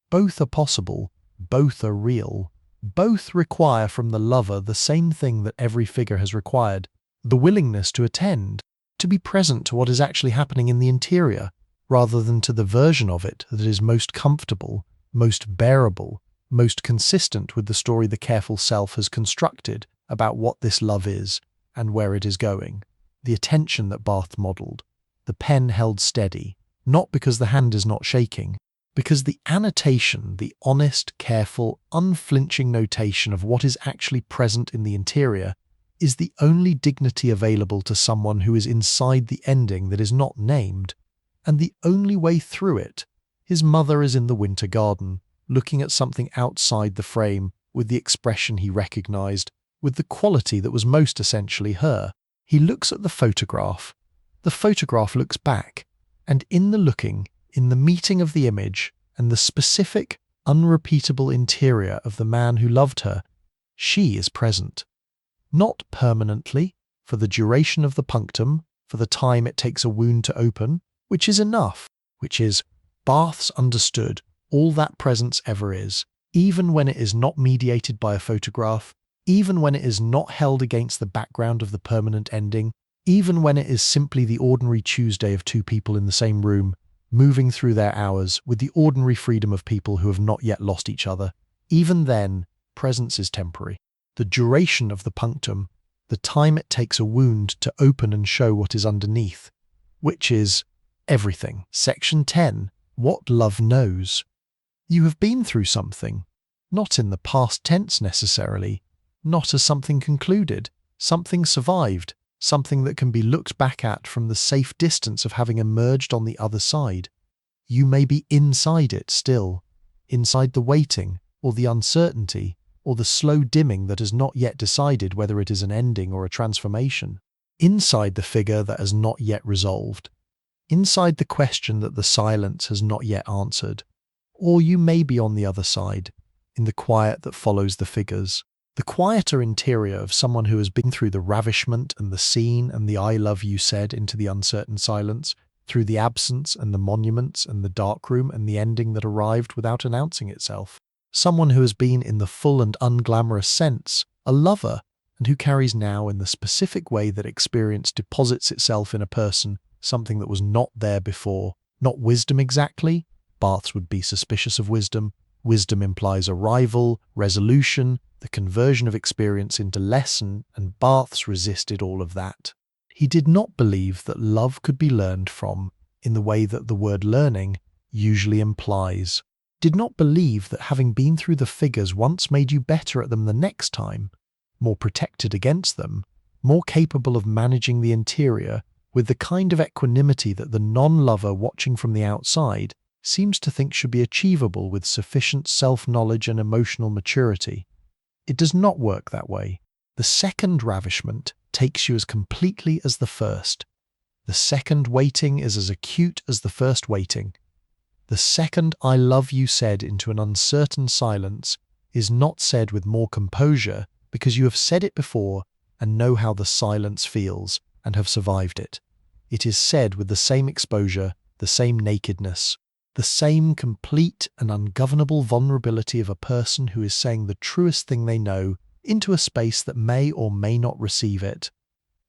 Speaker 1: Both are possible, both are real, both require from the lover the same thing that every figure has required, the willingness to attend, to be present to what is actually happening in the interior, rather than to the version of it that is most comfortable, most bearable, most consistent with the story the careful self has constructed about what this love is and where it is going. The attention that Barthes modelled, the pen held steady, not because the hand is not shaking, because the annotation, the honest, careful, unflinching notation of what is actually present in the interior, is the only dignity available to someone who is inside the ending that is not named, and the only way through it. His mother is in the winter garden, looking at something outside the frame with the expression he recognized, with the quality that was most essentially her. He looks at the photograph looks back, and in the looking, in the meeting of the image and the specific, unrepeatable interior of the man who loved her, she is present. Not permanently, for the duration of the punctum, for the time it takes a wound to open, which is enough, which is, Barthes understood, all that presence ever is, even when it is not mediated by a photograph, even when it is not held against the background of the permanent ending, even when it is simply the ordinary Tuesday of two people in the same room, moving through their hours with the ordinary freedom of people who have not yet lost each other. Even then, presence is temporary. The duration of the punctum, the time it takes a wound to open and show what is underneath, which is everything. Section 10. What love knows. You have been through something, not in the past tense necessarily, not as something concluded, something survived, something that can be looked back at from the safe distance of having emerged on the other side. You may be inside it still, inside the waiting, or the uncertainty, or the slow dimming that has not yet decided whether it is an ending or a transformation, inside the figure that has not yet resolved, inside the question that the silence has not yet answered. Or you may be on the other side, in the quiet that follows the figures. The quieter interior of someone who has been through the ravishment and the scene and the I love you said into the uncertain silence, through the absence and the monuments and the darkroom and the ending that arrived without announcing itself. Someone who has been in the full and unglamorous sense, a lover, and who carries now in the specific way that experience deposits itself in a person something that was not there before. Not wisdom exactly. Barthes would be suspicious of wisdom. Wisdom implies arrival, resolution, the conversion of experience into lesson, and Barthes resisted all of that. He did not believe that love could be learned from in the way that the word learning usually implies. Did not believe that having been through the figures once made you better at them the next time, more protected against them, more capable of managing the interior with the kind of equanimity that the non-lover watching from the outside seems to think should be achievable with sufficient self-knowledge and emotional maturity. It does not work that way. The second ravishment takes you as completely as the first. The second waiting is as acute as the first waiting. The second I love you said into an uncertain silence is not said with more composure because you have said it before and know how the silence feels and have survived it. It is said with the same exposure, the same nakedness, the same complete and ungovernable vulnerability of a person who is saying the truest thing they know into a space that may or may not receive it.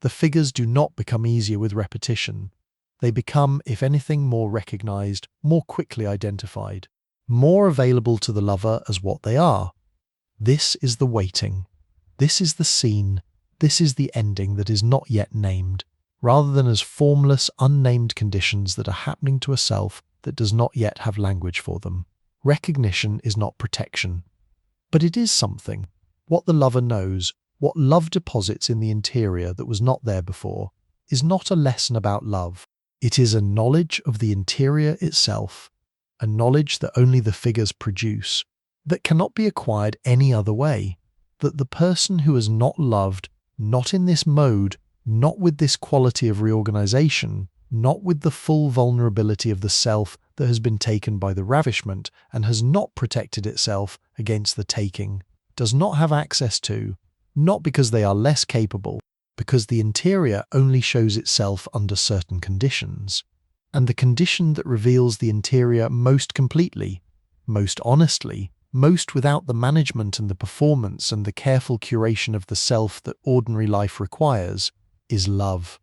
Speaker 1: The figures do not become easier with repetition. They become, if anything, more recognized, more quickly identified, more available to the lover as what they are. This is the waiting. This is the scene. This is the ending that is not yet named, rather than as formless, unnamed conditions that are happening to a self that does not yet have language for them. Recognition is not protection, but it is something. What the lover knows, what love deposits in the interior that was not there before, is not a lesson about love. It is a knowledge of the interior itself, a knowledge that only the figures produce, that cannot be acquired any other way, that the person who has not loved, not in this mode, not with this quality of reorganization, not with the full vulnerability of the self that has been taken by the ravishment and has not protected itself against the taking, does not have access to, not because they are less capable, because the interior only shows itself under certain conditions, and the condition that reveals the interior most completely, most honestly, most without the management and the performance and the careful curation of the self that ordinary life requires, is love.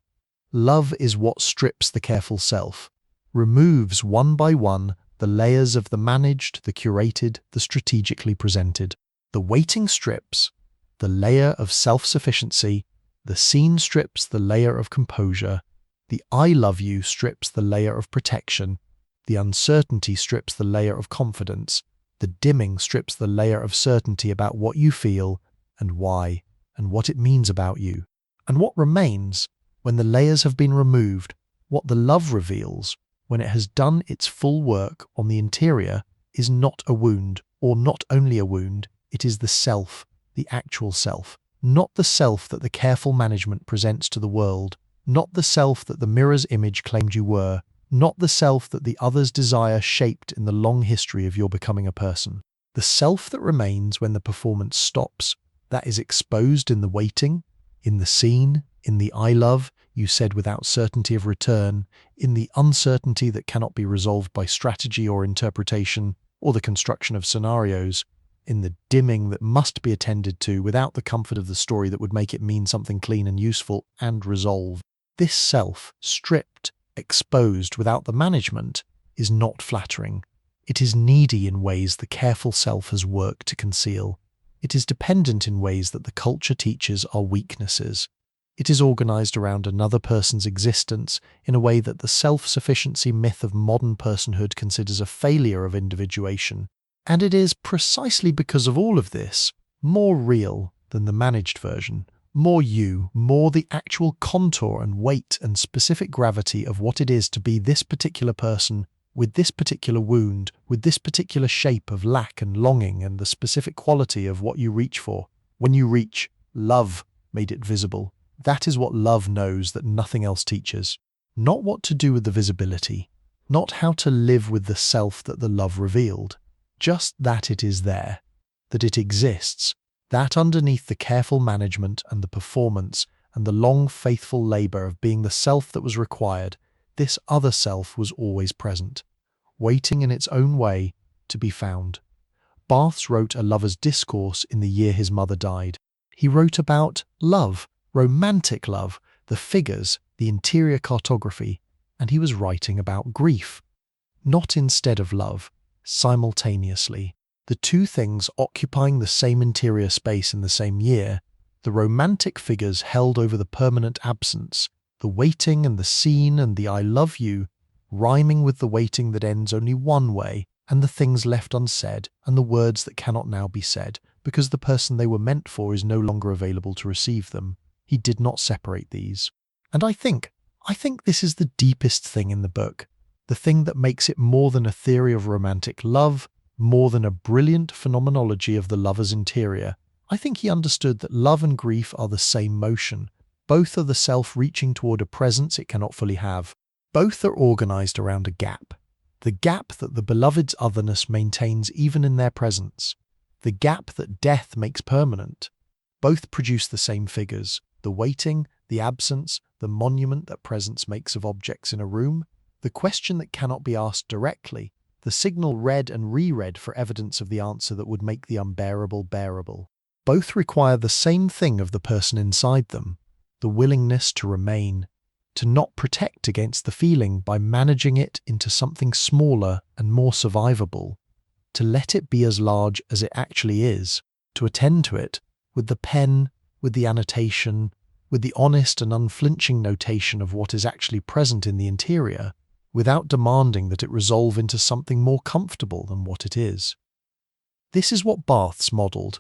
Speaker 1: Love is what strips the careful self, removes one by one the layers of the managed, the curated, the strategically presented. The waiting strips the layer of self-sufficiency, the scene strips the layer of composure, the I love you strips the layer of protection, the uncertainty strips the layer of confidence, the dimming strips the layer of certainty about what you feel and why and what it means about you. And what remains, when the layers have been removed, what the love reveals, when it has done its full work on the interior, is not a wound, or not only a wound, it is the self, the actual self, not the self that the careful management presents to the world, not the self that the mirror's image claimed you were, not the self that the other's desire shaped in the long history of your becoming a person. The self that remains when the performance stops, that is exposed in the waiting, in the scene, in the I love, you said without certainty of return, in the uncertainty that cannot be resolved by strategy or interpretation, or the construction of scenarios, in the dimming that must be attended to without the comfort of the story that would make it mean something clean and useful and resolve. This self, stripped, exposed without the management, is not flattering. It is needy in ways the careful self has worked to conceal. It is dependent in ways that the culture teaches are weaknesses. It is organized around another person's existence in a way that the self-sufficiency myth of modern personhood considers a failure of individuation. And it is precisely because of all of this more real than the managed version, more you, more the actual contour and weight and specific gravity of what it is to be this particular person with this particular wound, with this particular shape of lack and longing and the specific quality of what you reach for. When you reach, love made it visible. That is what love knows that nothing else teaches. Not what to do with the visibility, not how to live with the self that the love revealed, just that it is there, that it exists, that underneath the careful management and the performance and the long faithful labor of being the self that was required, this other self was always present, waiting in its own way to be found. Barthes wrote A Lover's Discourse in the year his mother died. He wrote about love, romantic love, the figures, the interior cartography, and he was writing about grief. Not instead of love, simultaneously. The two things occupying the same interior space in the same year, the romantic figures held over the permanent absence, the waiting and the scene and the I love you, rhyming with the waiting that ends only one way, and the things left unsaid, and the words that cannot now be said, because the person they were meant for is no longer available to receive them. He did not separate these. And I think this is the deepest thing in the book, the thing that makes it more than a theory of romantic love, more than a brilliant phenomenology of the lover's interior. I think he understood that love and grief are the same motion. Both are the self reaching toward a presence it cannot fully have. Both are organized around a gap. The gap that the beloved's otherness maintains even in their presence. The gap that death makes permanent. Both produce the same figures, the waiting, the absence, the monument that presence makes of objects in a room, the question that cannot be asked directly, the signal read and reread for evidence of the answer that would make the unbearable bearable. Both require the same thing of the person inside them, the willingness to remain, to not protect against the feeling by managing it into something smaller and more survivable, to let it be as large as it actually is, to attend to it with the pen, with the annotation, with the honest and unflinching notation of what is actually present in the interior, without demanding that it resolve into something more comfortable than what it is. This is what Barthes modelled,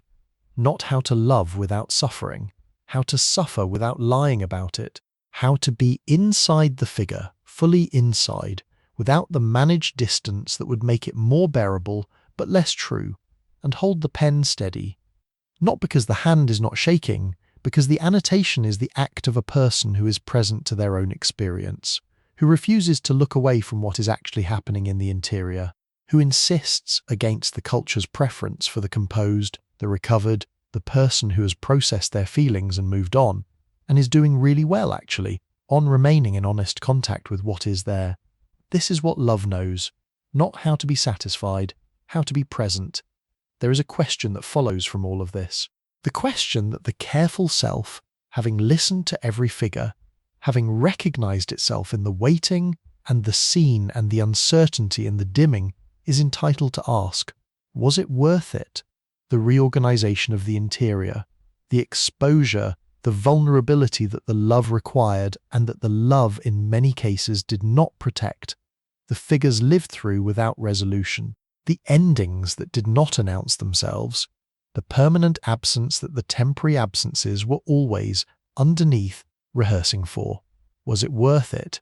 Speaker 1: not how to love without suffering, how to suffer without lying about it, how to be inside the figure, fully inside, without the managed distance that would make it more bearable but less true, and hold the pen steady, not because the hand is not shaking, because the annotation is the act of a person who is present to their own experience, who refuses to look away from what is actually happening in the interior, who insists against the culture's preference for the composed, the recovered, the person who has processed their feelings and moved on, and is doing really well, actually, on remaining in honest contact with what is there. This is what love knows, not how to be satisfied, how to be present. There is a question that follows from all of this. The question that the careful self, having listened to every figure, having recognized itself in the waiting and the scene and the uncertainty and the dimming, is entitled to ask, was it worth it? The reorganization of the interior, the exposure, the vulnerability that the love required and that the love in many cases did not protect, the figures lived through without resolution, the endings that did not announce themselves, the permanent absence that the temporary absences were always, underneath, rehearsing for. Was it worth it?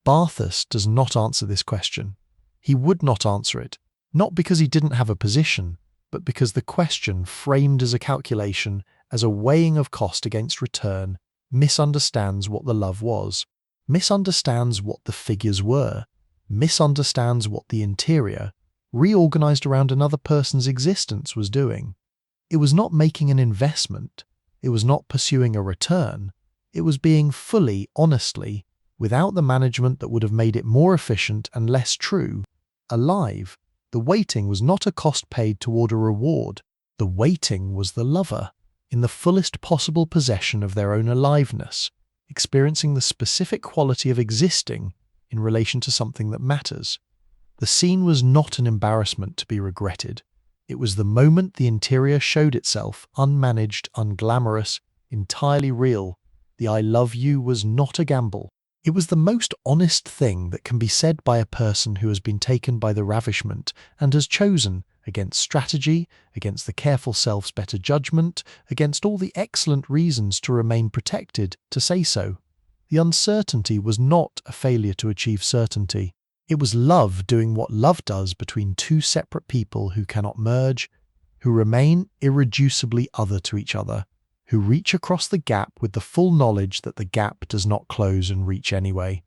Speaker 1: Barthes does not answer this question. He would not answer it, not because he didn't have a position, but because the question, framed as a calculation, as a weighing of cost against return, misunderstands what the love was, misunderstands what the figures were, misunderstands what the interior, reorganized around another person's existence, was doing. It was not making an investment. It was not pursuing a return. It was being fully, honestly, without the management that would have made it more efficient and less true, alive. The waiting was not a cost paid toward a reward. The waiting was the lover, in the fullest possible possession of their own aliveness, experiencing the specific quality of existing in relation to something that matters. The scene was not an embarrassment to be regretted. It was the moment the interior showed itself, unmanaged, unglamorous, entirely real. The I love you was not a gamble. It was the most honest thing that can be said by a person who has been taken by the ravishment and has chosen, against strategy, against the careful self's better judgment, against all the excellent reasons to remain protected, to say so. The uncertainty was not a failure to achieve certainty. It was love doing what love does between two separate people who cannot merge, who remain irreducibly other to each other, who reach across the gap with the full knowledge that the gap does not close and reach anyway.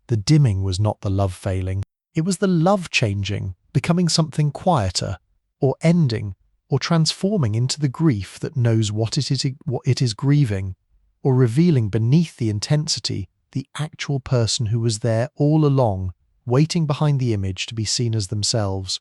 Speaker 1: The dimming was not the love failing. It was the love changing, becoming something quieter, or ending, or transforming into the grief that knows what it is grieving, or revealing beneath the intensity the actual person who was there all along, waiting behind the image to be seen as themselves.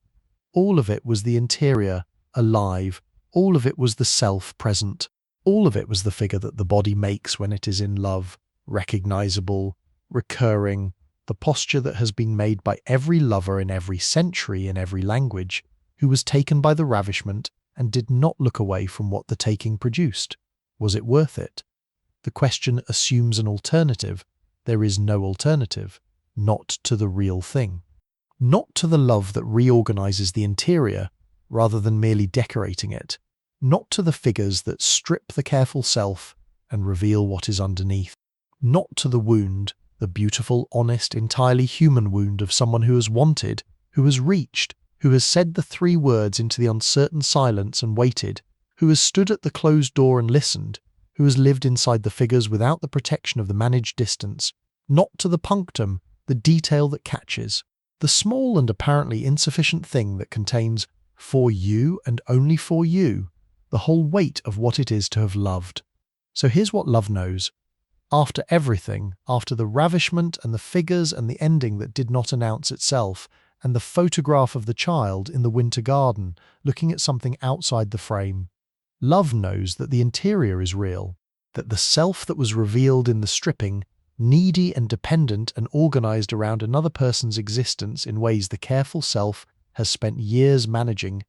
Speaker 1: All of it was the interior, alive. All of it was the self present. All of it was the figure that the body makes when it is in love, recognizable, recurring, the posture that has been made by every lover in every century in every language, who was taken by the ravishment and did not look away from what the taking produced. Was it worth it? The question assumes an alternative. There is no alternative, not to the real thing. Not to the love that reorganizes the interior, rather than merely decorating it. Not to the figures that strip the careful self and reveal what is underneath. Not to the wound, the beautiful, honest, entirely human wound of someone who has wanted, who has reached, who has said the three words into the uncertain silence and waited, who has stood at the closed door and listened, who has lived inside the figures without the protection of the managed distance. Not to the punctum, the detail that catches, the small and apparently insufficient thing that contains, for you and only for you, the whole weight of what it is to have loved. So here's what love knows. After everything, after the ravishment and the figures and the ending that did not announce itself, and the photograph of the child in the winter garden looking at something outside the frame, love knows that the interior is real, that the self that was revealed in the stripping, needy and dependent and organized around another person's existence in ways the careful self has spent years managing,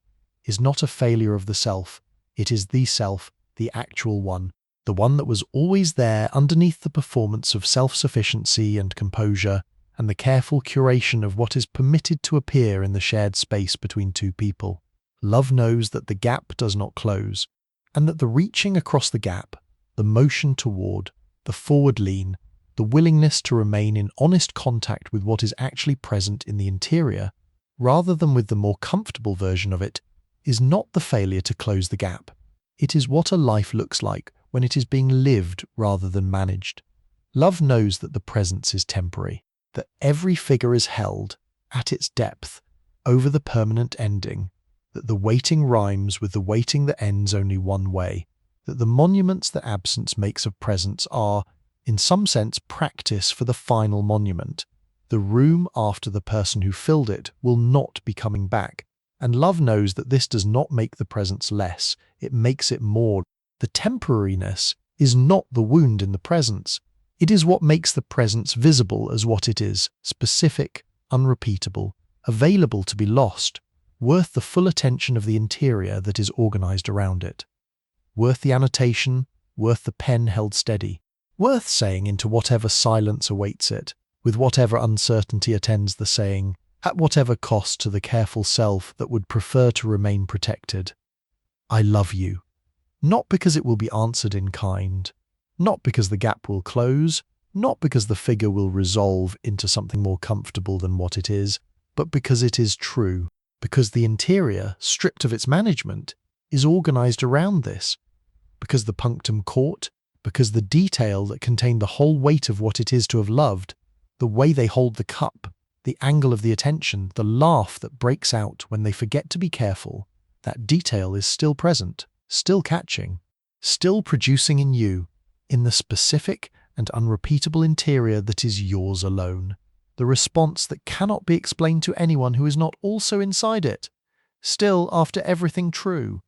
Speaker 1: is not a failure of the self. It is the self, the actual one, the one that was always there underneath the performance of self-sufficiency and composure and the careful curation of what is permitted to appear in the shared space between two people. Love knows that the gap does not close, and that the reaching across the gap, the motion toward, the forward lean, the willingness to remain in honest contact with what is actually present in the interior, rather than with the more comfortable version of it, is not the failure to close the gap. It is what a life looks like when it is being lived rather than managed. Love knows that the presence is temporary, that every figure is held, at its depth, over the permanent ending, that the waiting rhymes with the waiting that ends only one way, that the monuments that absence makes of presence are, in some sense, practice for the final monument. The room after the person who filled it will not be coming back, and love knows that this does not make the presence less, it makes it more. The temporariness is not the wound in the presence. It is what makes the presence visible as what it is, specific, unrepeatable, available to be lost, worth the full attention of the interior that is organized around it. Worth the annotation, worth the pen held steady, worth saying into whatever silence awaits it, with whatever uncertainty attends the saying, at whatever cost to the careful self that would prefer to remain protected. I love you. Not because it will be answered in kind, not because the gap will close, not because the figure will resolve into something more comfortable than what it is, but because it is true, because the interior, stripped of its management, is organized around this, because the punctum caught, because the detail that contained the whole weight of what it is to have loved, the way they hold the cup, the angle of the attention, the laugh that breaks out when they forget to be careful, that detail is still present, still catching, still producing in you, in the specific and unrepeatable interior that is yours alone, the response that cannot be explained to anyone who is not also inside it. Still, after everything true,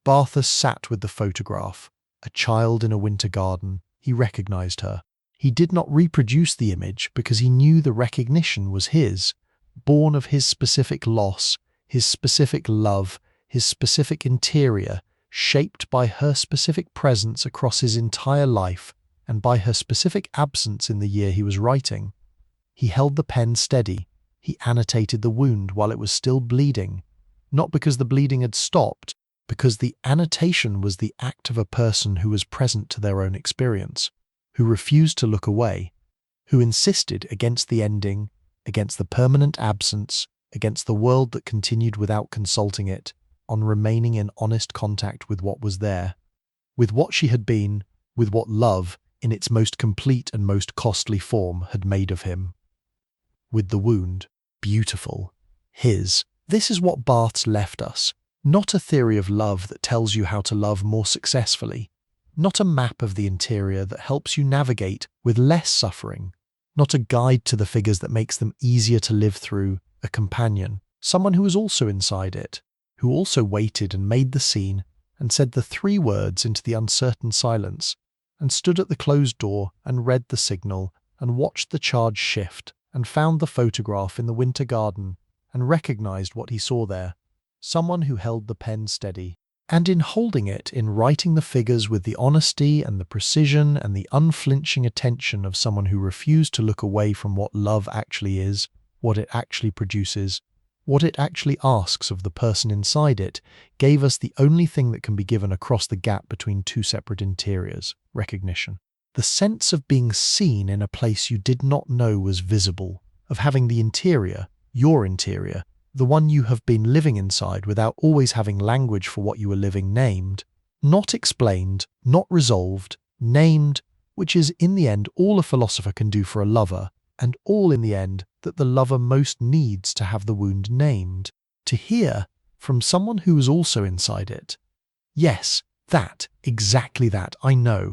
Speaker 1: Barthes sat with the photograph, a child in a winter garden. He recognized her. He did not reproduce the image because he knew the recognition was his, born of his specific loss, his specific love, his specific interior, shaped by her specific presence across his entire life and by her specific absence in the year he was writing. He held the pen steady. He annotated the wound while it was still bleeding, not because the bleeding had stopped, because the annotation was the act of a person who was present to their own experience, who refused to look away, who insisted against the ending, against the permanent absence, against the world that continued without consulting it, on remaining in honest contact with what was there, with what she had been, with what love, in its most complete and most costly form, had made of him. With the wound. beautiful. His. This is what Barthes left us. Not a theory of love that tells you how to love more successfully. Not a map of the interior that helps you navigate with less suffering. Not a guide to the figures that makes them easier to live through. A companion. Someone who was also inside it. Who also waited and made the scene and said the 3 words into the uncertain silence and stood at the closed door and read the signal and watched the charge shift and found the photograph in the winter garden and recognized what he saw there. Someone who held the pen steady. And in holding it, in writing the figures with the honesty and the precision and the unflinching attention of someone who refused to look away from what love actually is, what it actually produces, what it actually asks of the person inside it, gave us the only thing that can be given across the gap between 2 separate interiors: recognition. The sense of being seen in a place you did not know was visible, of having the interior, your interior, the one you have been living inside without always having language for what you were living, named, not explained, not resolved, named, which is in the end all a philosopher can do for a lover, and all in the end that the lover most needs to have the wound named, to hear from someone who was also inside it. Yes, that, exactly that, I know.